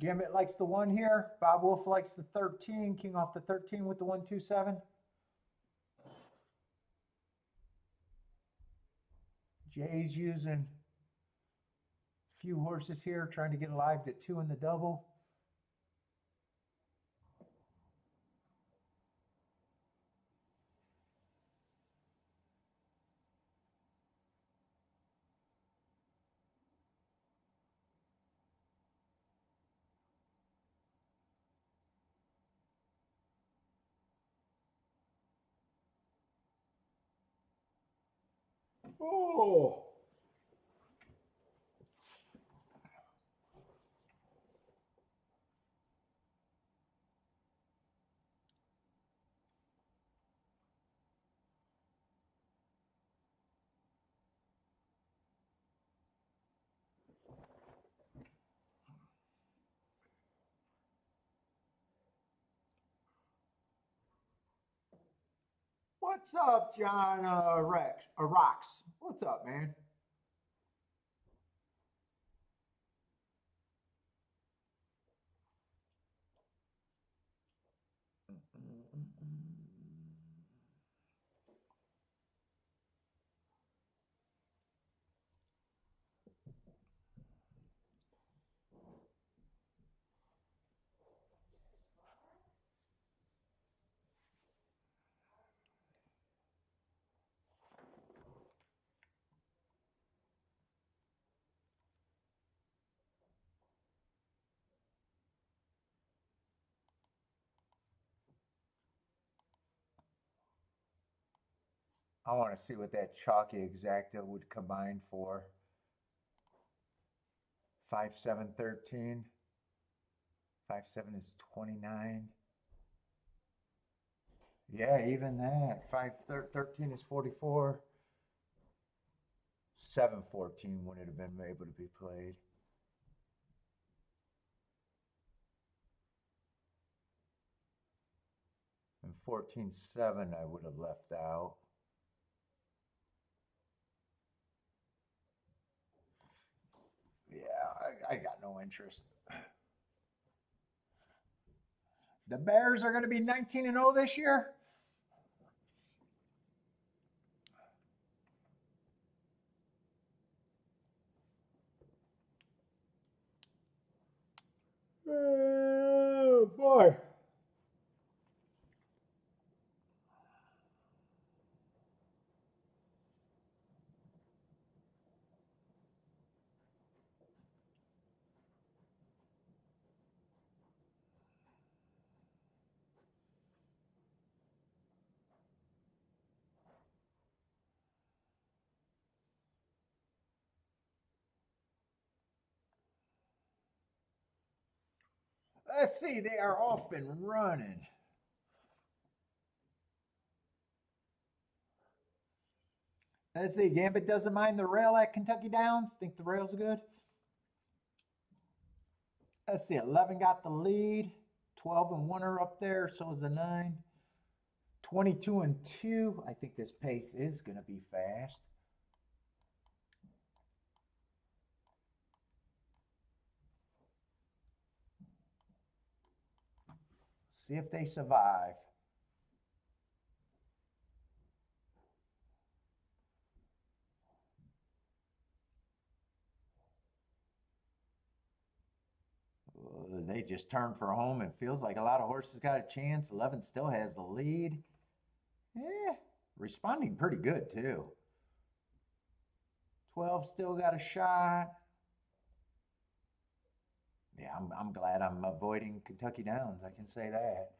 Gambit likes the 1 here. Bob Wolf likes the 13. King off the 13 with the 1, 2, 7. Jay's using a few horses here, trying to get alive to 2 in the double. Oh. What's up, John Rox? What's up, man? I want to see what that chalky exacta would combine for. 5, 7, 13. 5, 7 is 29. Yeah, even that. 5, 13 is 44. 7, 14 wouldn't have been able to be played. And 14, 7 I would have left out. Yeah, I got no interest. The Bears are going to be 19-0 this year? Oh, boy. Let's see, they are off and running. Let's see, Gambit doesn't mind the rail at Kentucky Downs. Think the rails are good? Let's see, 11 got the lead. 12 and 1 are up there, so is the 9. 22 and 2. I think this pace is going to be fast. See if they survive. They just turned for home. It feels like a lot of horses got a chance. 11 still has the lead. Responding pretty good too. 12 still got a shot. Yeah, I'm glad I'm avoiding Kentucky Downs. I can say that.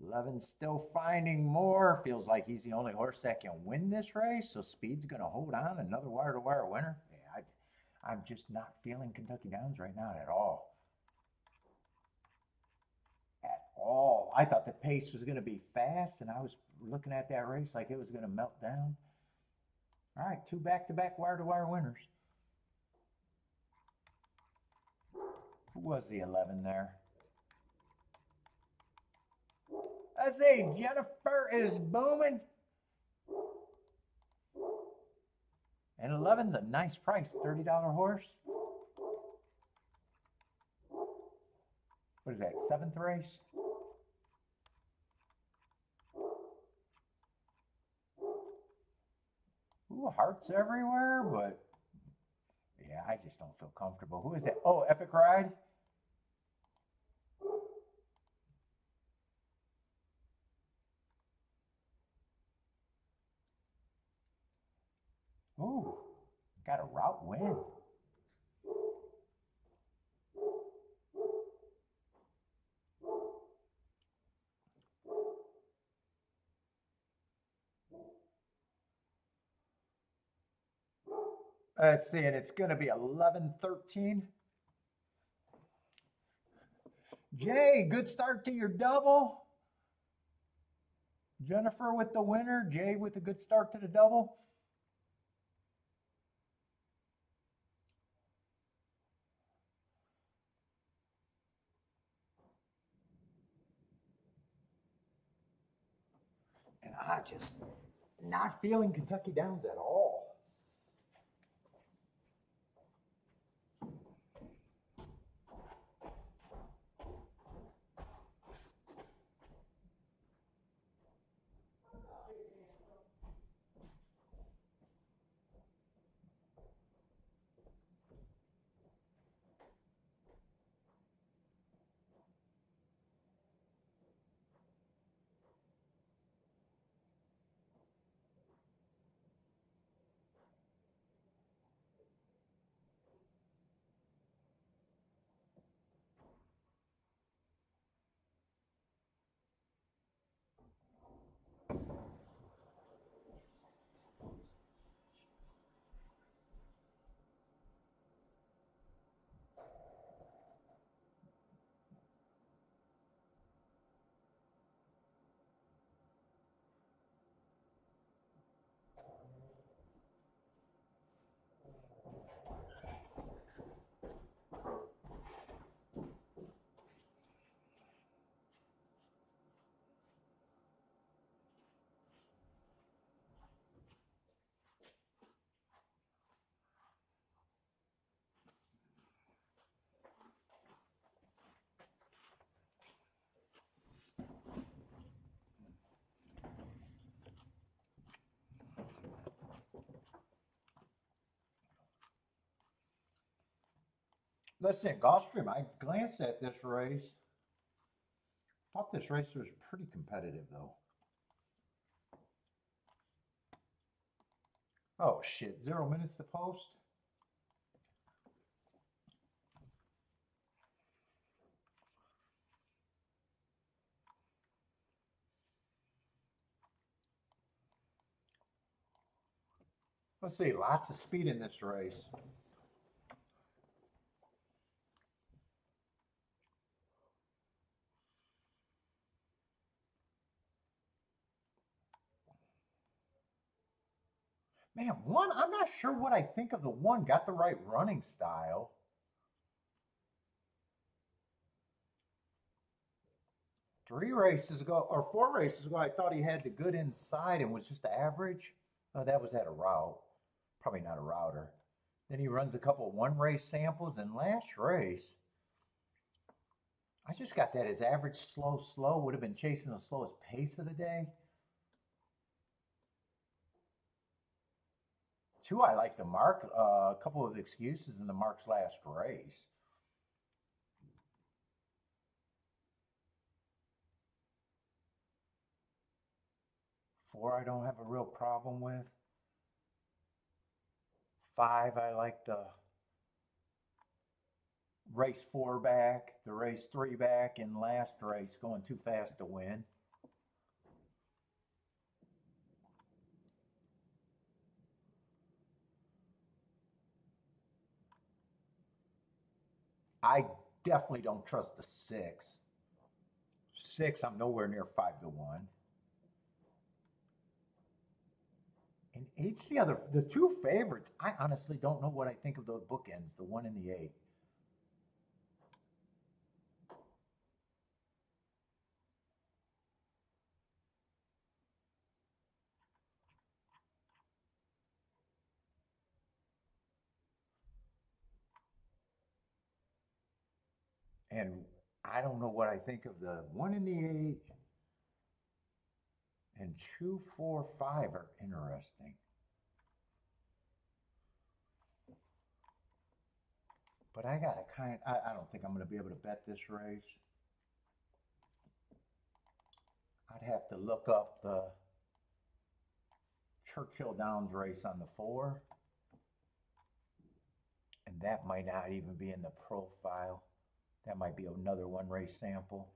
11 still finding more. Feels like he's the only horse that can win this race. So speed's going to hold on. Another wire-to-wire winner. Yeah, I'm just not feeling Kentucky Downs right now at all. At all. I thought the pace was going to be fast, and I was looking at that race like it was going to melt down. All right, 2 back-to-back wire-to-wire winners. Who was the 11 there? I say Jennifer is booming. And 11's a nice price, $30 horse. What is that, 7th race? Ooh, hearts everywhere, but yeah, I just don't feel comfortable. Who is that? Oh, Epic Ride. Ooh, got a route win. Let's see, and it's going to be 11-13. Jay, good start to your double. Jennifer with the winner. Jay with a good start to the double. And I just not feeling Kentucky Downs at all. Listen, Gulfstream, I glanced at this race. Thought this race was pretty competitive, though. Oh, shit. 0 minutes to post? Let's see, lots of speed in this race. Man, one, I'm not sure what I think of the one. Got the right running style. Three races ago, or four races ago, I thought he had the good inside and was just average. Oh, that was at a route. Probably not a router. Then he runs a couple of one race samples, and last race, I just got that as average, slow, slow. Would have been chasing the slowest pace of the day. Two, I like the mark. A couple of excuses in the mark's last race. Four, I don't have a real problem with. Five, I like the race four back, the race three back, and last race going too fast to win. I definitely don't trust the six. Six, I'm nowhere near 5-1. And eight's the two favorites. I honestly don't know what I think of the bookends, the one and the eight. And I don't know what I think of the one and the eight. And 2, 4, 5 are interesting. But I got to I don't think I'm going to be able to bet this race. I'd have to look up the Churchill Downs race on the 4. And that might not even be in the profile. That might be another one race sample.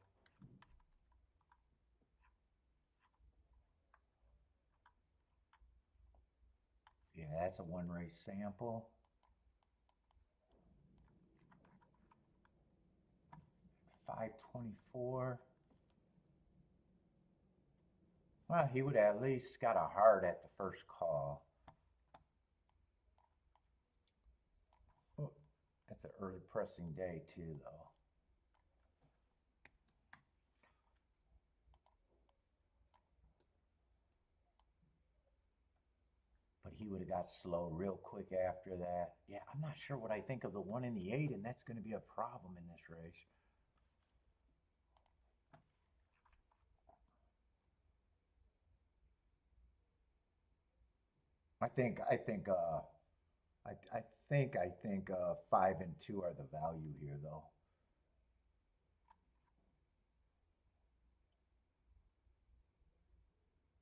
Yeah, that's a one race sample. 524. Well, he would have at least got a hard at the first call. Oh, that's an early pressing day too, though. But he would have got slow real quick after that. Yeah, I'm not sure what I think of the one and the eight, and that's going to be a problem in this race. I think 5 and 2 are the value here, though.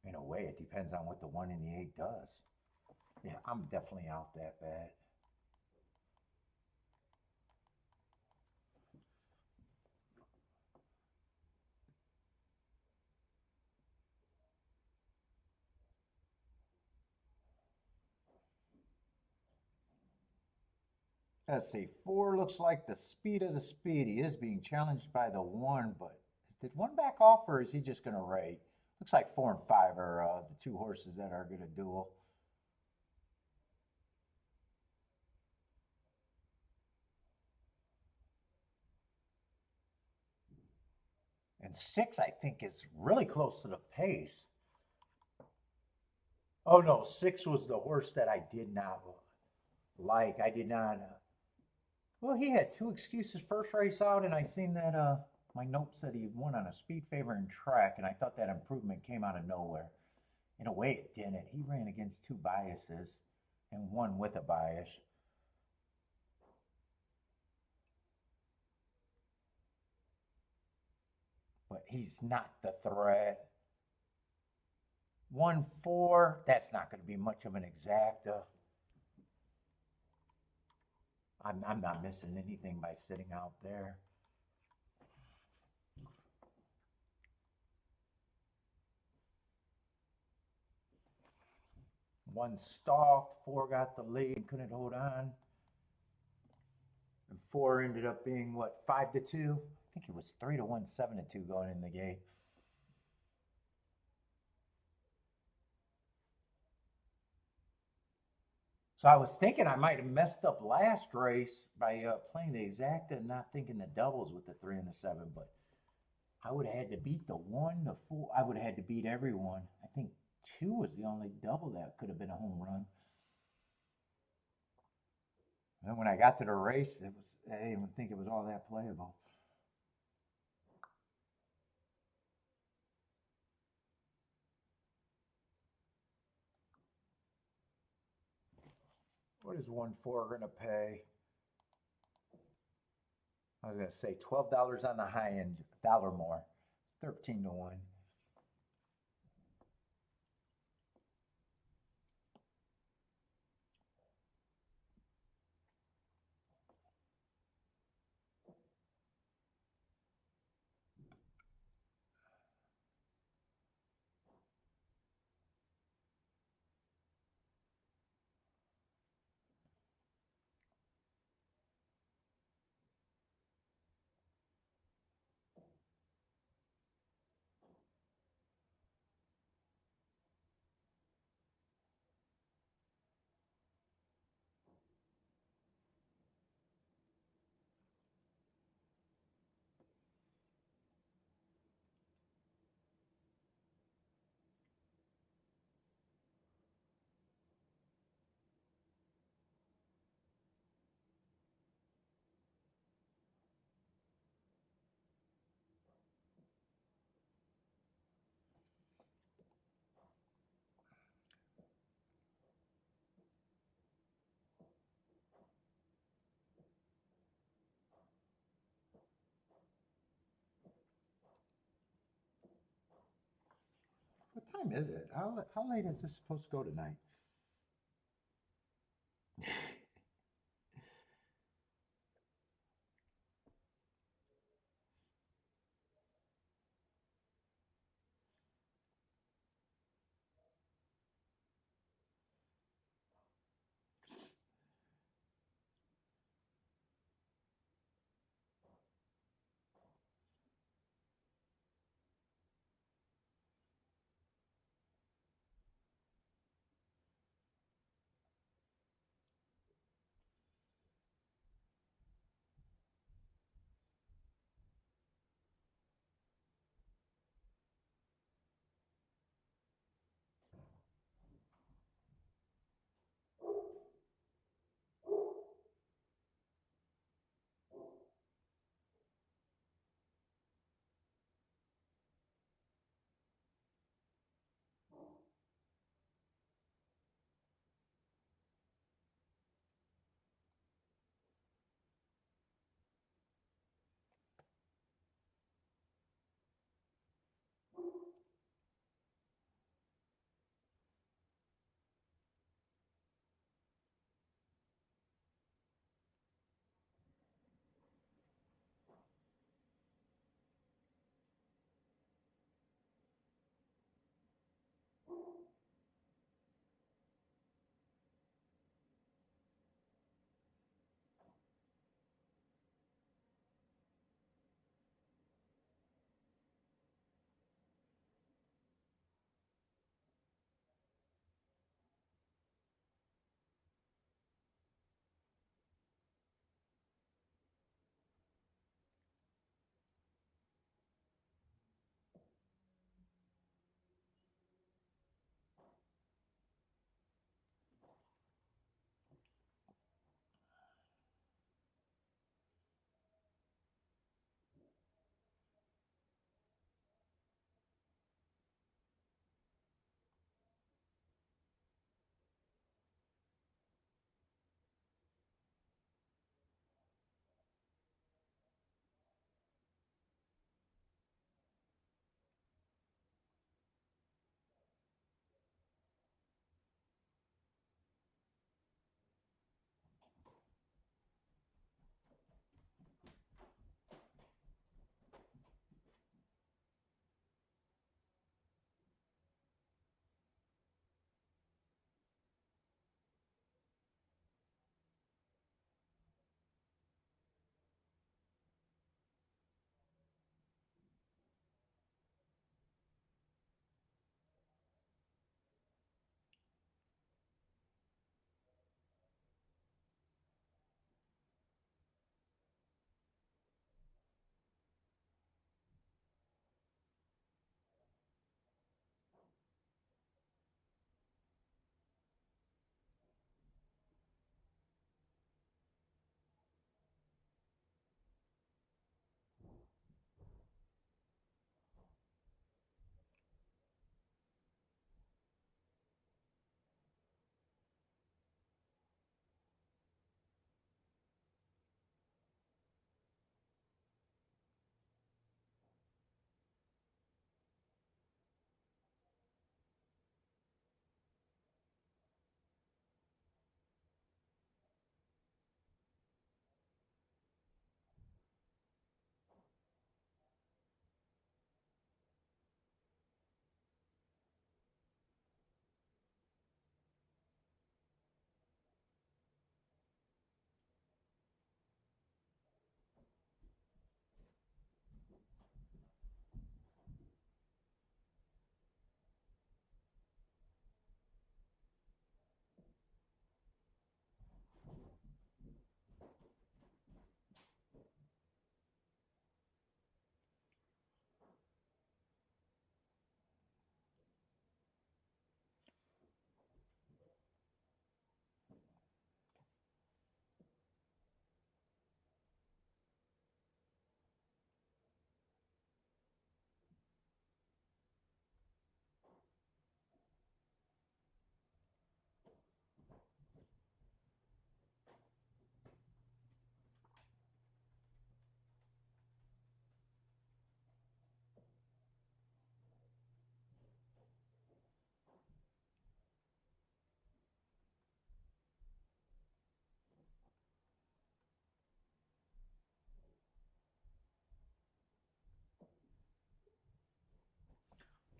In a way, it depends on what the one and the eight does. Yeah, I'm definitely out that bad. Let's see. 4 looks like the speed of the speed. He is being challenged by the 1, but did 1 back off, or is he just going to rate? Looks like 4 and 5 are the two horses that are going to duel. And 6, I think, is really close to the pace. Oh, no, 6 was the horse that I did not like. I did not. Well, he had 2 excuses first race out, and I seen that my note said he won on a speed favor and track, and I thought that improvement came out of nowhere. In a way, it didn't. He ran against 2 biases and 1 with a bias. But he's not the threat. 1-4, that's not going to be much of an exacta. I'm not missing anything by sitting out there. One stalked, four got the lead and couldn't hold on. And four ended up being what, 5-2? I think it was 3-1, 7-2 going in the gate. So I was thinking I might have messed up last race by playing the exacta and not thinking the doubles with the 3 and the 7, but I would have had to beat the 1, the 4. I would have had to beat everyone. I think 2 was the only double that could have been a home run. And when I got to the race, I didn't even think it was all that playable. What is 1-4 going to pay? I was going to say $12 on the high end, a dollar more, 13-1. What time is it? How late is this supposed to go tonight?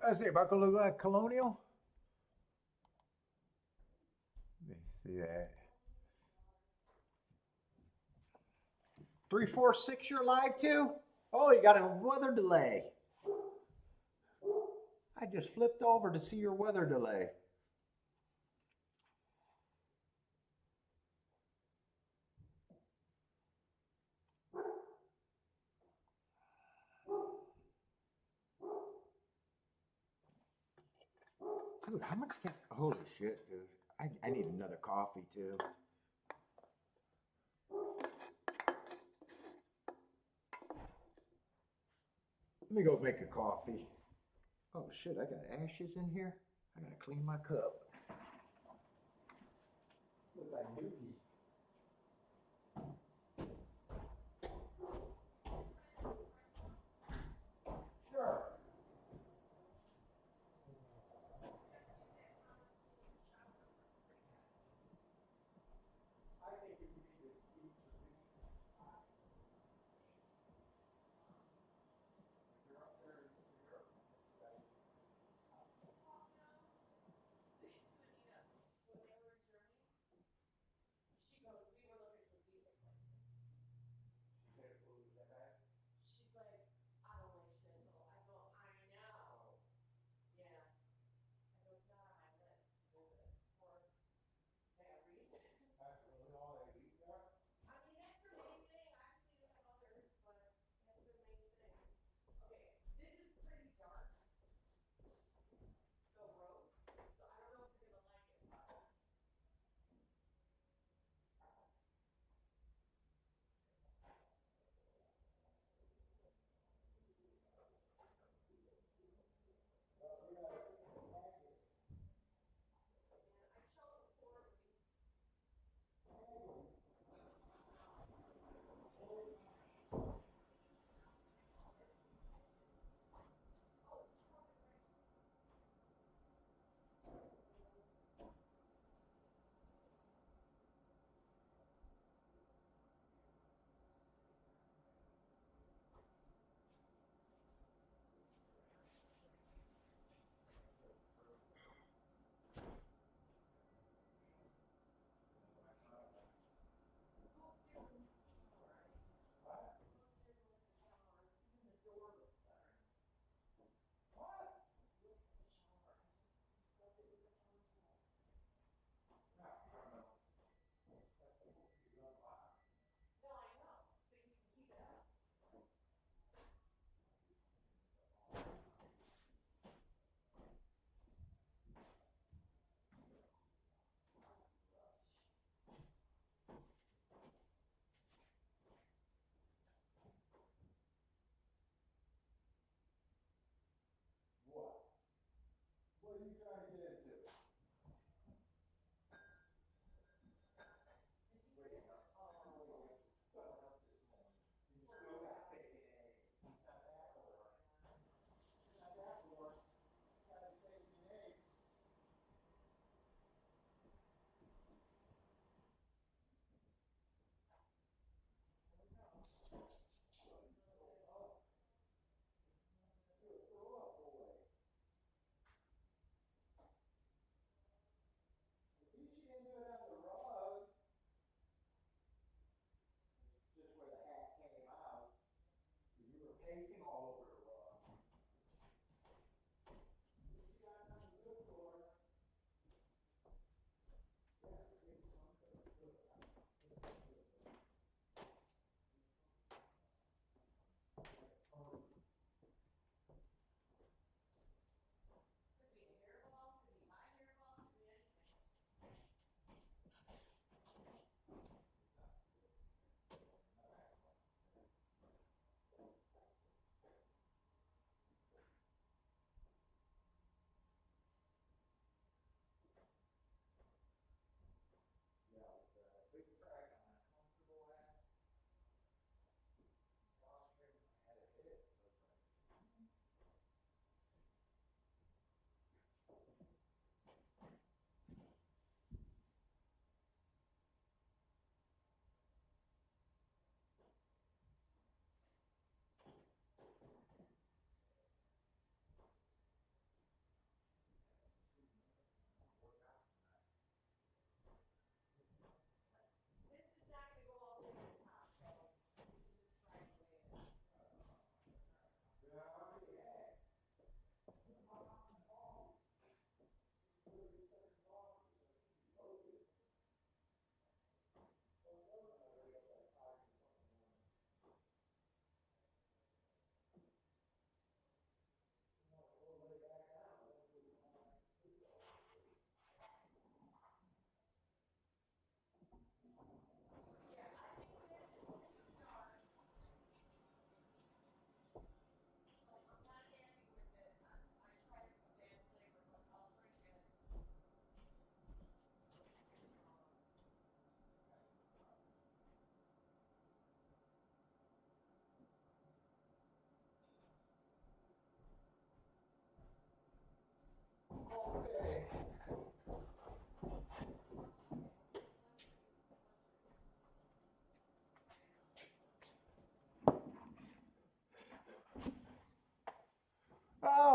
I say, about to look like Colonial. Let me see that. 346, you're live too? Oh, you got a weather delay. I just flipped over to see your weather delay. Dude, how much caffeine? Holy shit, dude. I need another coffee too. Let me go make a coffee. Oh shit, I got ashes in here. I gotta clean my cup. Look like Dookie. Sure.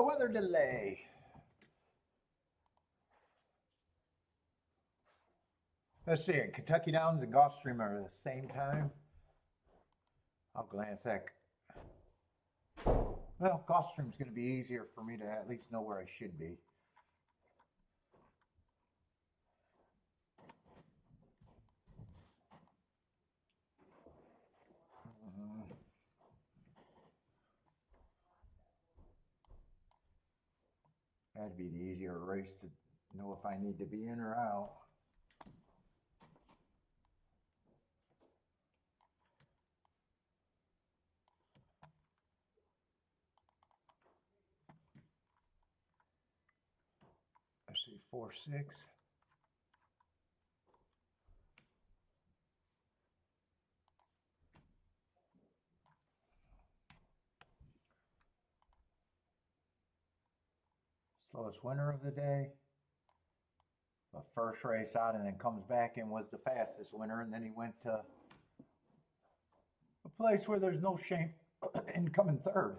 weather delay. Let's see, Kentucky Downs and Gulfstream are the same time. I'll glance at. Well, Gulfstream's going to be easier for me to at least know where I should be. That'd be the easier race to know if I need to be in or out. Let's see, 4-6. Slowest winner of the day. The first race out and then comes back and was the fastest winner, and then he went to a place where there's no shame in coming third.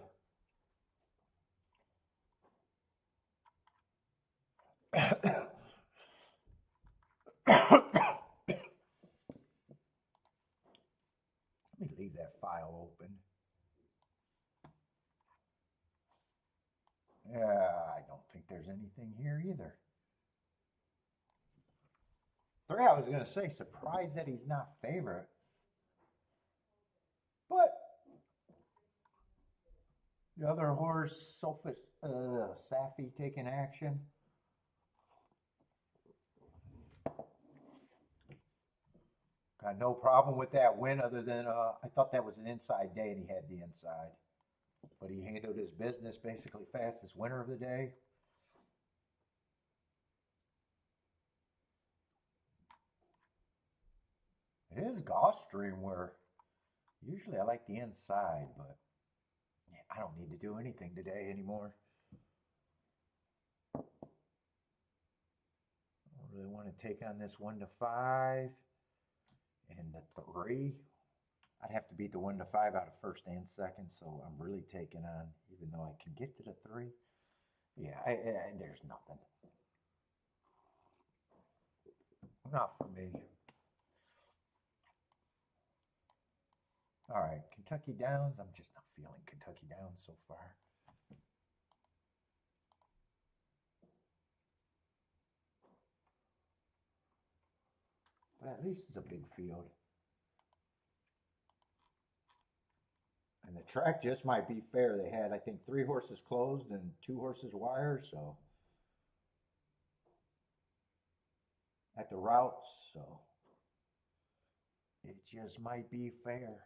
Let me leave that file open. Yeah, I don't think there's anything here either. 3, I was going to say, surprised that he's not favorite. But the other horse, Safi, taking action. Got no problem with that win other than I thought that was an inside day and he had the inside. But he handled his business basically fastest winner of the day. It is Gulfstream where usually I like the inside, but yeah, I don't need to do anything today anymore. I don't really want to take on this 1 to 5 and the 3. I'd have to beat the 1 to 5 out of first and second, so I'm really taking on, even though I can get to the 3. Yeah, there's nothing. Not for me. All right, Kentucky Downs. I'm just not feeling Kentucky Downs so far. But at least it's a big field. And the track just might be fair. They had, I think, 3 horses closed and 2 horses wire, so. At the routes, so. It just might be fair.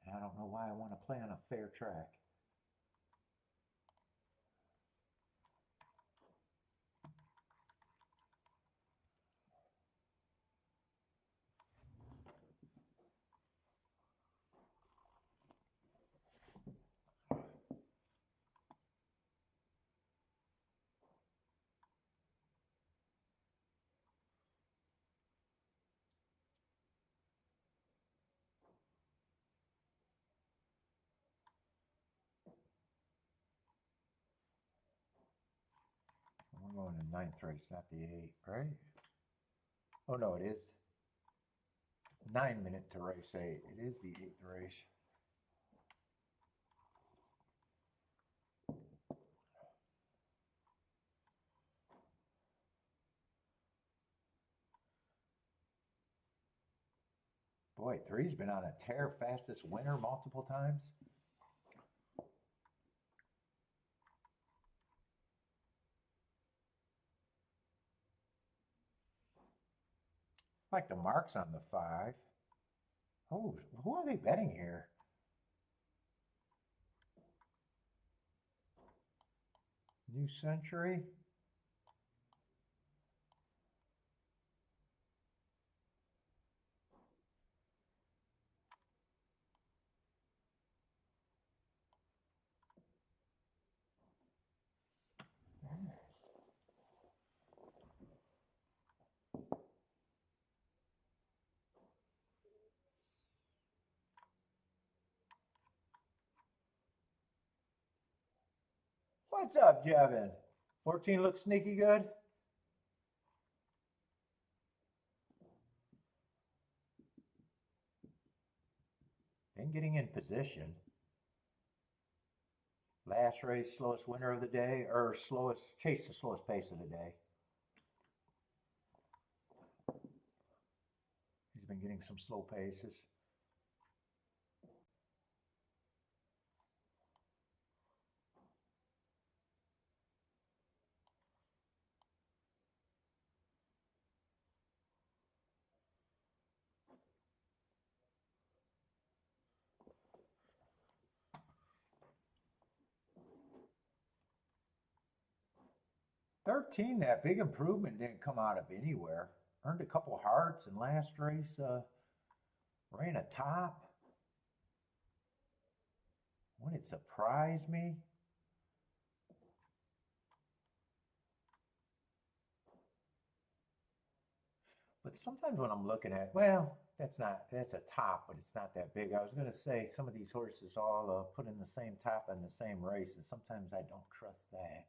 And I don't know why I want to play on a fair track. We're going to 9th race, not the 8, right? Oh, no, it is 9 minutes to race 8. It is the 8th race. Boy, 3's been on a tear, fastest winner multiple times. Like the marks on the 5. Oh, who are they betting here? New Century? What's up, Jevin? 14 looks sneaky good. And getting in position. Last race, slowest winner of the day, or slowest, chase the slowest pace of the day. He's been getting some slow paces. '13, that big improvement didn't come out of anywhere. Earned a couple hearts in last race, ran a top. Wouldn't it surprise me? But sometimes when I'm looking at, well, that's a top, but it's not that big. I was going to say some of these horses all put in the same top in the same race, and sometimes I don't trust that.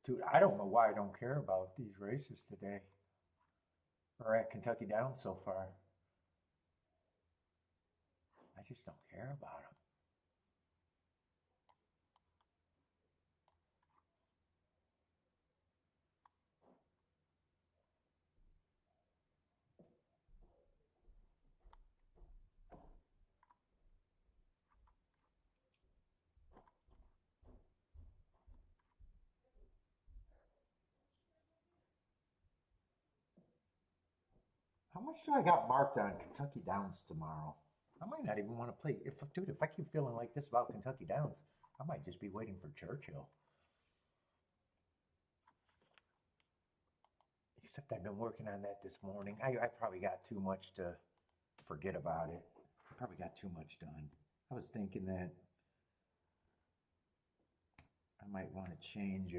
Dude, I don't know why I don't care about these races today or at Kentucky Downs so far. I just don't care about them. How much do I got marked on Kentucky Downs tomorrow? I might not even want to play. Dude, if I keep feeling like this about Kentucky Downs, I might just be waiting for Churchill. Except I've been working on that this morning. I probably got too much to forget about it. I probably got too much done. I was thinking that I might want to change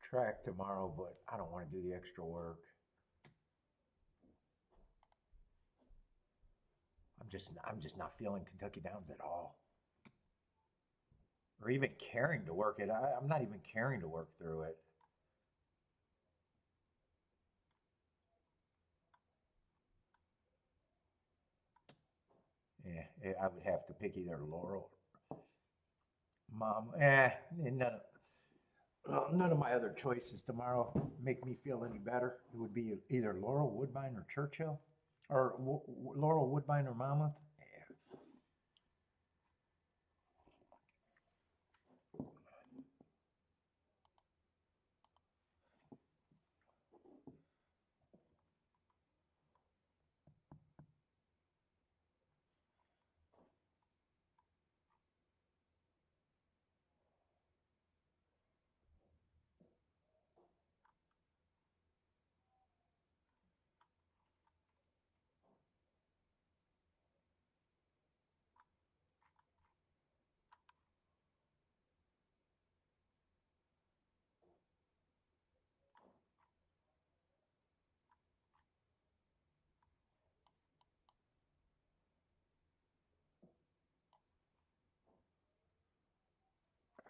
track tomorrow, but I don't want to do the extra work. I'm just not feeling Kentucky Downs at all, or even caring to work it. I'm not even caring to work through it. Yeah, I would have to pick either Laurel, Mom. None of my other choices tomorrow make me feel any better. It would be either Laurel, Woodbine, or Churchill, or Laurel, Woodbine, or Monmouth. Yeah.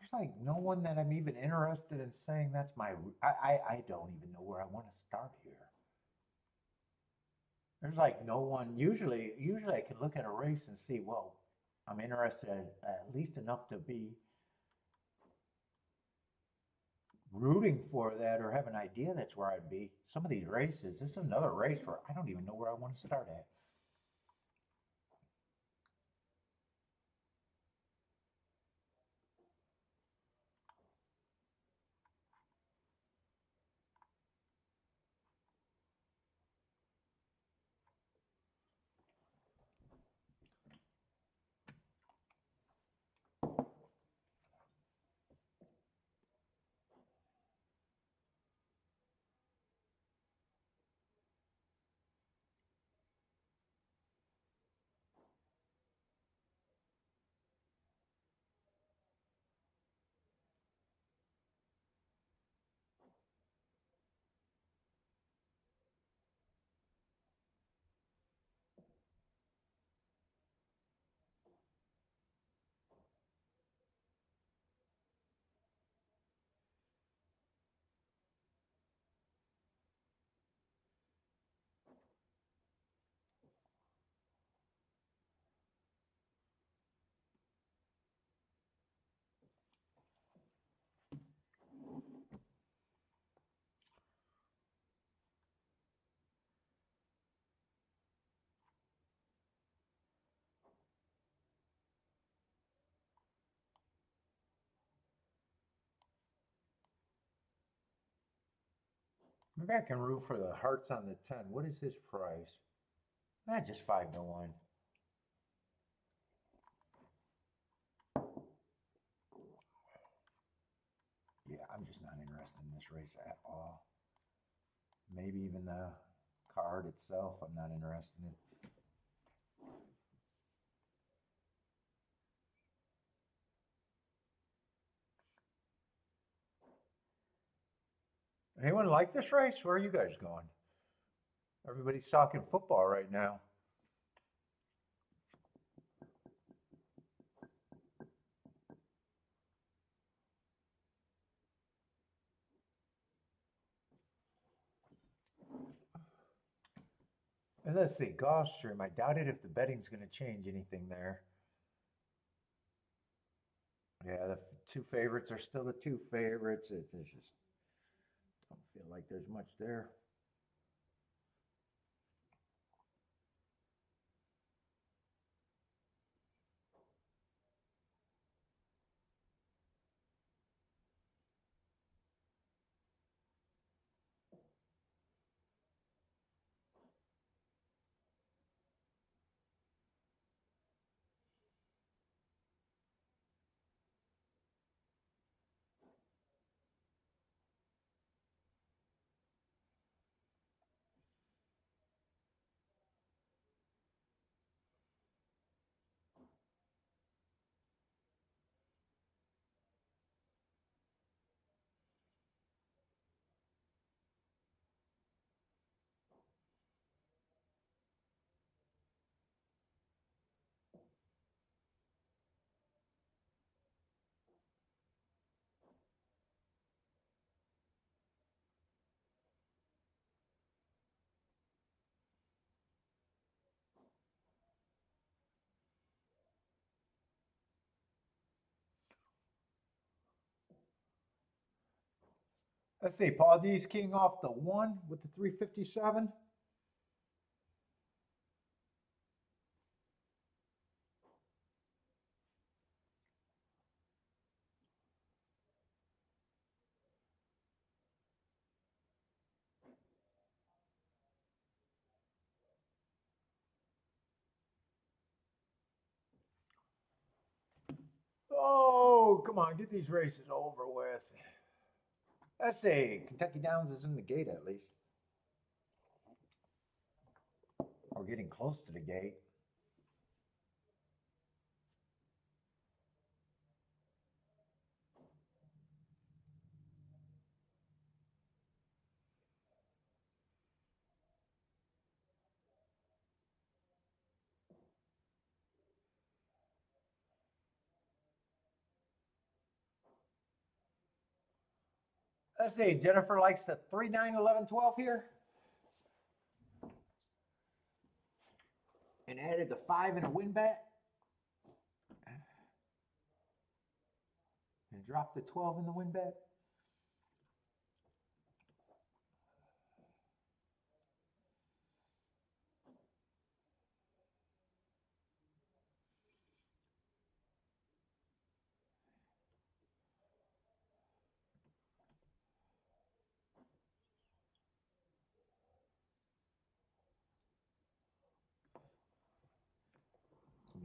There's like no one that I'm even interested in saying that's my. I don't even know where I want to start here. There's like no one. Usually I can look at a race and see, well, I'm interested at least enough to be rooting for that or have an idea that's where I'd be. Some of these races, this is another race where I don't even know where I want to start at. Maybe I can root for the hearts on the 10. What is his price? Just 5-1. Yeah, I'm just not interested in this race at all. Maybe even the card itself, I'm not interested in. Anyone like this race? Where are you guys going? Everybody's talking football right now. And let's see, Gulfstream. I doubt it if the betting's going to change anything there. Yeah, the two favorites are still the two favorites. It's just don't feel like there's much there. Let's see, Paul D's king off the 1 with the 357. Oh, come on, get these races over with. Let's see, Kentucky Downs is in the gate at least. Or getting close to the gate. Let's see, Jennifer likes the 3, 9, 11, 12 here. And added the 5 in a win bet. And dropped the 12 in the win bet.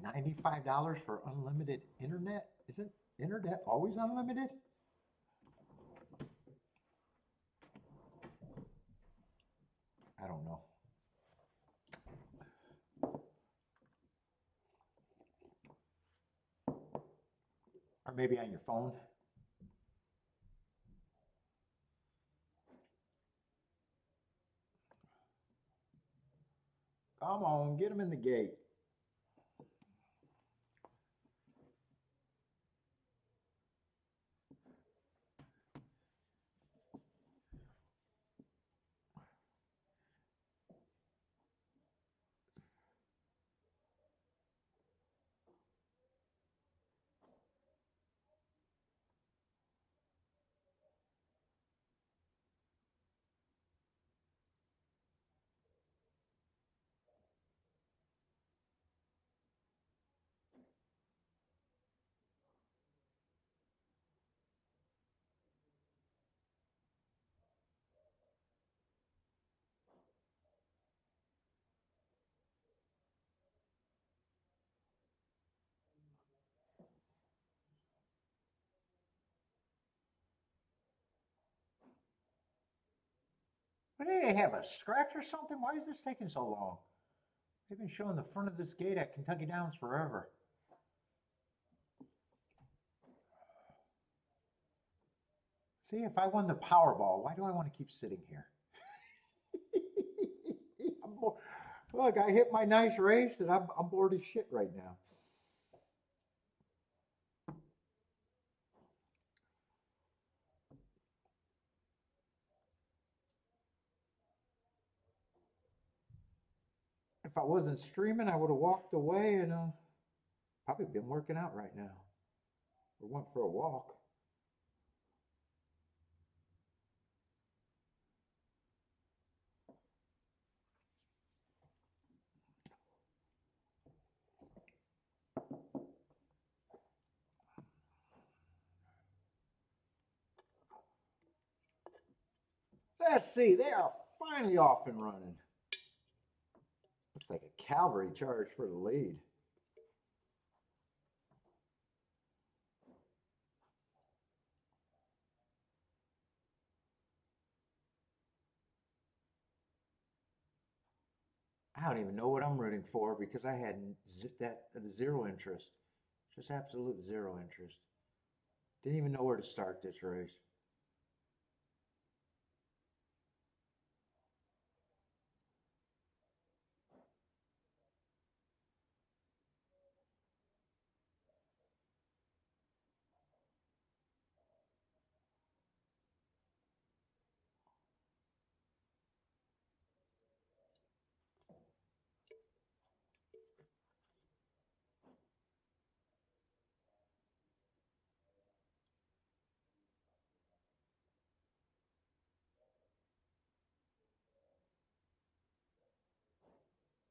$95 for unlimited internet? Isn't internet always unlimited? I don't know. Or maybe on your phone. Come on, get them in the gate. Do they have a scratch or something? Why is this taking so long? They've been showing the front of this gate at Kentucky Downs forever. See, if I won the Powerball, why do I want to keep sitting here? Look, I hit my nice race and I'm bored as shit right now. If I wasn't streaming, I would have walked away and probably been working out right now or went for a walk. Let's see, they are finally off and running. Looks like a cavalry charge for the lead. I don't even know what I'm rooting for because I had that zero interest. Just absolute zero interest. Didn't even know where to start this race.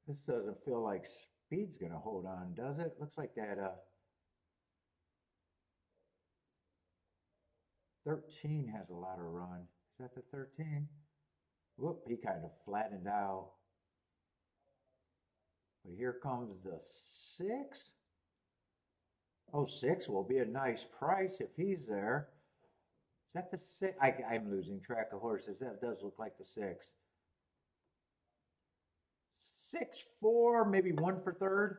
This doesn't feel like speed's gonna hold on, does it? Looks like that 13 has a lot of run. Is that the 13? Whoop, he kind of flattened out. But here comes the 6. Oh, 6 will be a nice price if he's there. Is that the 6? I'm losing track of horses. That does look like the 6. 6-4, maybe 1 for third.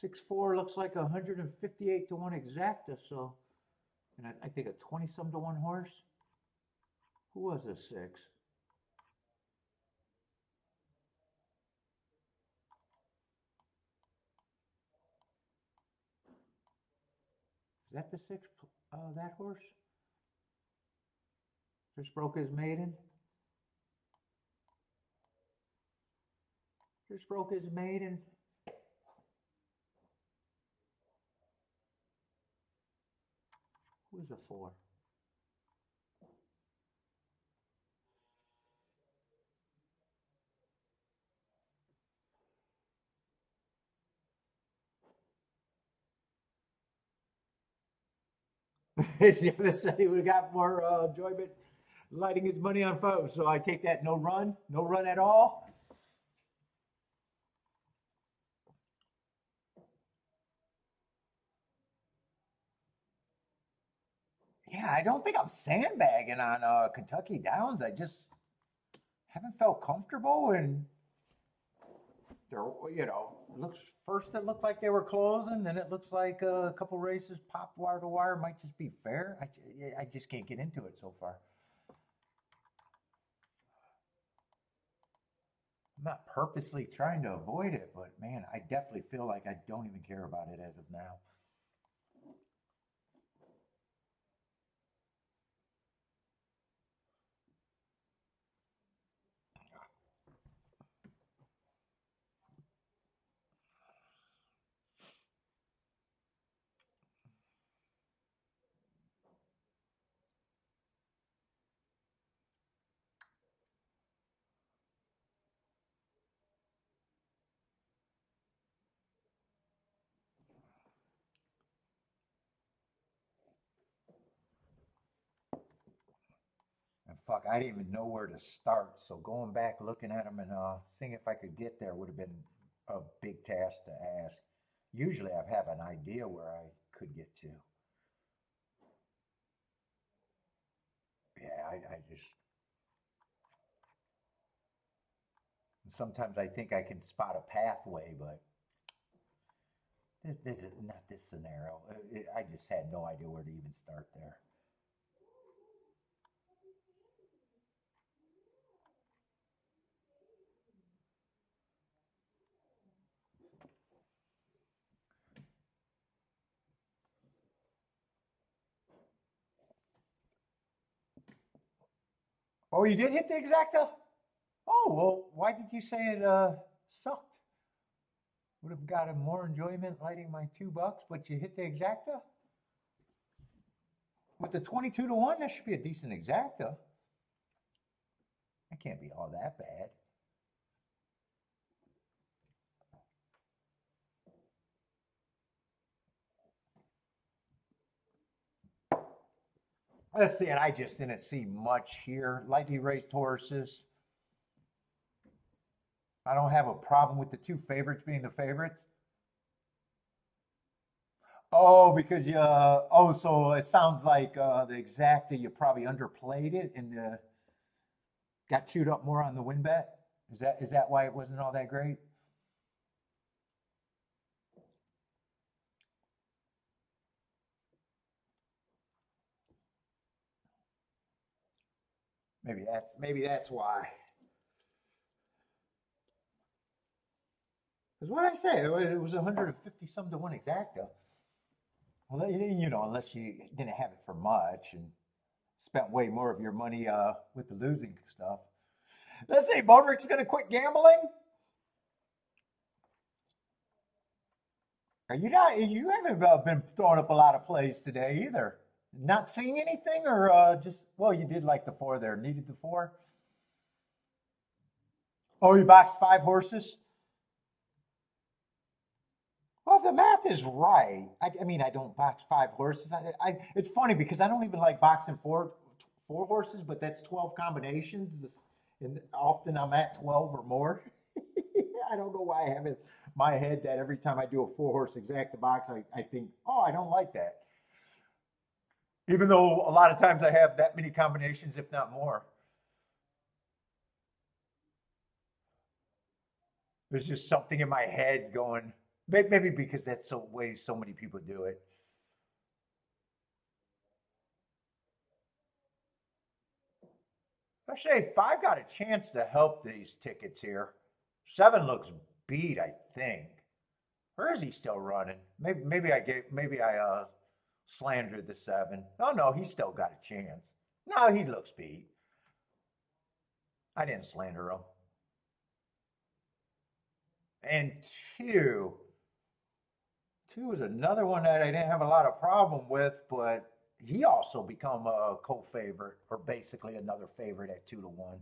6-4 looks like 158 to 1 exacta, so, and I think a 20-some to 1 horse. Who was a 6? Is that the 6, that horse? Just broke his maiden. Just broke his maiden. Who's a 4? He said he would have got more enjoyment lighting his money on foes. So I take that no run at all. Yeah, I don't think I'm sandbagging on Kentucky Downs. I just haven't felt comfortable, and they're, looks first it looked like they were closing, then it looks like a couple races popped wire to wire. Might just be fair. I just can't get into it so far. I'm not purposely trying to avoid it, but man, I definitely feel like I don't even care about it as of now. And fuck, I didn't even know where to start. So going back, looking at them and seeing if I could get there would have been a big task to ask. Usually I have an idea where I could get to. Sometimes I think I can spot a pathway, but this is not this scenario. I just had no idea where to even start there. Oh, you did hit the exacta? Oh, well, why did you say it sucked? Would have gotten more enjoyment lighting my $2, but you hit the exacta? With the 22 to 1, that should be a decent exacta. That can't be all that bad. Let's see, and I just didn't see much here. Lightly raced horses. I don't have a problem with the two favorites being the favorites. Oh, because you, oh, so it sounds like the exacta, you probably underplayed it and got chewed up more on the win bet. Is that why it wasn't all that great? Maybe that's why. Because what I say, it was 150 some to 1 exacta. Well, unless you didn't have it for much and spent way more of your money with the losing stuff. Let's say Bodrick's going to quit gambling. Are you not? You haven't been throwing up a lot of plays today either. Not seeing anything, or just well, you did like the 4 there. Needed the 4. Oh, you boxed 5 horses. Well, if the math is right, I mean, I don't box 5 horses. It's funny because I don't even like boxing four horses, but that's 12 combinations, and often I'm at 12 or more. I don't know why I have it in my head that every time I do a 4-horse exacta box, I think, oh, I don't like that. Even though a lot of times I have that many combinations, if not more. There's just something in my head going, maybe because that's the way so many people do it. I say 5 got a chance to help these tickets here. 7 looks beat, I think. Or is he still running? Maybe I slandered the 7. Oh no, he still got a chance. No, he looks beat. I didn't slander him. And 2. 2 is another one that I didn't have a lot of problem with, but he also become a co-favorite, or basically another favorite at 2 to 1.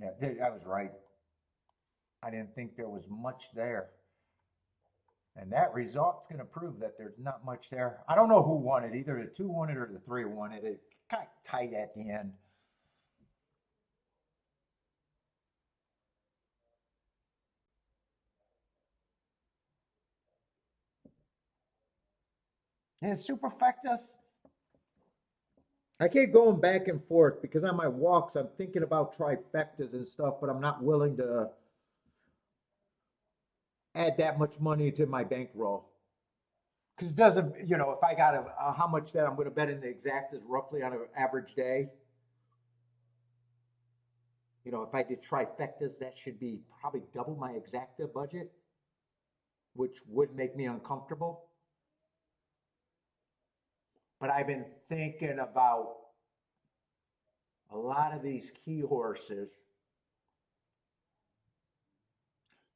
Yeah, I was right. I didn't think there was much there. And that result's going to prove that there's not much there. I don't know who won it. Either the 2 won it or the 3 won it. It got tight at the end. And Superfectus, I keep going back and forth because on my walks I'm thinking about trifectas and stuff, but I'm not willing to add that much money to my bankroll. Because it doesn't, if I got how much that I'm going to bet in the exactas roughly on an average day, if I did trifectas, that should be probably double my exacta budget, which would make me uncomfortable. But I've been thinking about a lot of these key horses,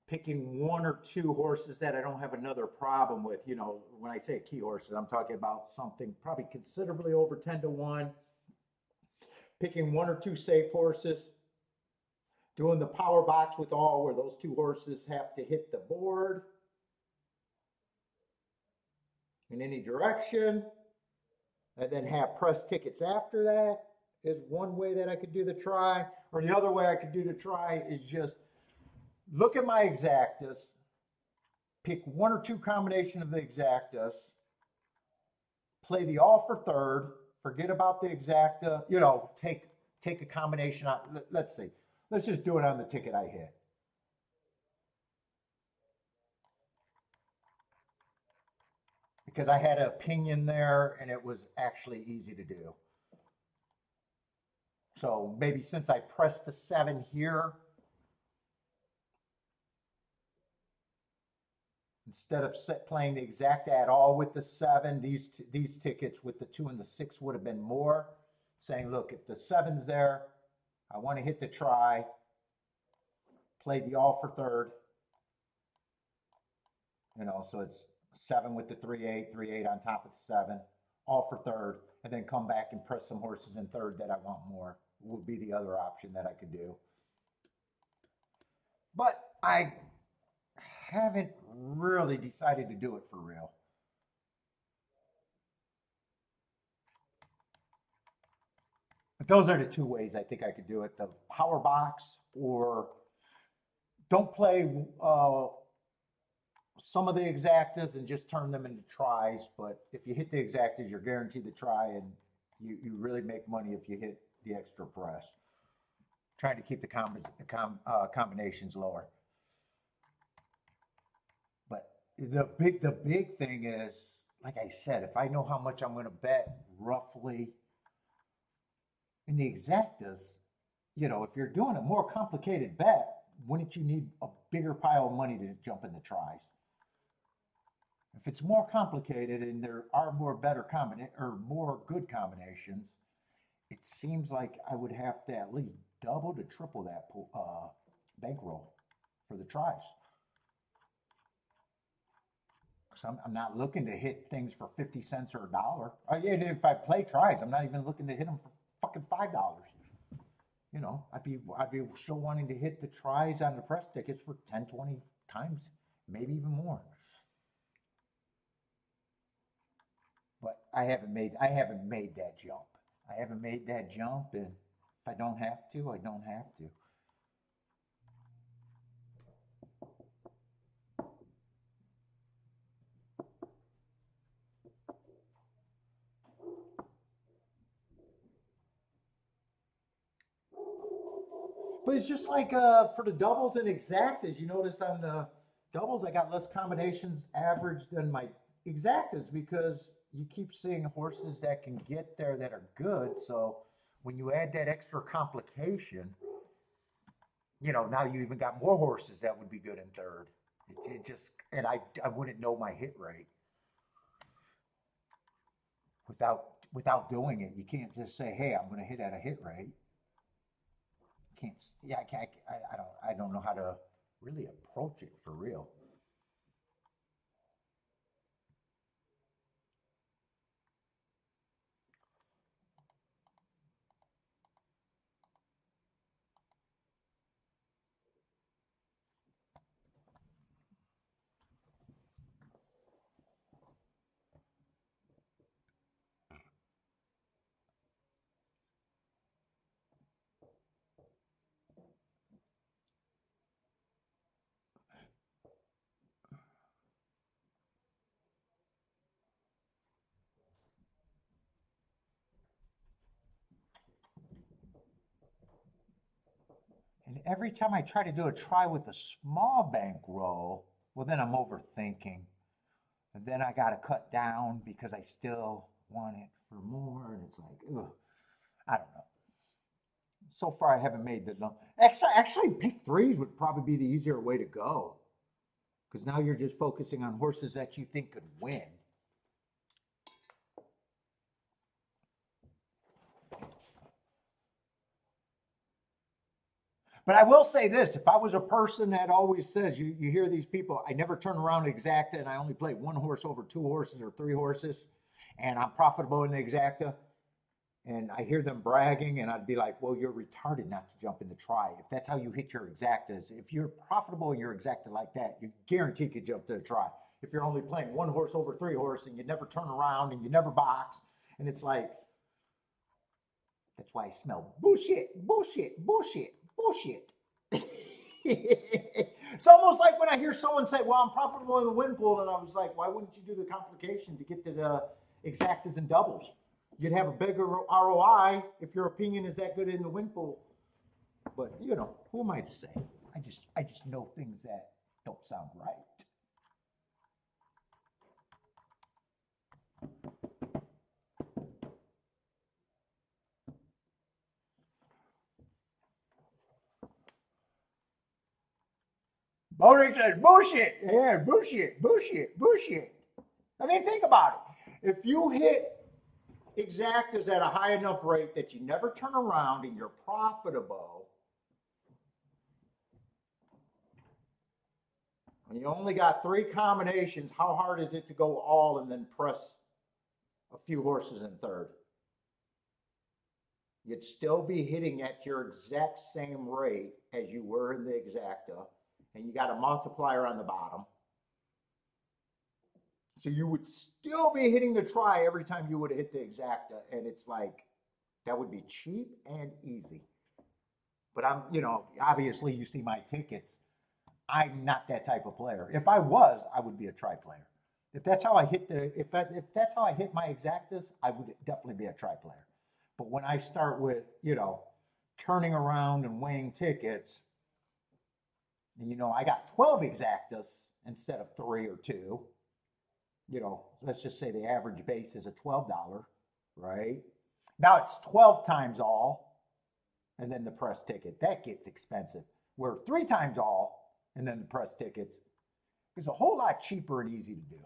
picking 1 or 2 horses that I don't have another problem with. When I say key horses, I'm talking about something probably considerably over 10 to 1, picking 1 or 2 safe horses, doing the power box with all where those 2 horses have to hit the board in any direction, and then have press tickets after that is one way that I could do the try. Or the other way I could do the try is just look at my exactas, pick 1 or 2 combination of the exactas, play the all for third, forget about the exacta, you know, take a combination out. Let's see. Let's just do it on the ticket I hit. Because I had an opinion there and it was actually easy to do. So maybe since I pressed the 7 here, instead of playing the exacta at all with the 7, these tickets with the 2 and the 6 would have been more. Saying, look, if the 7's there, I want to hit the try, play the all for third. You know, so it's 7 with the 3-8, 3-8 on top of the 7, all for third, and then come back and press some horses in third that I want more. Would be the other option that I could do. But I haven't really decided to do it for real. But those are the two ways I think I could do it. The power box, or don't play some of the exactas and just turn them into tries. But if you hit the exactas, you're guaranteed to try, and you really make money if you hit the extra press. Trying to keep the combinations lower. But the big thing is, like I said, if I know how much I'm going to bet roughly in the exactas, you know, if you're doing a more complicated bet, wouldn't you need a bigger pile of money to jump in the tries? If it's more complicated and there are more more good combinations, it seems like I would have to at least double to triple that bankroll for the tries. Because I'm not looking to hit things for 50 cents or $1. If I play tries, I'm not even looking to hit them for fucking $5. You know, I'd be still wanting to hit the tries on the press tickets for 10, 20 times, maybe even more. But I haven't made that jump. I haven't made that jump, and if I don't have to, I don't have to. But it's just like for the doubles and exactas, you notice on the doubles I got less combinations average than my exactas because you keep seeing horses that can get there that are good. So when you add that extra complication, you know, now you even got more horses that would be good in third. It just, and I wouldn't know my hit rate without doing it. You can't just say, hey, I'm going to hit at a hit rate. Can't, yeah, I don't know how to really approach it for real. And every time I try to do a try with a small bankroll, well, then I'm overthinking. And then I got to cut down because I still want it for more. And it's like, ugh, I don't know. So far, I haven't made the lump. Actually, pick threes would probably be the easier way to go. Because now you're just focusing on horses that you think could win. But I will say this, if I was a person that always says, you hear these people, I never turn around exacta and I only play one horse over two horses or three horses, and I'm profitable in the exacta, and I hear them bragging, and I'd be like, well, you're retarded not to jump in the try. If that's how you hit your exactas, if you're profitable in your exacta like that, you guarantee you could jump to the try. If you're only playing one horse over three horse and you never turn around and you never box, and it's like, that's why I smell bullshit, bullshit, bullshit, bullshit. It's almost like when I hear someone say, well, I'm profitable in the win pool, and I was like, why wouldn't you do the complication to get to the exactas and doubles? you'd have a bigger ROI if your opinion is that good in the wind pool. But you know, who am I to say? I just know things that don't sound right. Boating says bullshit. Yeah, bullshit, bullshit, bullshit. I mean, think about it. If you hit exactas at a high enough rate that you never turn around and you're profitable, and you only got 3 combinations, how hard is it to go all and then press a few horses in third? You'd still be hitting at your exact same rate as you were in the exacta, and you got a multiplier on the bottom. So you would still be hitting the try every time you would hit the exacta, and it's like, that would be cheap and easy. But I'm, you know, obviously you see my tickets. I'm not that type of player. If I was, I would be a try player. If that's how I hit if that's how I hit my exactas, I would definitely be a try player. But when I start with, you know, turning around and weighing tickets, and you know, I got 12 exactas instead of 3 or 2. You know, let's just say the average base is a $12, right? Now it's 12 times all, and then the press ticket. That gets expensive. Where 3 times all, and then the press tickets is a whole lot cheaper and easy to do.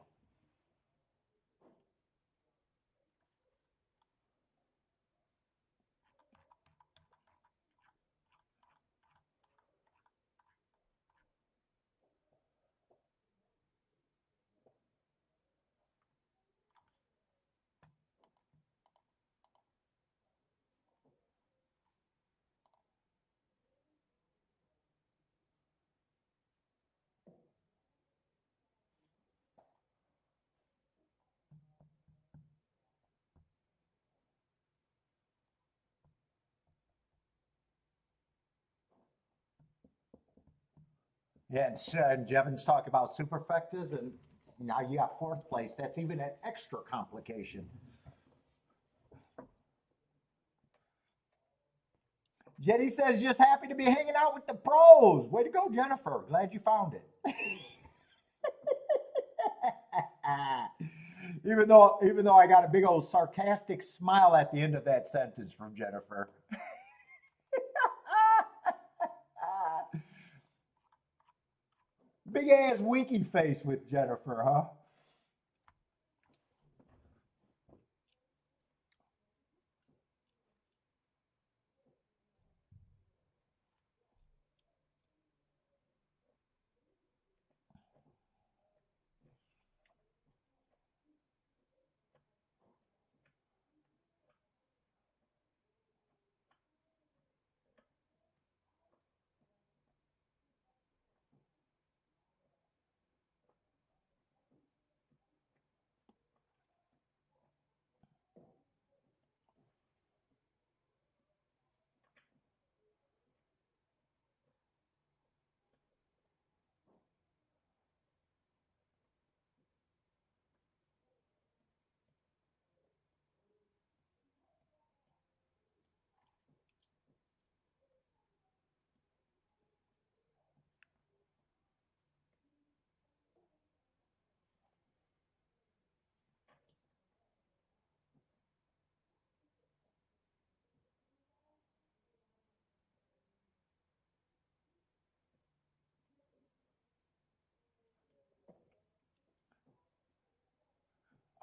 Yeah, and Jevin's talking about superfectas, and now you got 4th place. That's even an extra complication. Jenny says, just happy to be hanging out with the pros. Way to go, Jennifer. Glad you found it. even though I got a big old sarcastic smile at the end of that sentence from Jennifer. Big ass winky face with Jennifer, huh?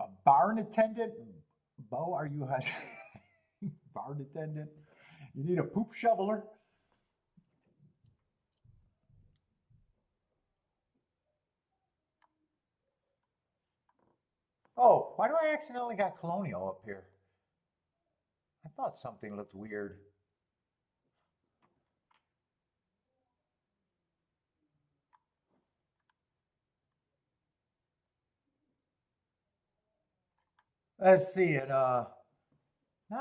A barn attendant? Bo, are you a barn attendant? You need a poop shoveler? Oh, why do I accidentally got Colonial up here? I thought something looked weird. Let's see, and not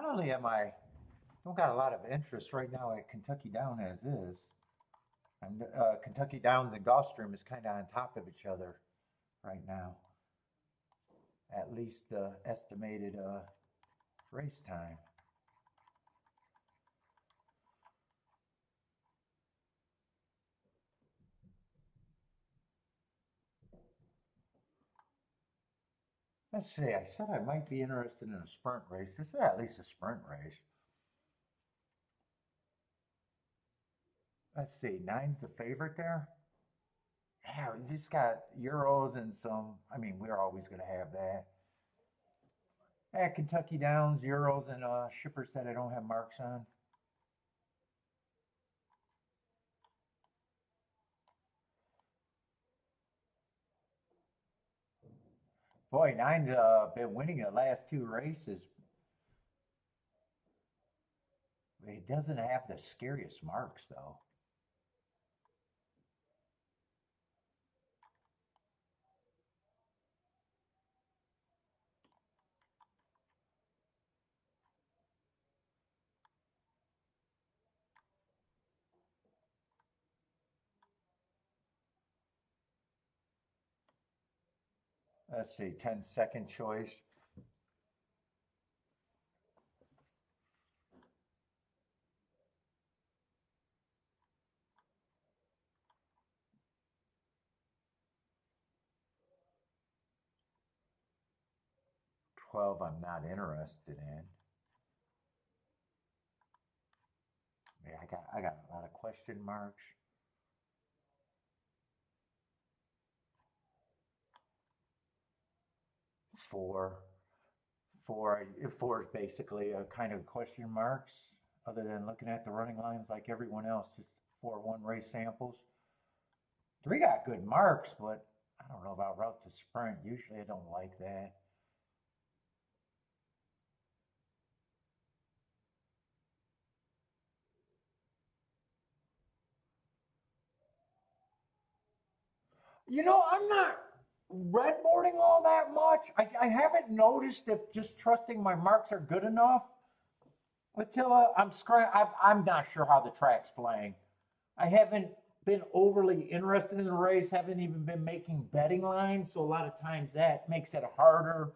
only am I don't got a lot of interest right now at Kentucky Down as is, and Kentucky Downs and Gulfstream is kind of on top of each other right now. At least estimated Race time. Let's see, I said I might be interested in a sprint race. This is at least a sprint race. Let's see, nine's the favorite there. Yeah, we just got Euros and some. I mean, we're always going to have that. Kentucky Downs, Euros, and shippers that I don't have marks on. Boy, nine's been winning the last two races. It doesn't have the scariest marks, though. Let's see, 10-second choice. $12 I'm not interested in. Yeah, I got a lot of question marks. Four. Four is basically a kind of question marks, other than looking at the running lines like everyone else, just 4-1 race samples. Three got good marks, but I don't know about route to sprint. Usually I don't like that. I'm not redboarding all that much. I haven't noticed if just trusting my marks are good enough. Attila, I'm not sure how the track's playing. I haven't been overly interested in the race, haven't even been making betting lines. So a lot of times that makes it harder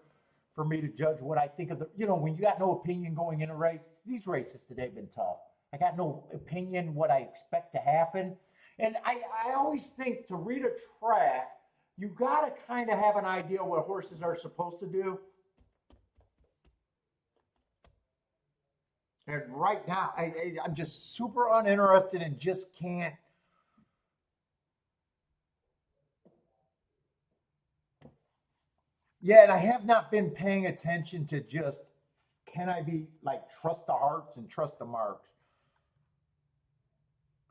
for me to judge what I think of when you got no opinion going in a race. These races today have been tough. I got no opinion what I expect to happen. And I always think to read a track, you got to kind of have an idea what horses are supposed to do. And right now, I'm just super uninterested and just can't. Yeah, and I have not been paying attention to just can I be like trust the hearts and trust the marks.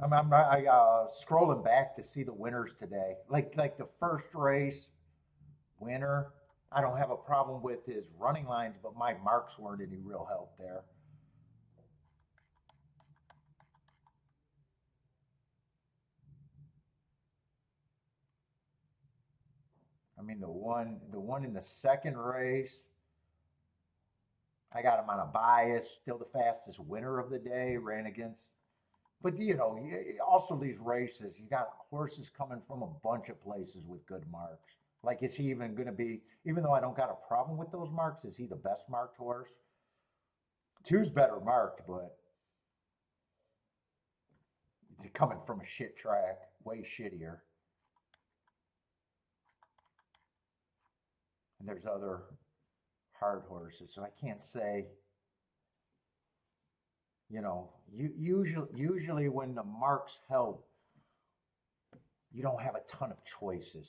I'm scrolling back to see the winners today. Like the first race winner, I don't have a problem with his running lines, but my marks weren't any real help there. I mean, the one in the second race, I got him on a bias. Still the fastest winner of the day. Ran against, but also these races, you got horses coming from a bunch of places with good marks. Like, is he even going to be? Even though I don't got a problem with those marks, is he the best marked horse? Two's better marked, but he's coming from a shit track, way shittier. And there's other hard horses, so I can't say. Usually when the marks help, you don't have a ton of choices.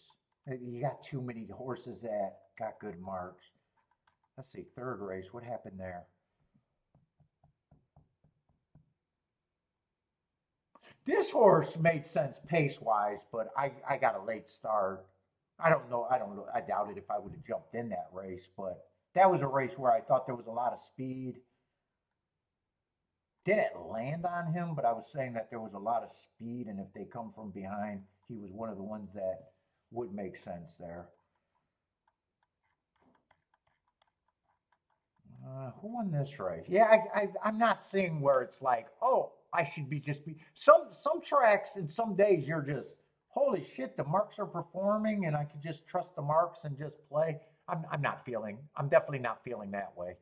You got too many horses that got good marks. Let's see, third race, what happened there? This horse made sense pace wise, but I got a late start. I don't know. I don't know. I doubt it if I would have jumped in that race, but that was a race where I thought there was a lot of speed. Didn't land on him, but I was saying that there was a lot of speed, and if they come from behind, he was one of the ones that would make sense there. Who won this race? Yeah, I'm not seeing where it's like, oh, I should be just be some tracks and some days you're just holy shit, the marks are performing and I can just trust the marks and just play. I'm not feeling. I'm definitely not feeling that way.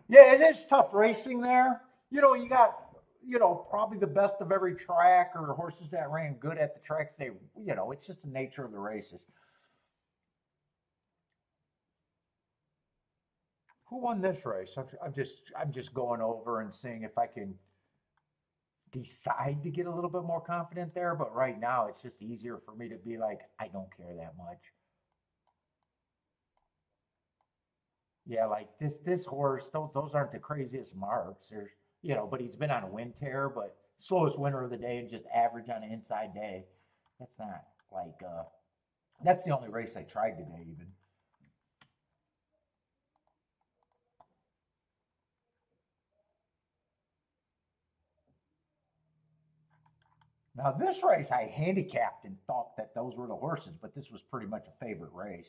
Yeah, it is tough racing there. You got, probably the best of every track or horses that ran good at the tracks. It's just the nature of the races. Who won this race? I'm just going over and seeing if I can decide to get a little bit more confident there. But right now, it's just easier for me to be like, I don't care that much. Yeah, like this horse, those aren't the craziest marks. But he's been on a wind tear, but slowest winner of the day and just average on an inside day. That's not like that's the only race I tried today even. Now this race I handicapped and thought that those were the horses, but this was pretty much a favorite race.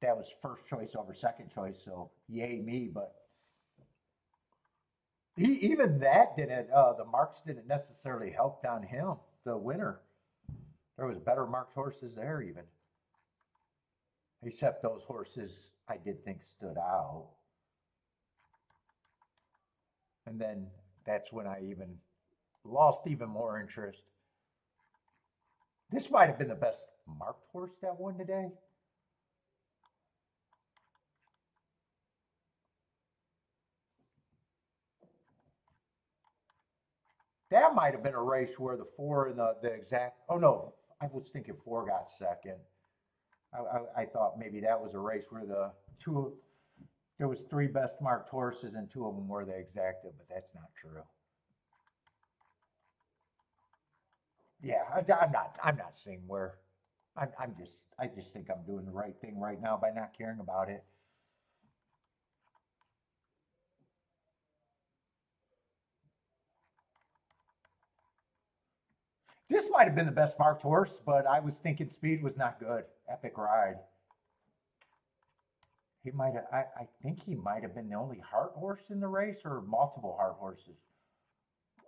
That was first choice over second choice, so yay me. But even that didn't. The marks didn't necessarily help on him, the winner. There was better marked horses there even, except those horses I did think stood out. And then that's when I even lost even more interest. This might have been the best marked horse that won today. That might have been a race where the four and the exact. Oh no, I was thinking four got second. I thought maybe that was a race where the two there was three best marked horses and two of them were the exacta, but that's not true. Yeah, I'm not seeing where. I just think I'm doing the right thing right now by not caring about it. This might have been the best marked horse, but I was thinking speed was not good. Epic ride. He might have. I think he might have been the only heart horse in the race, or multiple heart horses,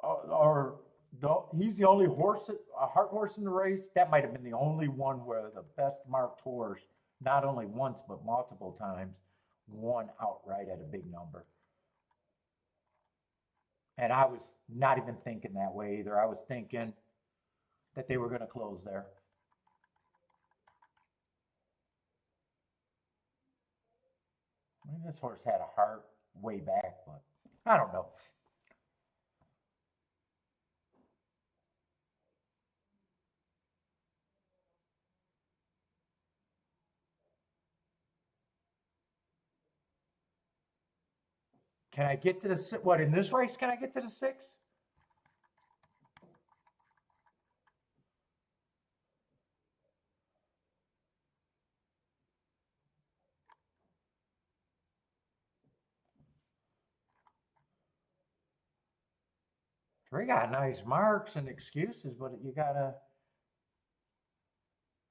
or he's the only horse, a heart horse in the race. That might have been the only one where the best marked horse, not only once but multiple times, won outright at a big number. And I was not even thinking that way either. I was thinking that they were going to close there. I mean, this horse had a heart way back, but I don't know. Can I get to the what in this race? Can I get to the six? Three got nice marks and excuses, but you gotta.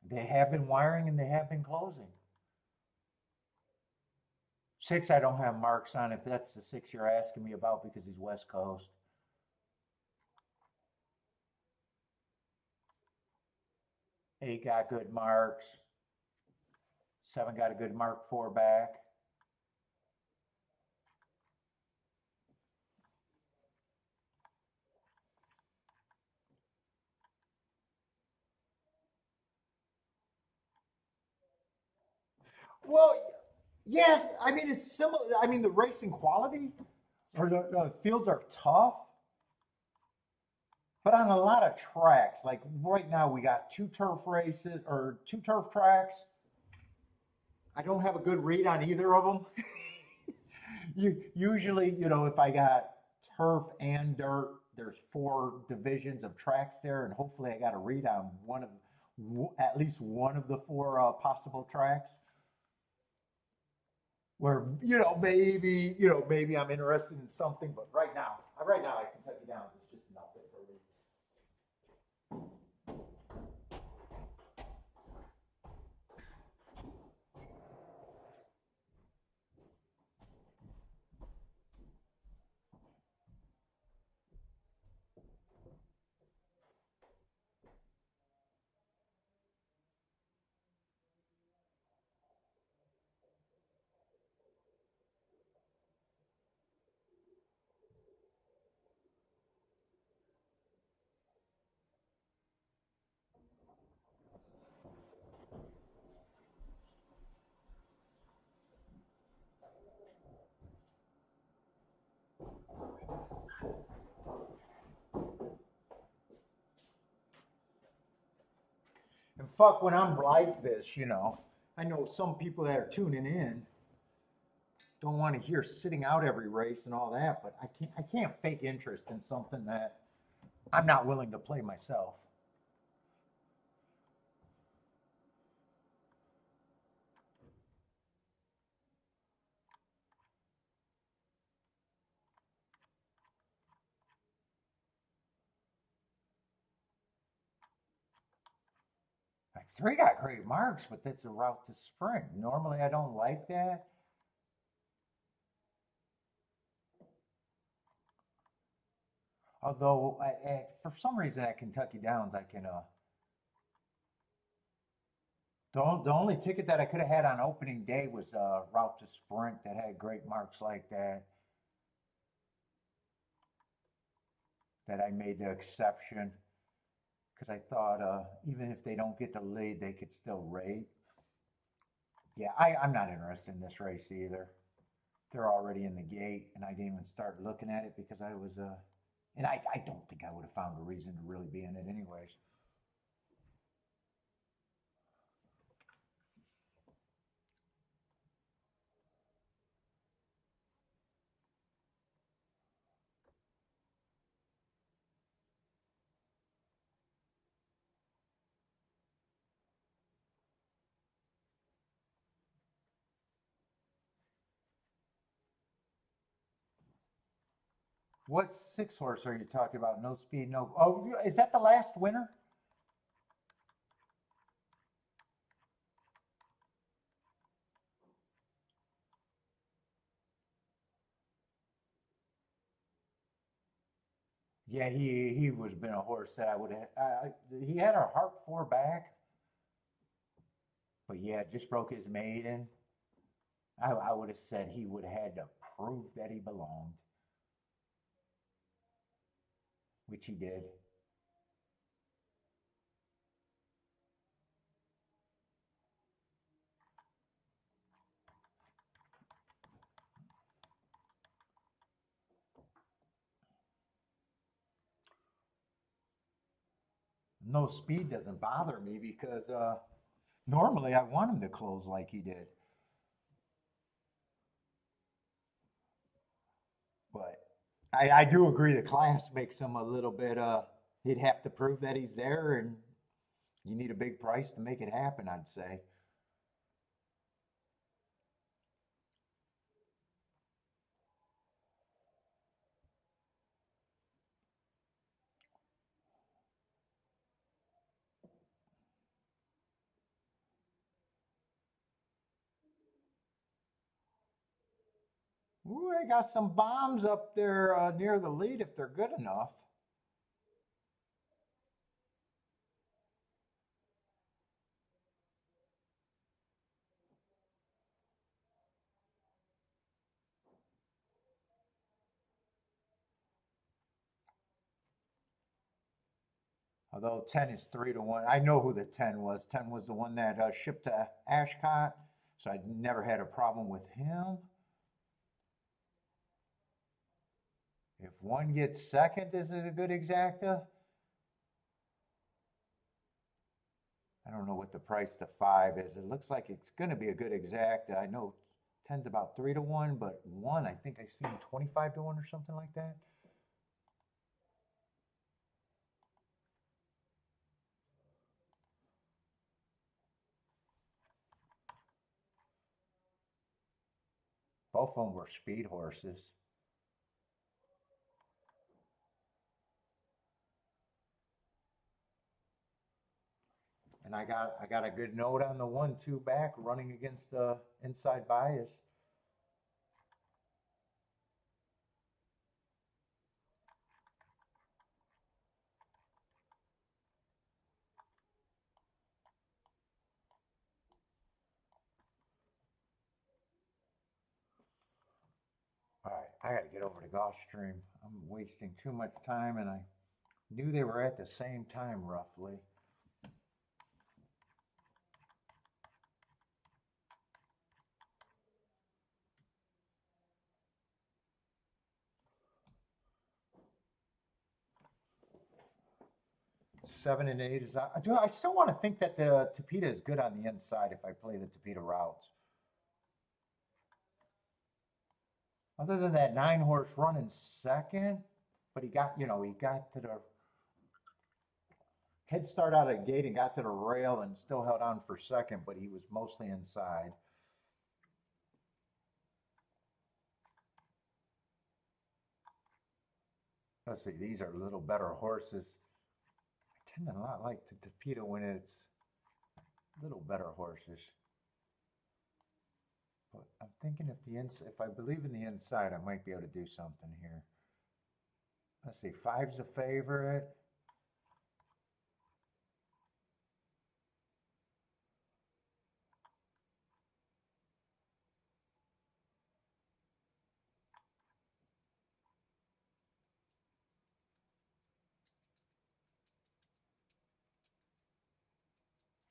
They have been wiring and they have been closing. Six, I don't have marks on. If that's the six you're asking me about, because he's West Coast. Eight got good marks. Seven got a good mark four back. Well, yes. I mean, it's similar. I mean, the racing quality or the fields are tough, but on a lot of tracks, like right now, we got two turf races or two turf tracks. I don't have a good read on either of them. Usually, if I got turf and dirt, there's four divisions of tracks there, and hopefully, I got a read on at least one of the four possible tracks. Where maybe I'm interested in something, but right now, I can take you down. It's just nothing for me. fuck when I'm like this, you know. I know some people that are tuning in don't want to hear sitting out every race and all that, but I can't fake interest in something that I'm not willing to play myself. Like three got great marks, but that's a route to sprint. Normally I don't like that. Although for some reason at Kentucky Downs I can the only ticket that I could have had on opening day was route to sprint that had great marks like that I made the exception because I thought even if they don't get the lead, they could still rate. Yeah, I'm not interested in this race either. They're already in the gate, and I didn't even start looking at it because I was, and I don't think I would have found a reason to really be in it anyways. What six horse are you talking about? No speed, no. Oh, is that the last winner? Yeah, he was been a horse that I would have. He had a Harp four back, but yeah, just broke his maiden. I would have said he would have had to prove that he belonged, which he did. No speed doesn't bother me because normally I want him to close like he did. But I do agree the class makes him a little bit, he'd have to prove that he's there, and you need a big price to make it happen, I'd say. Ooh, they got some bombs up there near the lead if they're good enough. Although 10 is 3-1. I know who the 10 was. 10 was the one that shipped to Ashcott, so I never had a problem with him. If one gets second, is it a good exacta? I don't know what the price to 5 is. It looks like it's going to be a good exacta. I know 10's about 3-1, but 1, I think I seen 25-1 or something like that. Both of them were speed horses. And I got a good note on the 1-2 back running against the inside bias. All right, I got to get over to Gulfstream. I'm wasting too much time, and I knew they were at the same time roughly. 7 and 8 is. I still want to think that the Tapeta is good on the inside if I play the Tapeta routes. Other than that 9-horse run in second, but he got to the head start out of the gate and got to the rail and still held on for second, but he was mostly inside. Let's see, these are a little better horses. I tend to not like the Tapeta when it's little better horses. But I'm thinking if I believe in the inside, I might be able to do something here. Let's see, 5's a favorite.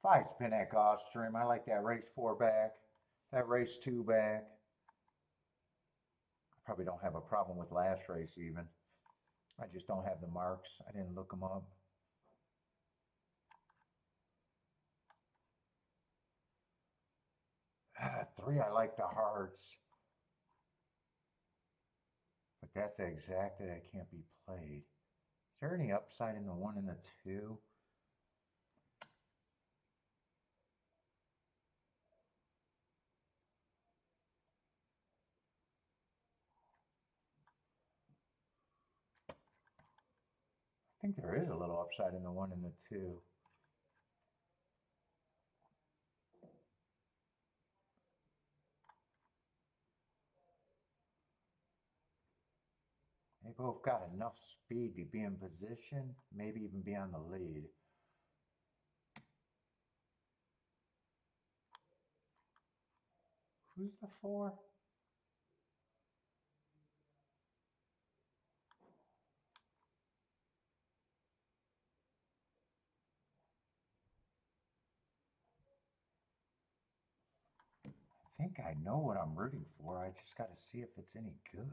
Five's been at Gulfstream. I like that race 4 back, that race 2 back. I probably don't have a problem with last race even. I just don't have the marks. I didn't look them up. 3, I like the hearts. But that's the exact that can't be played. Is there any upside in the 1 and the 2? I think there is a little upside in the 1 and the 2. They both got enough speed to be in position, maybe even be on the lead. Who's the 4? I think I know what I'm rooting for. I just got to see if it's any good.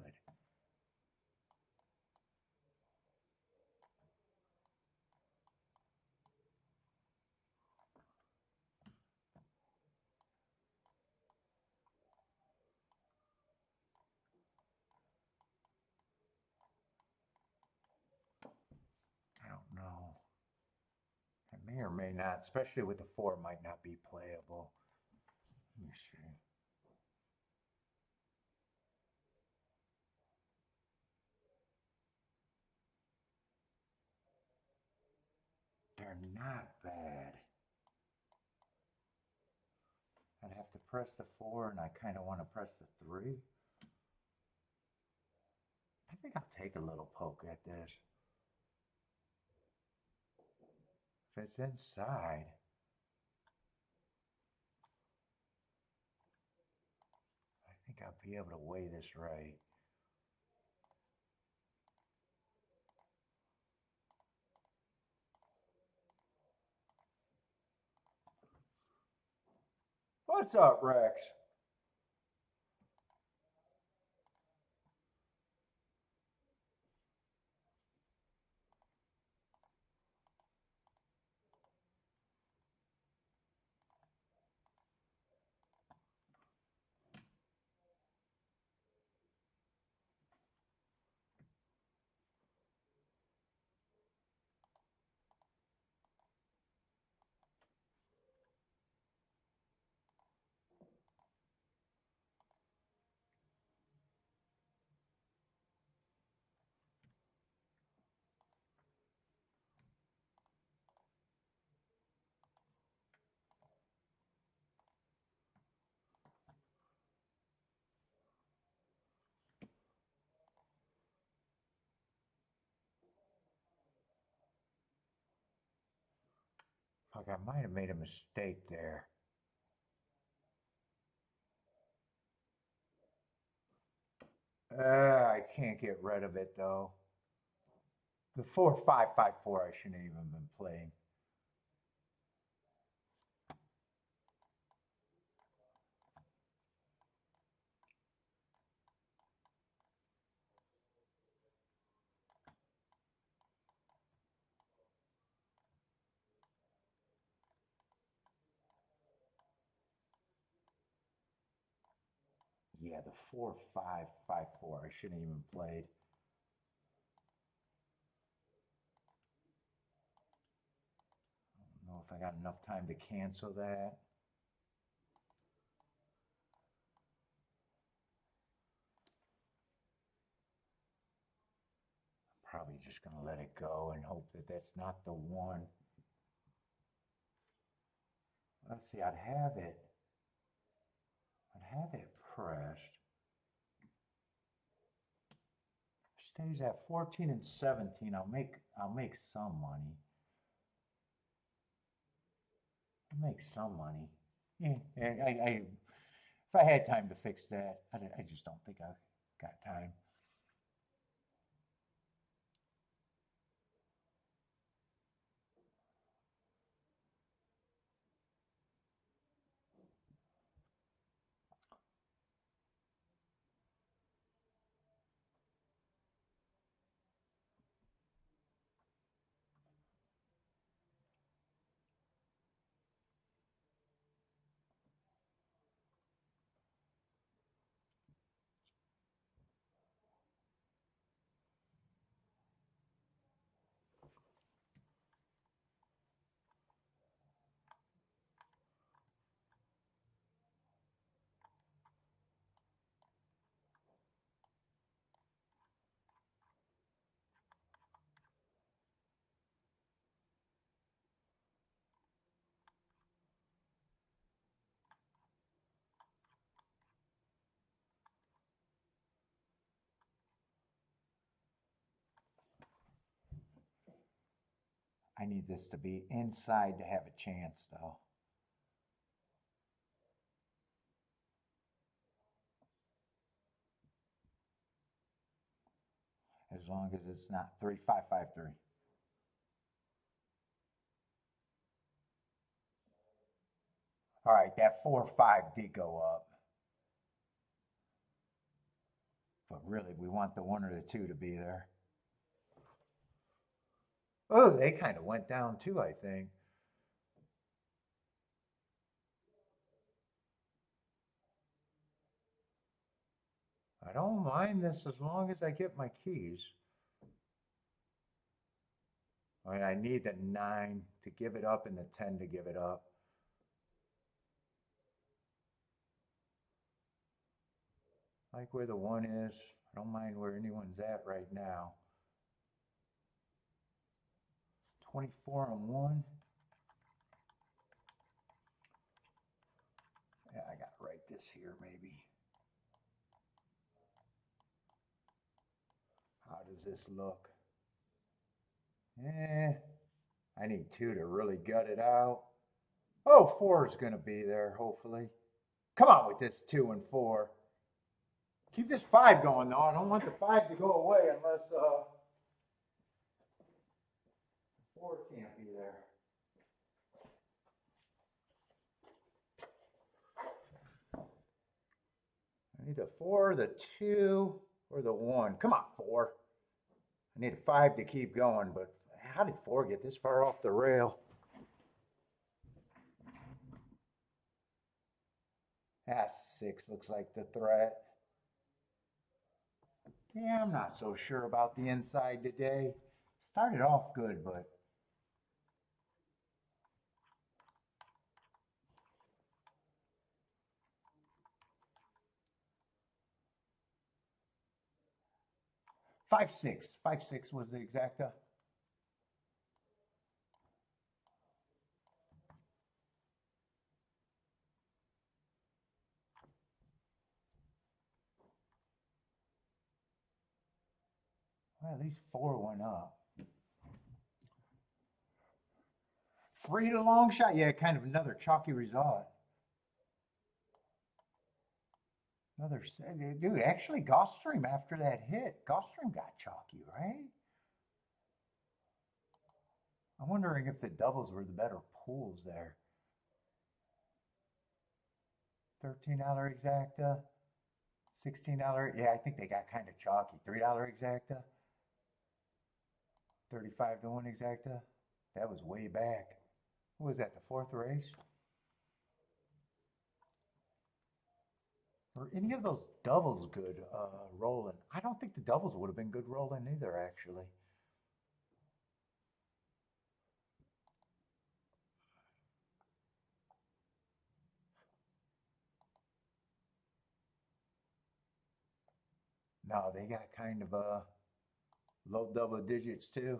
I don't know. It may or may not, especially with the 4, might not be playable. Let me see. They're not bad. I'd have to press the 4, and I kind of want to press the 3. I think I'll take a little poke at this. If it's inside, I think I'll be able to weigh this right. What's up, Rex? Fuck, I might have made a mistake there. I can't get rid of it though. The 4-5-5-4 I shouldn't have even been playing. yeah, the 4-5-5-4. I shouldn't even played. I don't know if I got enough time to cancel that. Probably just going to let it go and hope that that's not the one. Let's see, I'd have it pressed. Stays at 14 and 17. I'll make some money. I'll make some money. Yeah, if I had time to fix that, I just don't think I got time. I need this to be inside to have a chance, though. As long as it's not 3-5-5-3. All right, that 4-5 did go up. But really, we want the 1 or the 2 to be there. Oh, they kind of went down too, I think. I don't mind this as long as I get my keys. I mean, I need the 9 to give it up and the 10 to give it up. I like where the 1 is. I don't mind where anyone's at right now. 24 and 1. Yeah, I gotta write this here maybe. How does this look? I need 2 to really gut it out. Oh, 4 is gonna be there, hopefully. Come on with this 2 and 4. Keep this 5 going though. I don't want the 5 to go away unless 4 can't be there. I need the 4, the 2, or the 1. Come on, 4. I need a 5 to keep going, but how did 4 get this far off the rail? Ah, 6 looks like the threat. Yeah, I'm not so sure about the inside today. Started off good, but five six was the exacta. Well, at least 4 went up. 3 to long shot. Yeah, kind of another chalky result. Another, dude, actually Gulfstream after that hit, Gulfstream got chalky, right? I'm wondering if the doubles were the better pools there. $13 exacta, $16. Yeah, I think they got kind of chalky. $3 exacta, 35 to 1 exacta. That was way back. What was that, the 4th race? Were any of those doubles good rolling? I don't think the doubles would have been good rolling either, actually. No, they got kind of low double digits too.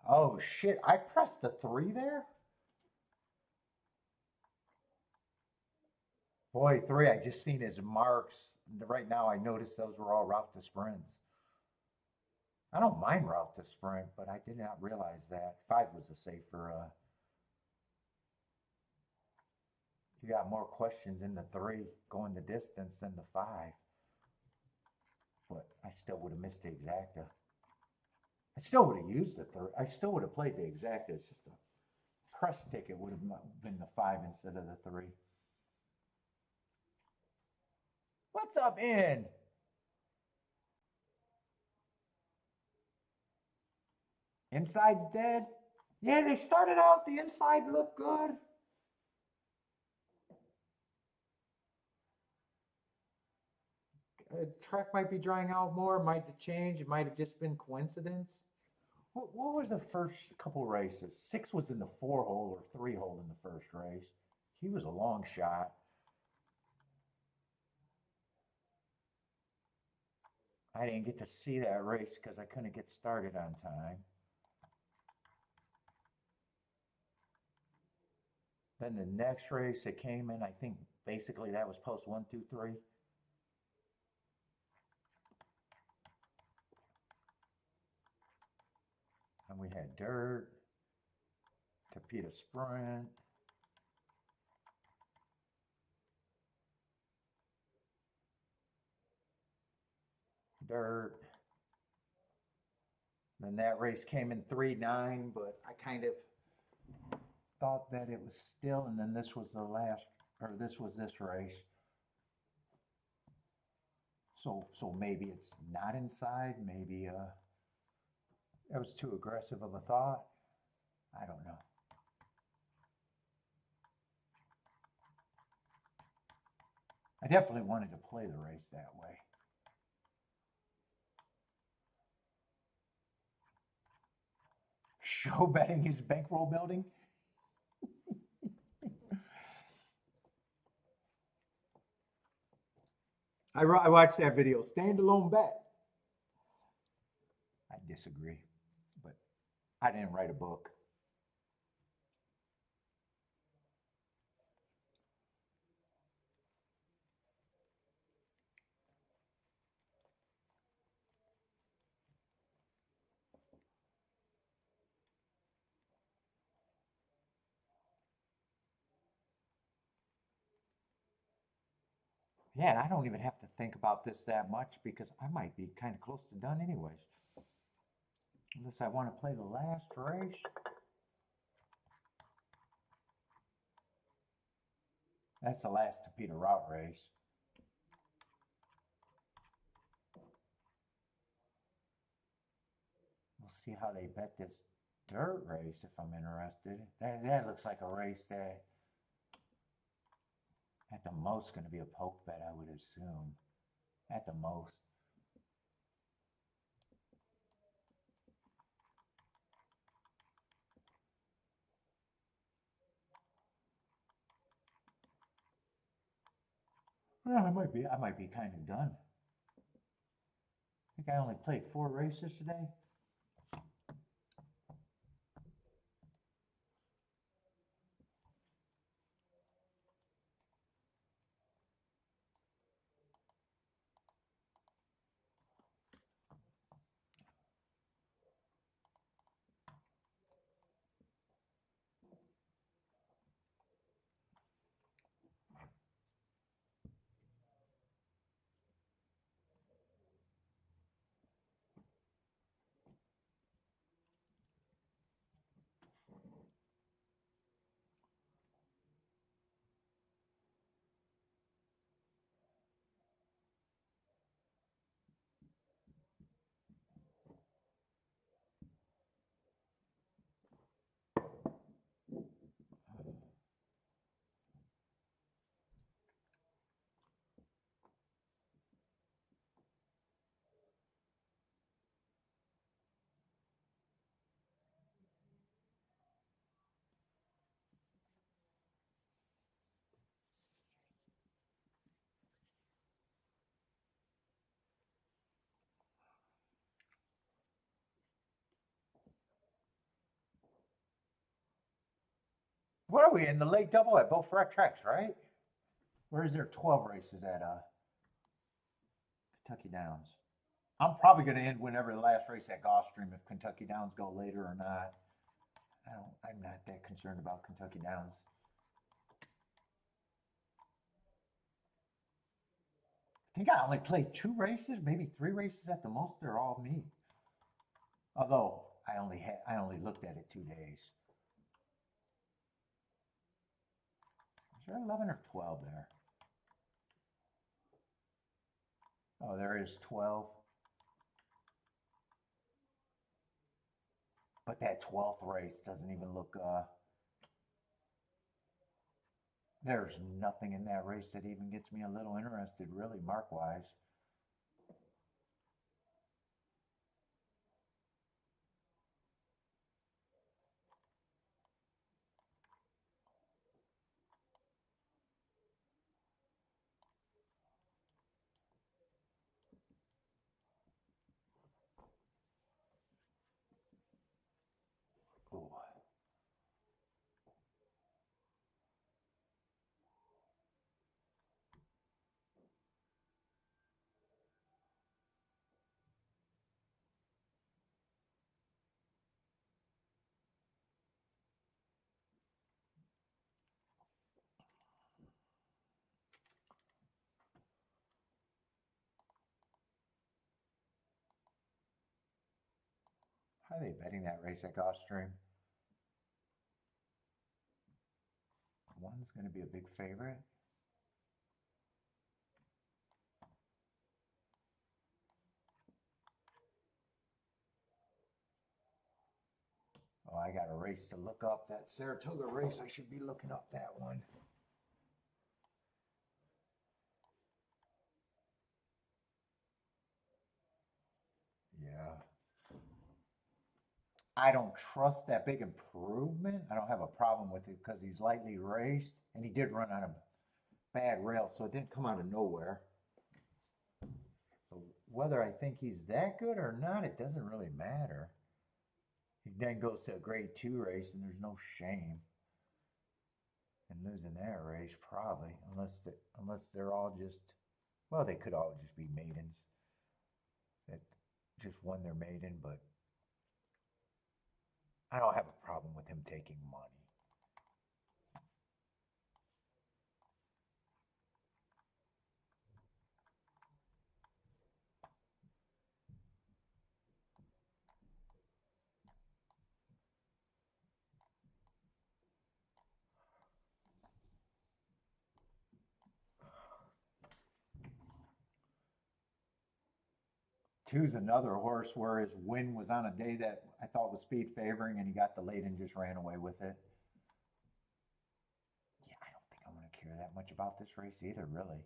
Oh shit, I pressed the 3 there? Boy, 3, I just seen his marks. Right now I noticed those were all route to sprints. I don't mind route to sprint, but I did not realize that. 5 was a safer. You got more questions in the 3 going the distance than the 5. But I still would have missed the exacta. I still would have used the 3. I still would have played the exacta. It's just a press ticket would have been the 5 instead of the 3. What's up, in? Inside's dead? Yeah, they started out, the inside looked good. The track might be drying out more, might have changed, it might have just been coincidence. What was the first couple races? 6 was in the 4-hole or 3-hole in the first race. He was a long shot. I didn't get to see that race because I couldn't get started on time. Then the next race that came in, I think basically that was post 1, 2, 3. And we had dirt, torpedo sprint. Dirt. Then that race came in 3-9, but I kind of thought that it was still, and then this was the last, or this was this race. So maybe it's not inside. Maybe it was too aggressive of a thought. I don't know. I definitely wanted to play the race that way. Show betting is bankroll building. I watched that video. Standalone bet. I disagree, but I didn't write a book. Yeah, and I don't even have to think about this that much because I might be kind of close to done anyways. Unless I want to play the last race. That's the last torpedo route race. We'll see how they bet this dirt race if I'm interested. That looks like a race that at the most going to be a poke bet, I would assume. At the most. Well, I might be kind of done. I think I only played 4 races today. What are we in the late double at both rack tracks, right? Or is there 12 races at Kentucky Downs? I'm probably going to end whenever the last race at Gulfstream if Kentucky Downs go later or not. I'm not that concerned about Kentucky Downs. I think I only played 2 races, maybe 3 races at the most. They're all me. Although I only looked at it 2 days. Is there 11 or 12 there? Oh, there is 12. But that 12th race doesn't even look, there's nothing in that race that even gets me a little interested, really, mark-wise. Ooh. How are they betting that race at Gulfstream? One's going to be a big favorite. Oh, I got a race to look up. That Saratoga race, I should be looking up that one. Yeah. I don't trust that big improvement. I don't have a problem with it because he's lightly raced and he did run on a bad rail, so it didn't come out of nowhere. So whether I think he's that good or not, it doesn't really matter. He then goes to a grade 2 race and there's no shame in losing that race, probably, unless they're all just, well, they could all just be maidens that just won their maiden, but I don't have a problem with him taking money. Two's another horse where his win was on a day that I thought was speed favoring and he got the late and just ran away with it. Yeah, I don't think I'm going to care that much about this race either, really.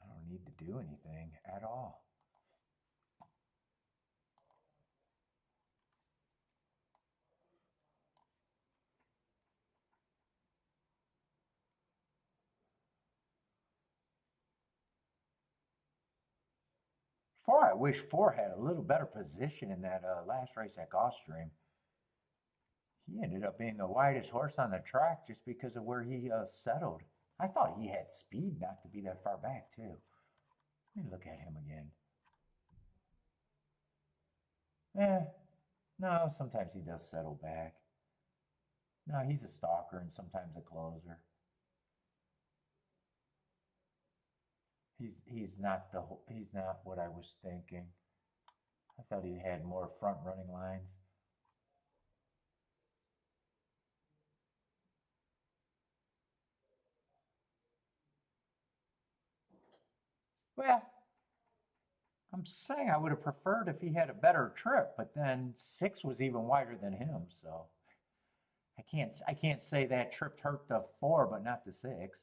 I don't need to do anything at all. I wish 4 had a little better position in that last race at Gulfstream. He ended up being the widest horse on the track just because of where he settled. I thought he had speed not to be that far back, too. Let me look at him again. No, sometimes he does settle back. No, he's a stalker and sometimes a closer. He's not what I was thinking. I thought he had more front running lines. Well, I'm saying I would have preferred if he had a better trip, but then 6 was even wider than him, so I can't say that trip hurt the 4, but not the 6.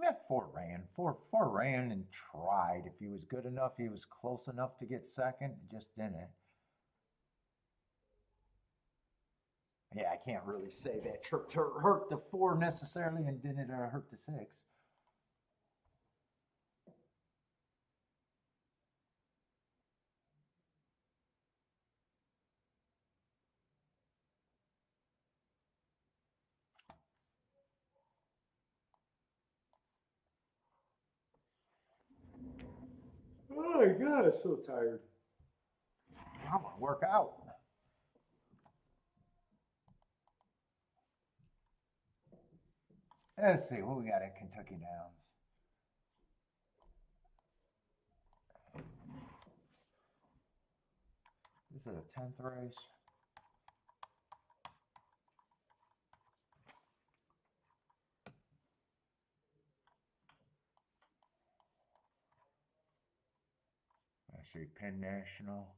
Yeah, 4 ran and tried. If he was good enough, he was close enough to get second, just didn't. Yeah, I can't really say that trip hurt the 4 necessarily and didn't hurt the 6. my God, I'm so tired. I want to work out. Let's see what we got at Kentucky Downs. This is a 10th race. I see Penn National.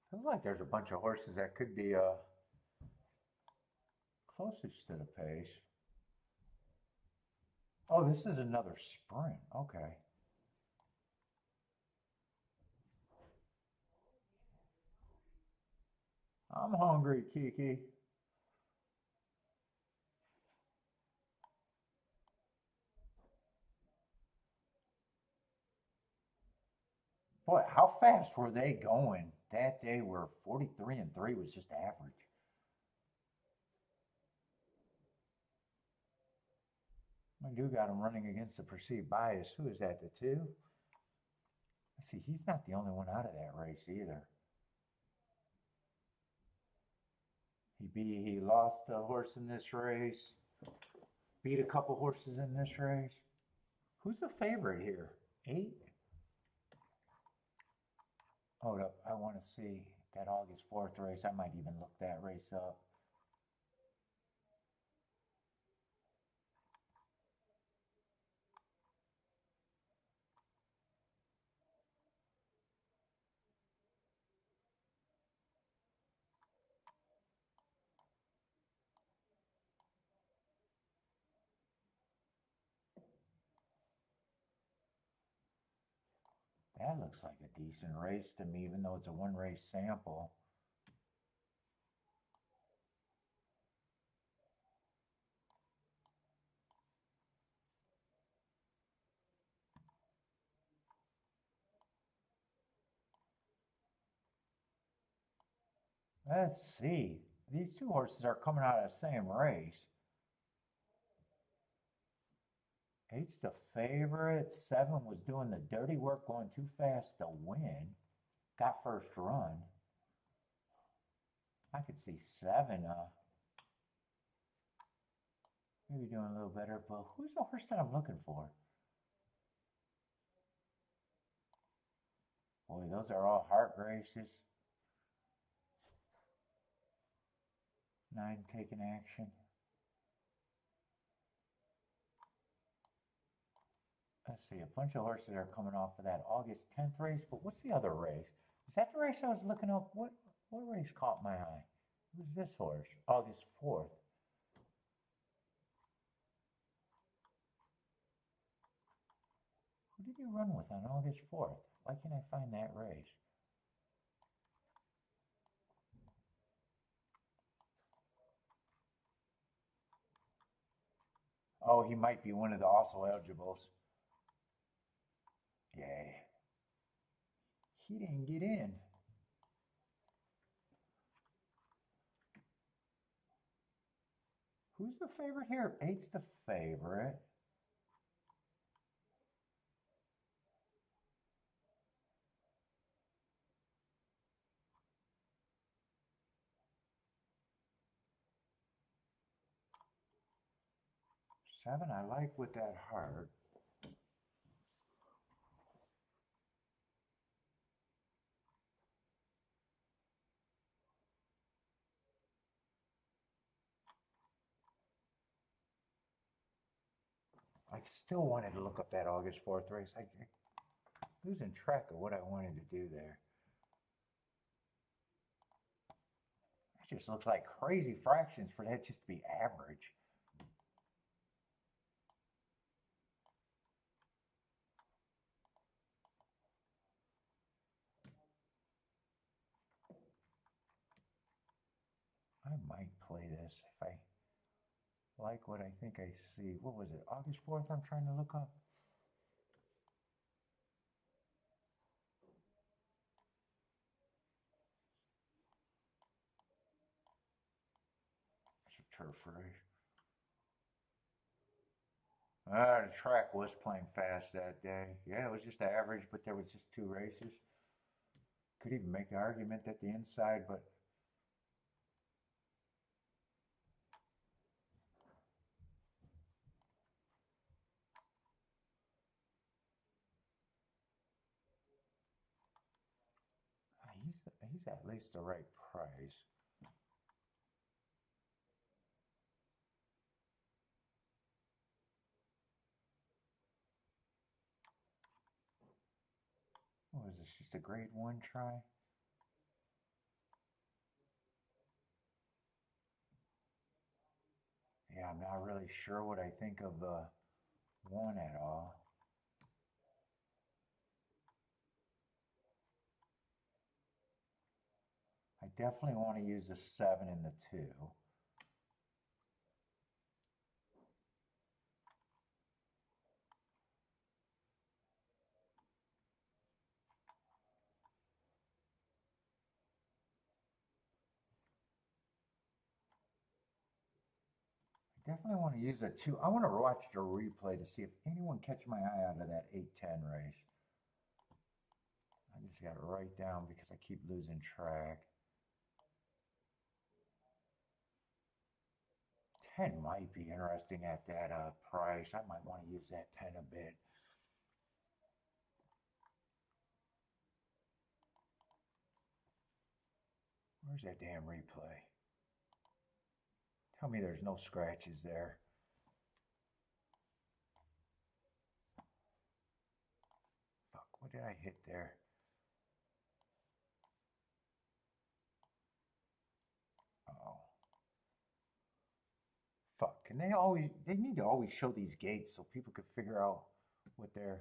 Feels like there's a bunch of horses that could be closest to the pace. Oh, this is another sprint. Okay. I'm hungry, Kiki. Boy, how fast were they going that day where 43-3 was just average? I do got him running against the perceived bias. Who is that, the 2? Let's see, he's not the only one out of that race either. He lost a horse in this race, beat a couple horses in this race. Who's the favorite here? 8? Hold up, I want to see that August 4th race. I might even look that race up. That looks like a decent race to me, even though it's a 1-race sample. Let's see. These 2 horses are coming out of the same race. 8's the favorite. 7 was doing the dirty work, going too fast to win. Got first run. I could see 7 maybe doing a little better, but who's the horse that I'm looking for? Boy, those are all heart races. 9 taking action. Let's see, a bunch of horses are coming off of that August 10th race, but what's the other race? Is that the race I was looking up? What race caught my eye? Who's this horse? August 4th. Who did he run with on August 4th? Why can't I find that race? Oh, he might be one of the also eligibles. Yay. He didn't get in. Who's the favorite here? 8's the favorite. Seven, I like with that heart. I still wanted to look up that August 4th race. I'm losing track of what I wanted to do there. It just looks like crazy fractions for that just to be average. I might play this if I like what I think I see. What was it? August 4th I'm trying to look up. It's a turf race. The track was playing fast that day. Yeah, it was just average, but there was just 2 races. Could even make the argument that the inside, but he's at least the right price. What was this? Just a grade 1 try? Yeah, I'm not really sure what I think of the 1 at all. I definitely want to use the 7 and the 2. Definitely want to use a 2. I want to watch the replay to see if anyone catch my eye out of that 8-10 race. I just got to write down because I keep losing track. 10 might be interesting at that price. I might want to use that 10 a bit. Where's that damn replay? Tell me there's no scratches there. Fuck, what did I hit there? Oh. Fuck, and they need to always show these gates so people could figure out what they're...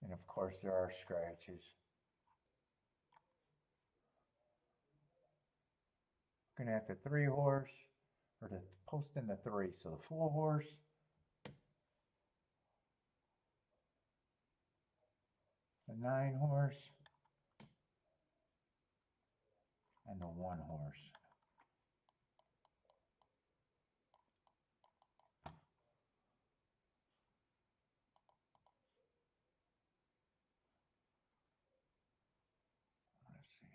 And of course there are scratches. Looking at the 3 horse, or the post in the 3, so the 4 horse, the 9 horse, and the 1 horse. Let's see.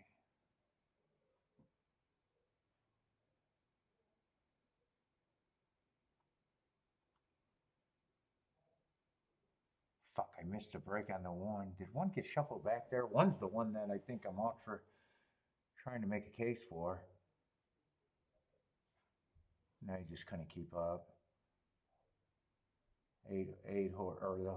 Fuck, I missed a break on the 1. Did 1 get shuffled back there? 1's the one that I think I'm ultra trying to make a case for. Now you just couldn't keep up. 8 horse, or the...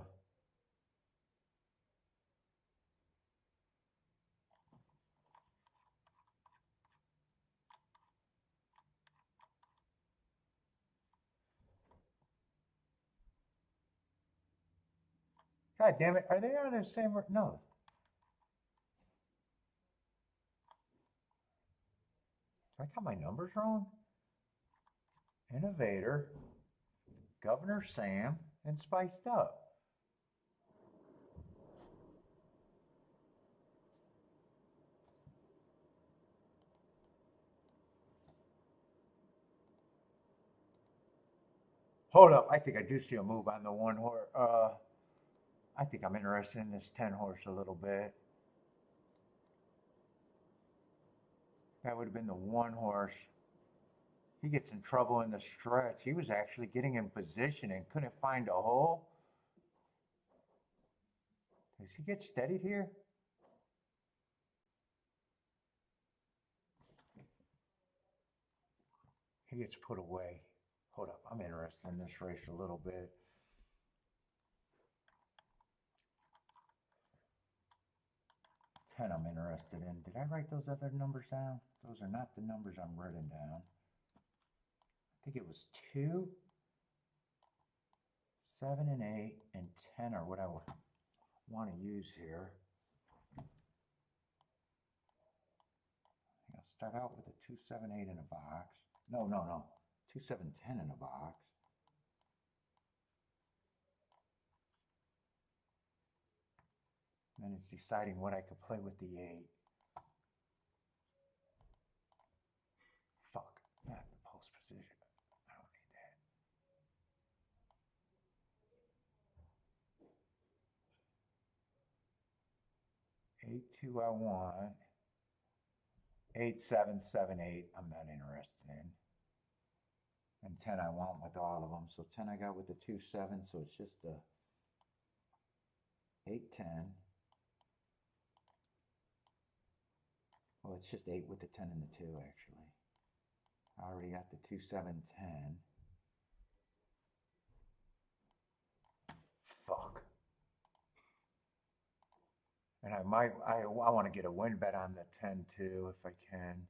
God damn it, are they on the same... No. I got my numbers wrong? Innovator, Governor Sam, and Spiced Up. Hold up, I think I do see a move on the 1 horse. I think I'm interested in this 10 horse a little bit. That would have been the 1 horse. He gets in trouble in the stretch. He was actually getting in position and couldn't find a hole. Does he get steadied here? He gets put away. Hold up, I'm interested in this race a little bit. I'm interested in. Did I write those other numbers down? Those are not the numbers I'm writing down. I think it was 2, 7, and 8, and 10 are what I want to use here. start out with a 278 in a box. No, no, no. 2710 in a box. And then it's deciding what I could play with the 8. Fuck. Not the post position. I don't need that. 8-2 I want. 8-7-7-8 I'm not interested in. And 10 I want with all of them. So 10 I got with the 2-7, so it's just the 8-10. Well, it's just 8 with the 10 and the 2, actually. I already got the 2-7-10. Fuck. And I want to get a win bet on the 10 too, if I can.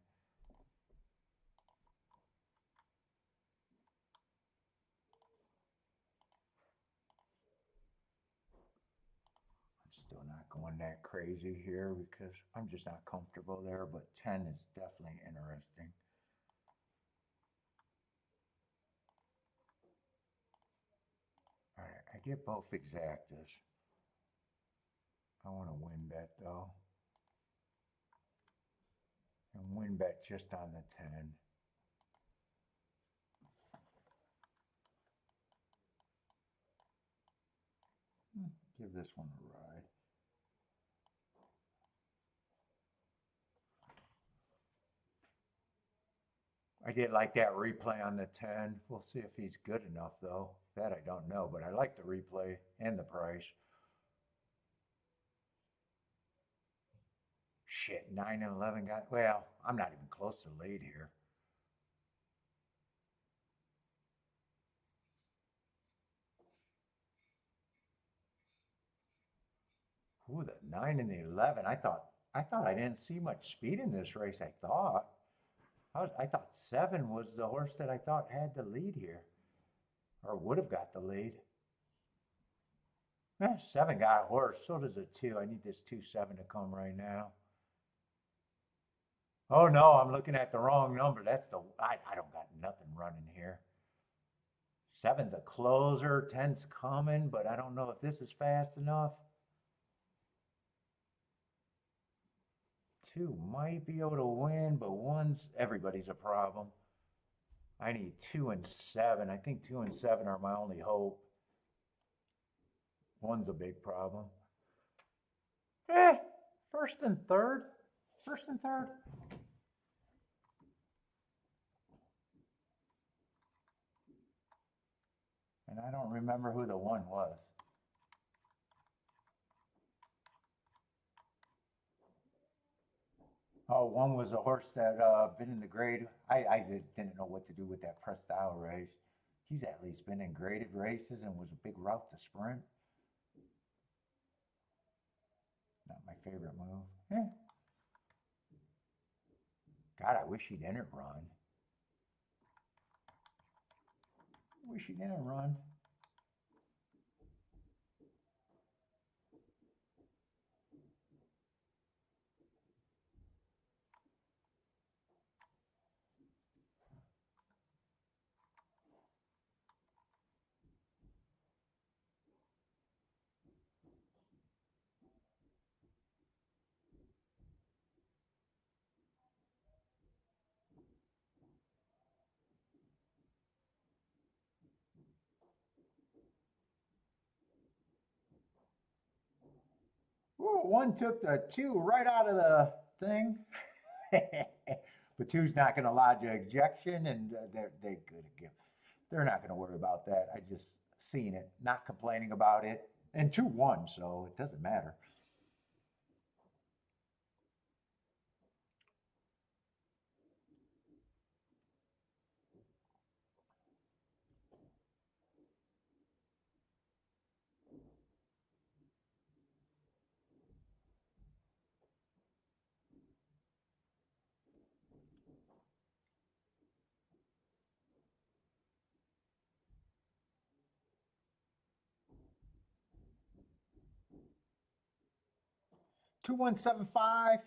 I'm still not going that crazy here because I'm just not comfortable there, but 10 is definitely interesting. All right, I get both exactas. I want to win bet though. And win bet just on the 10. Give this one a ride. I did like that replay on the 10. We'll see if he's good enough though. That I don't know, but I like the replay and the price. Shit, 9 and 11 got, well, I'm not even close to lead here. Ooh, the 9 and the 11. I thought I didn't see much speed in this race. I thought 7 was the horse that I thought had the lead here, or would have got the lead. 7 got a horse. So does a 2. I need this 2-7 to come right now. Oh no, I'm looking at the wrong number. That's the I don't got nothing running here. 7's a closer. 10's coming, but I don't know if this is fast enough. 2 might be able to win, but 1's everybody's a problem. I need 2 and 7. I think 2 and 7 are my only hope. 1's a big problem. First and third. First and third. And I don't remember who the 1 was. Oh, 1 was a horse that been in the grade. I didn't know what to do with that press style race. He's at least been in graded races and was a big route to sprint. Not my favorite move. God, I wish he didn't run. Wish he didn't run. Ooh, 1 took the 2 right out of the thing. But 2's not going to lodge an ejection, and they're not going to worry about that. I just seen it, not complaining about it, and 2 won, so it doesn't matter. $2175.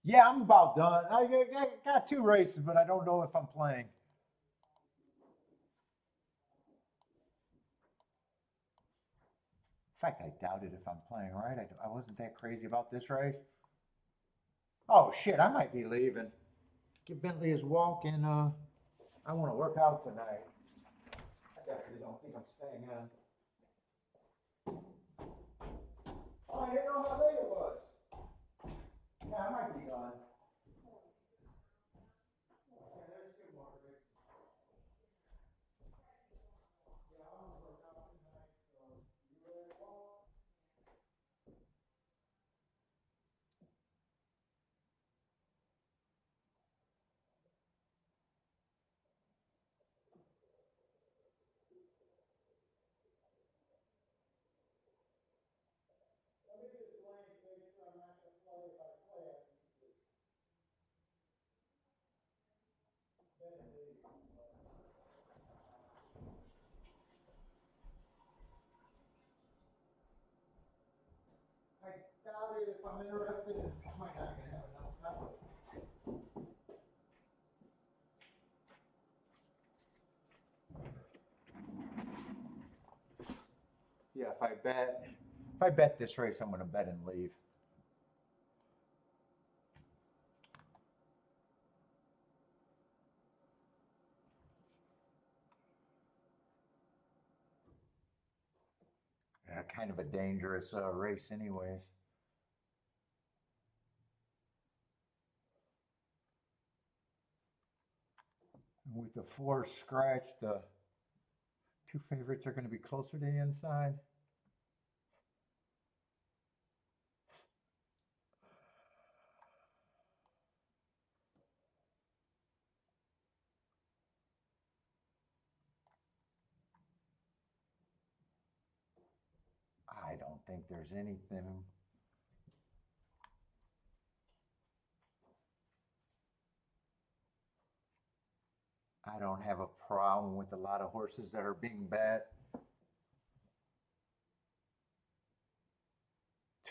Yeah, I'm about done. I got 2 races, but I don't know if I'm playing. In fact, I doubt it if I'm playing, right? I wasn't that crazy about this race. Oh shit, I might be leaving. Give Bentley his walk, and I want to work out tonight. I definitely don't think I'm staying in. Oh, I didn't know how late it was. Yeah, I might be gone. Yeah, there's 2 more races. Yeah, I'm gonna work out tonight. So you ready to walk? Let me just blank, make sure I'm not gonna play. If I play, I can then leave. I doubt it. If I'm interested, I might not gonna have enough time. Yeah, if I bet this race, I'm gonna bet and leave. Yeah, kind of a dangerous race, anyways. With the 4 scratch, the 2 favorites are going to be closer to the inside. I don't think there's anything. I don't have a problem with a lot of horses that are being bet.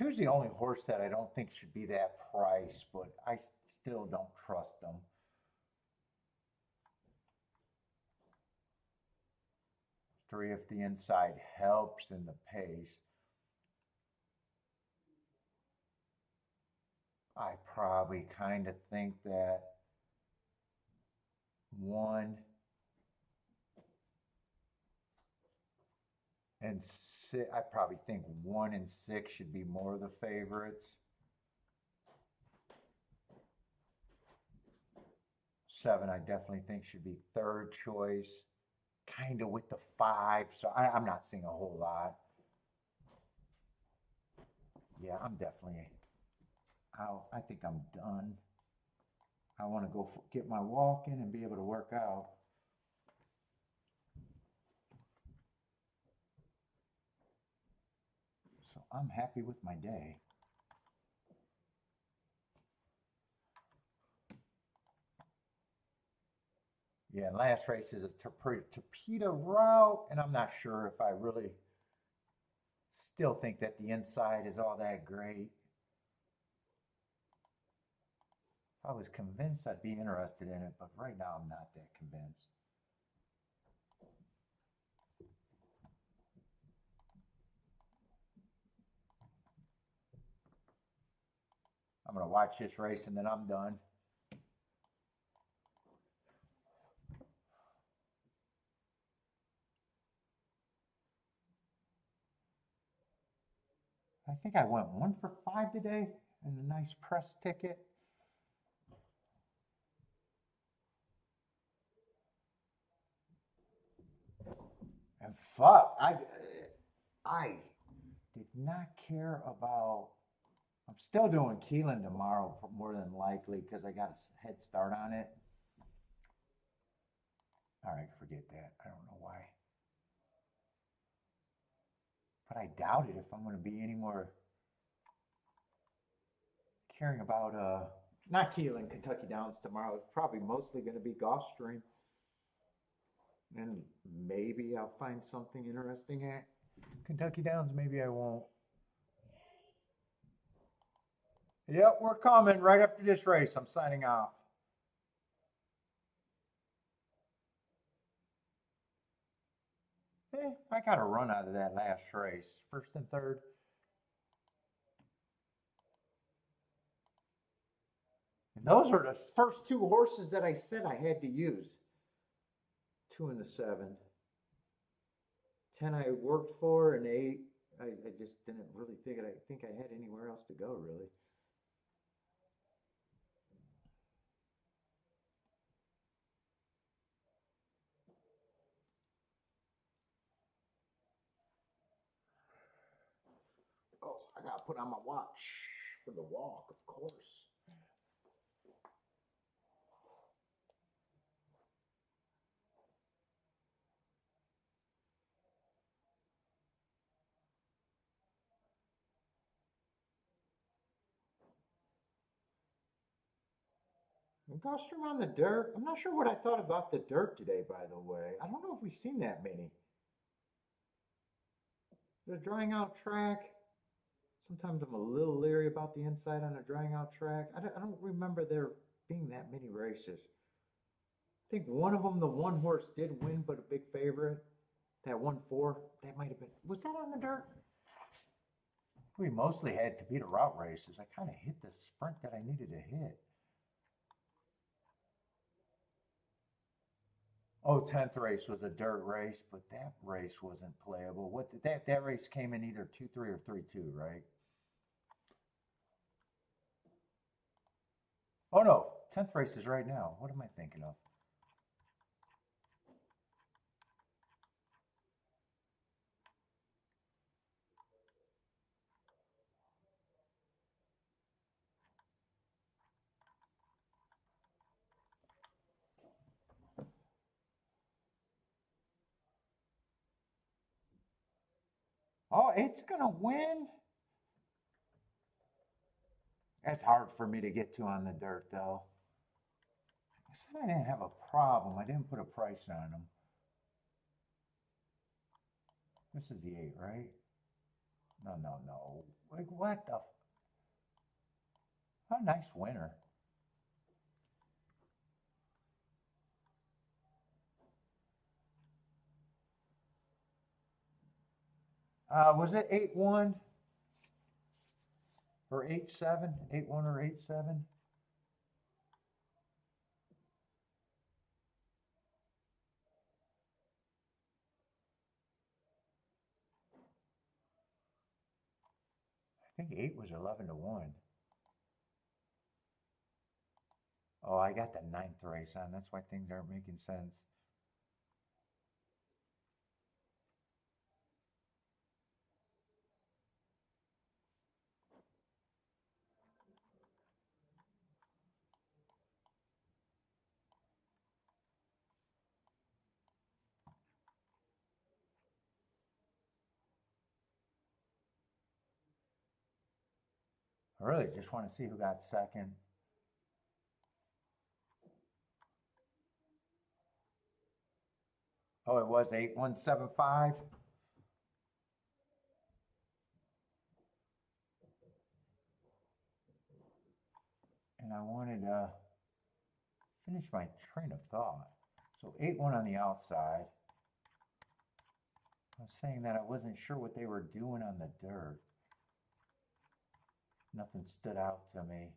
2's the only horse that I don't think should be that price, but I still don't trust them. 3 if the inside helps in the pace. I probably kind of think that 1 and 6, I probably think 1 and 6 should be more of the favorites. 7, I definitely think should be 3rd choice. Kind of with the 5, so I'm not seeing a whole lot. Yeah, I'm definitely out. I think I'm done. I want to go get my walk in and be able to work out. So I'm happy with my day. Yeah, last race is a torpedo route, and I'm not sure if I really still think that the inside is all that great. If I was convinced, I'd be interested in it, but right now I'm not that convinced. I'm going to watch this race and then I'm done. I think I went 1 for 5 today and a nice press ticket. And fuck, I did not care about. I'm still doing Keelan tomorrow, more than likely, because I got a head start on it. All right, forget that. I don't know why. But I doubt it if I'm going to be any more caring about not Keelan, Kentucky Downs tomorrow. It's probably mostly going to be Gulfstream. And maybe I'll find something interesting at Kentucky Downs. Maybe I won't. Yep, we're coming right after this race. I'm signing off. I got a run out of that last race, first and third. And those are the first two horses that I said I had to use. 2 and the 7. 10 I worked for, and 8 I just didn't really think I had anywhere else to go really. Oh, I gotta put on my watch for the walk, of course. Gulfstream on the dirt. I'm not sure what I thought about the dirt today, by the way. I don't know if we've seen that many. The drying out track. Sometimes I'm a little leery about the inside on a drying out track. I don't remember there being that many races. I think one of them, the one horse did win, but a big favorite. That 1-4, that might have been. Was that on the dirt? We mostly had to be the route races. I kind of hit the sprint that I needed to hit. Oh, 10th race was a dirt race, but that race wasn't playable. What did that race came in either 2-3 or 3-2, right? Oh no, 10th race is right now. What am I thinking of? Oh, it's gonna win. That's hard for me to get to on the dirt, though. I said I didn't have a problem. I didn't put a price on them. This is the 8, right? No, no, no. Like, what the? A nice winner. Was it 8-1 or 8-7? 8-1 or 8-7? I think 8 was 11-1. Oh, I got the 9th race on. That's why things aren't making sense. I really just want to see who got second. Oh, it was 8-1-7-5. And I wanted to finish my train of thought. So 8-1 on the outside. I was saying that I wasn't sure what they were doing on the dirt. Nothing stood out to me.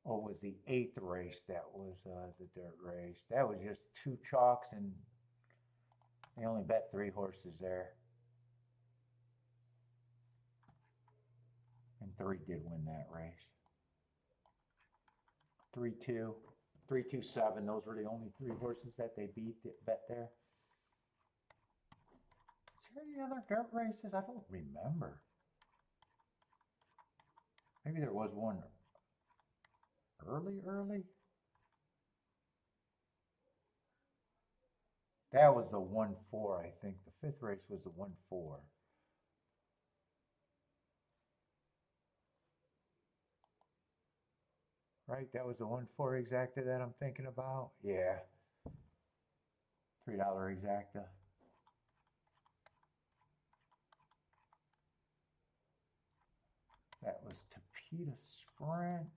Oh, it was the 8th race that was the dirt race. That was just 2 chalks, and they only bet 3 horses there. And 3 did win that race. 3-2, 3-2-7. Those were the only 3 horses that they bet there. Is there any other dirt races? I don't remember. Maybe there was one early. That was the 1-4, I think. The 5th race was the 1-4. Right, that was the 1-4 exacta that I'm thinking about. Yeah. $3 exacta. That was Tapeta Sprint.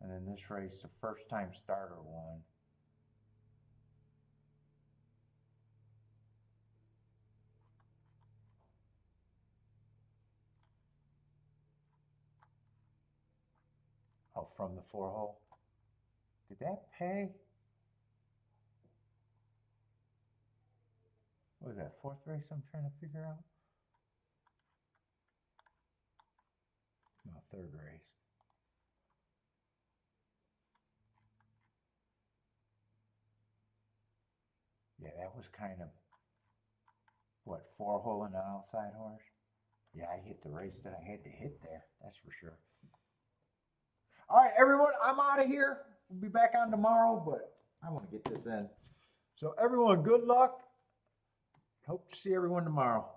And then this race, the first time starter won. Oh, from the 4-hole. Did that pay? What was that, 4th race I'm trying to figure out? No, 3rd race. Yeah, that was kind of, what, 4-hole and an outside horse? Yeah, I hit the race that I had to hit there, that's for sure. All right, everyone, I'm out of here. We'll be back on tomorrow, but I want to get this in. So everyone, good luck. Hope to see everyone tomorrow.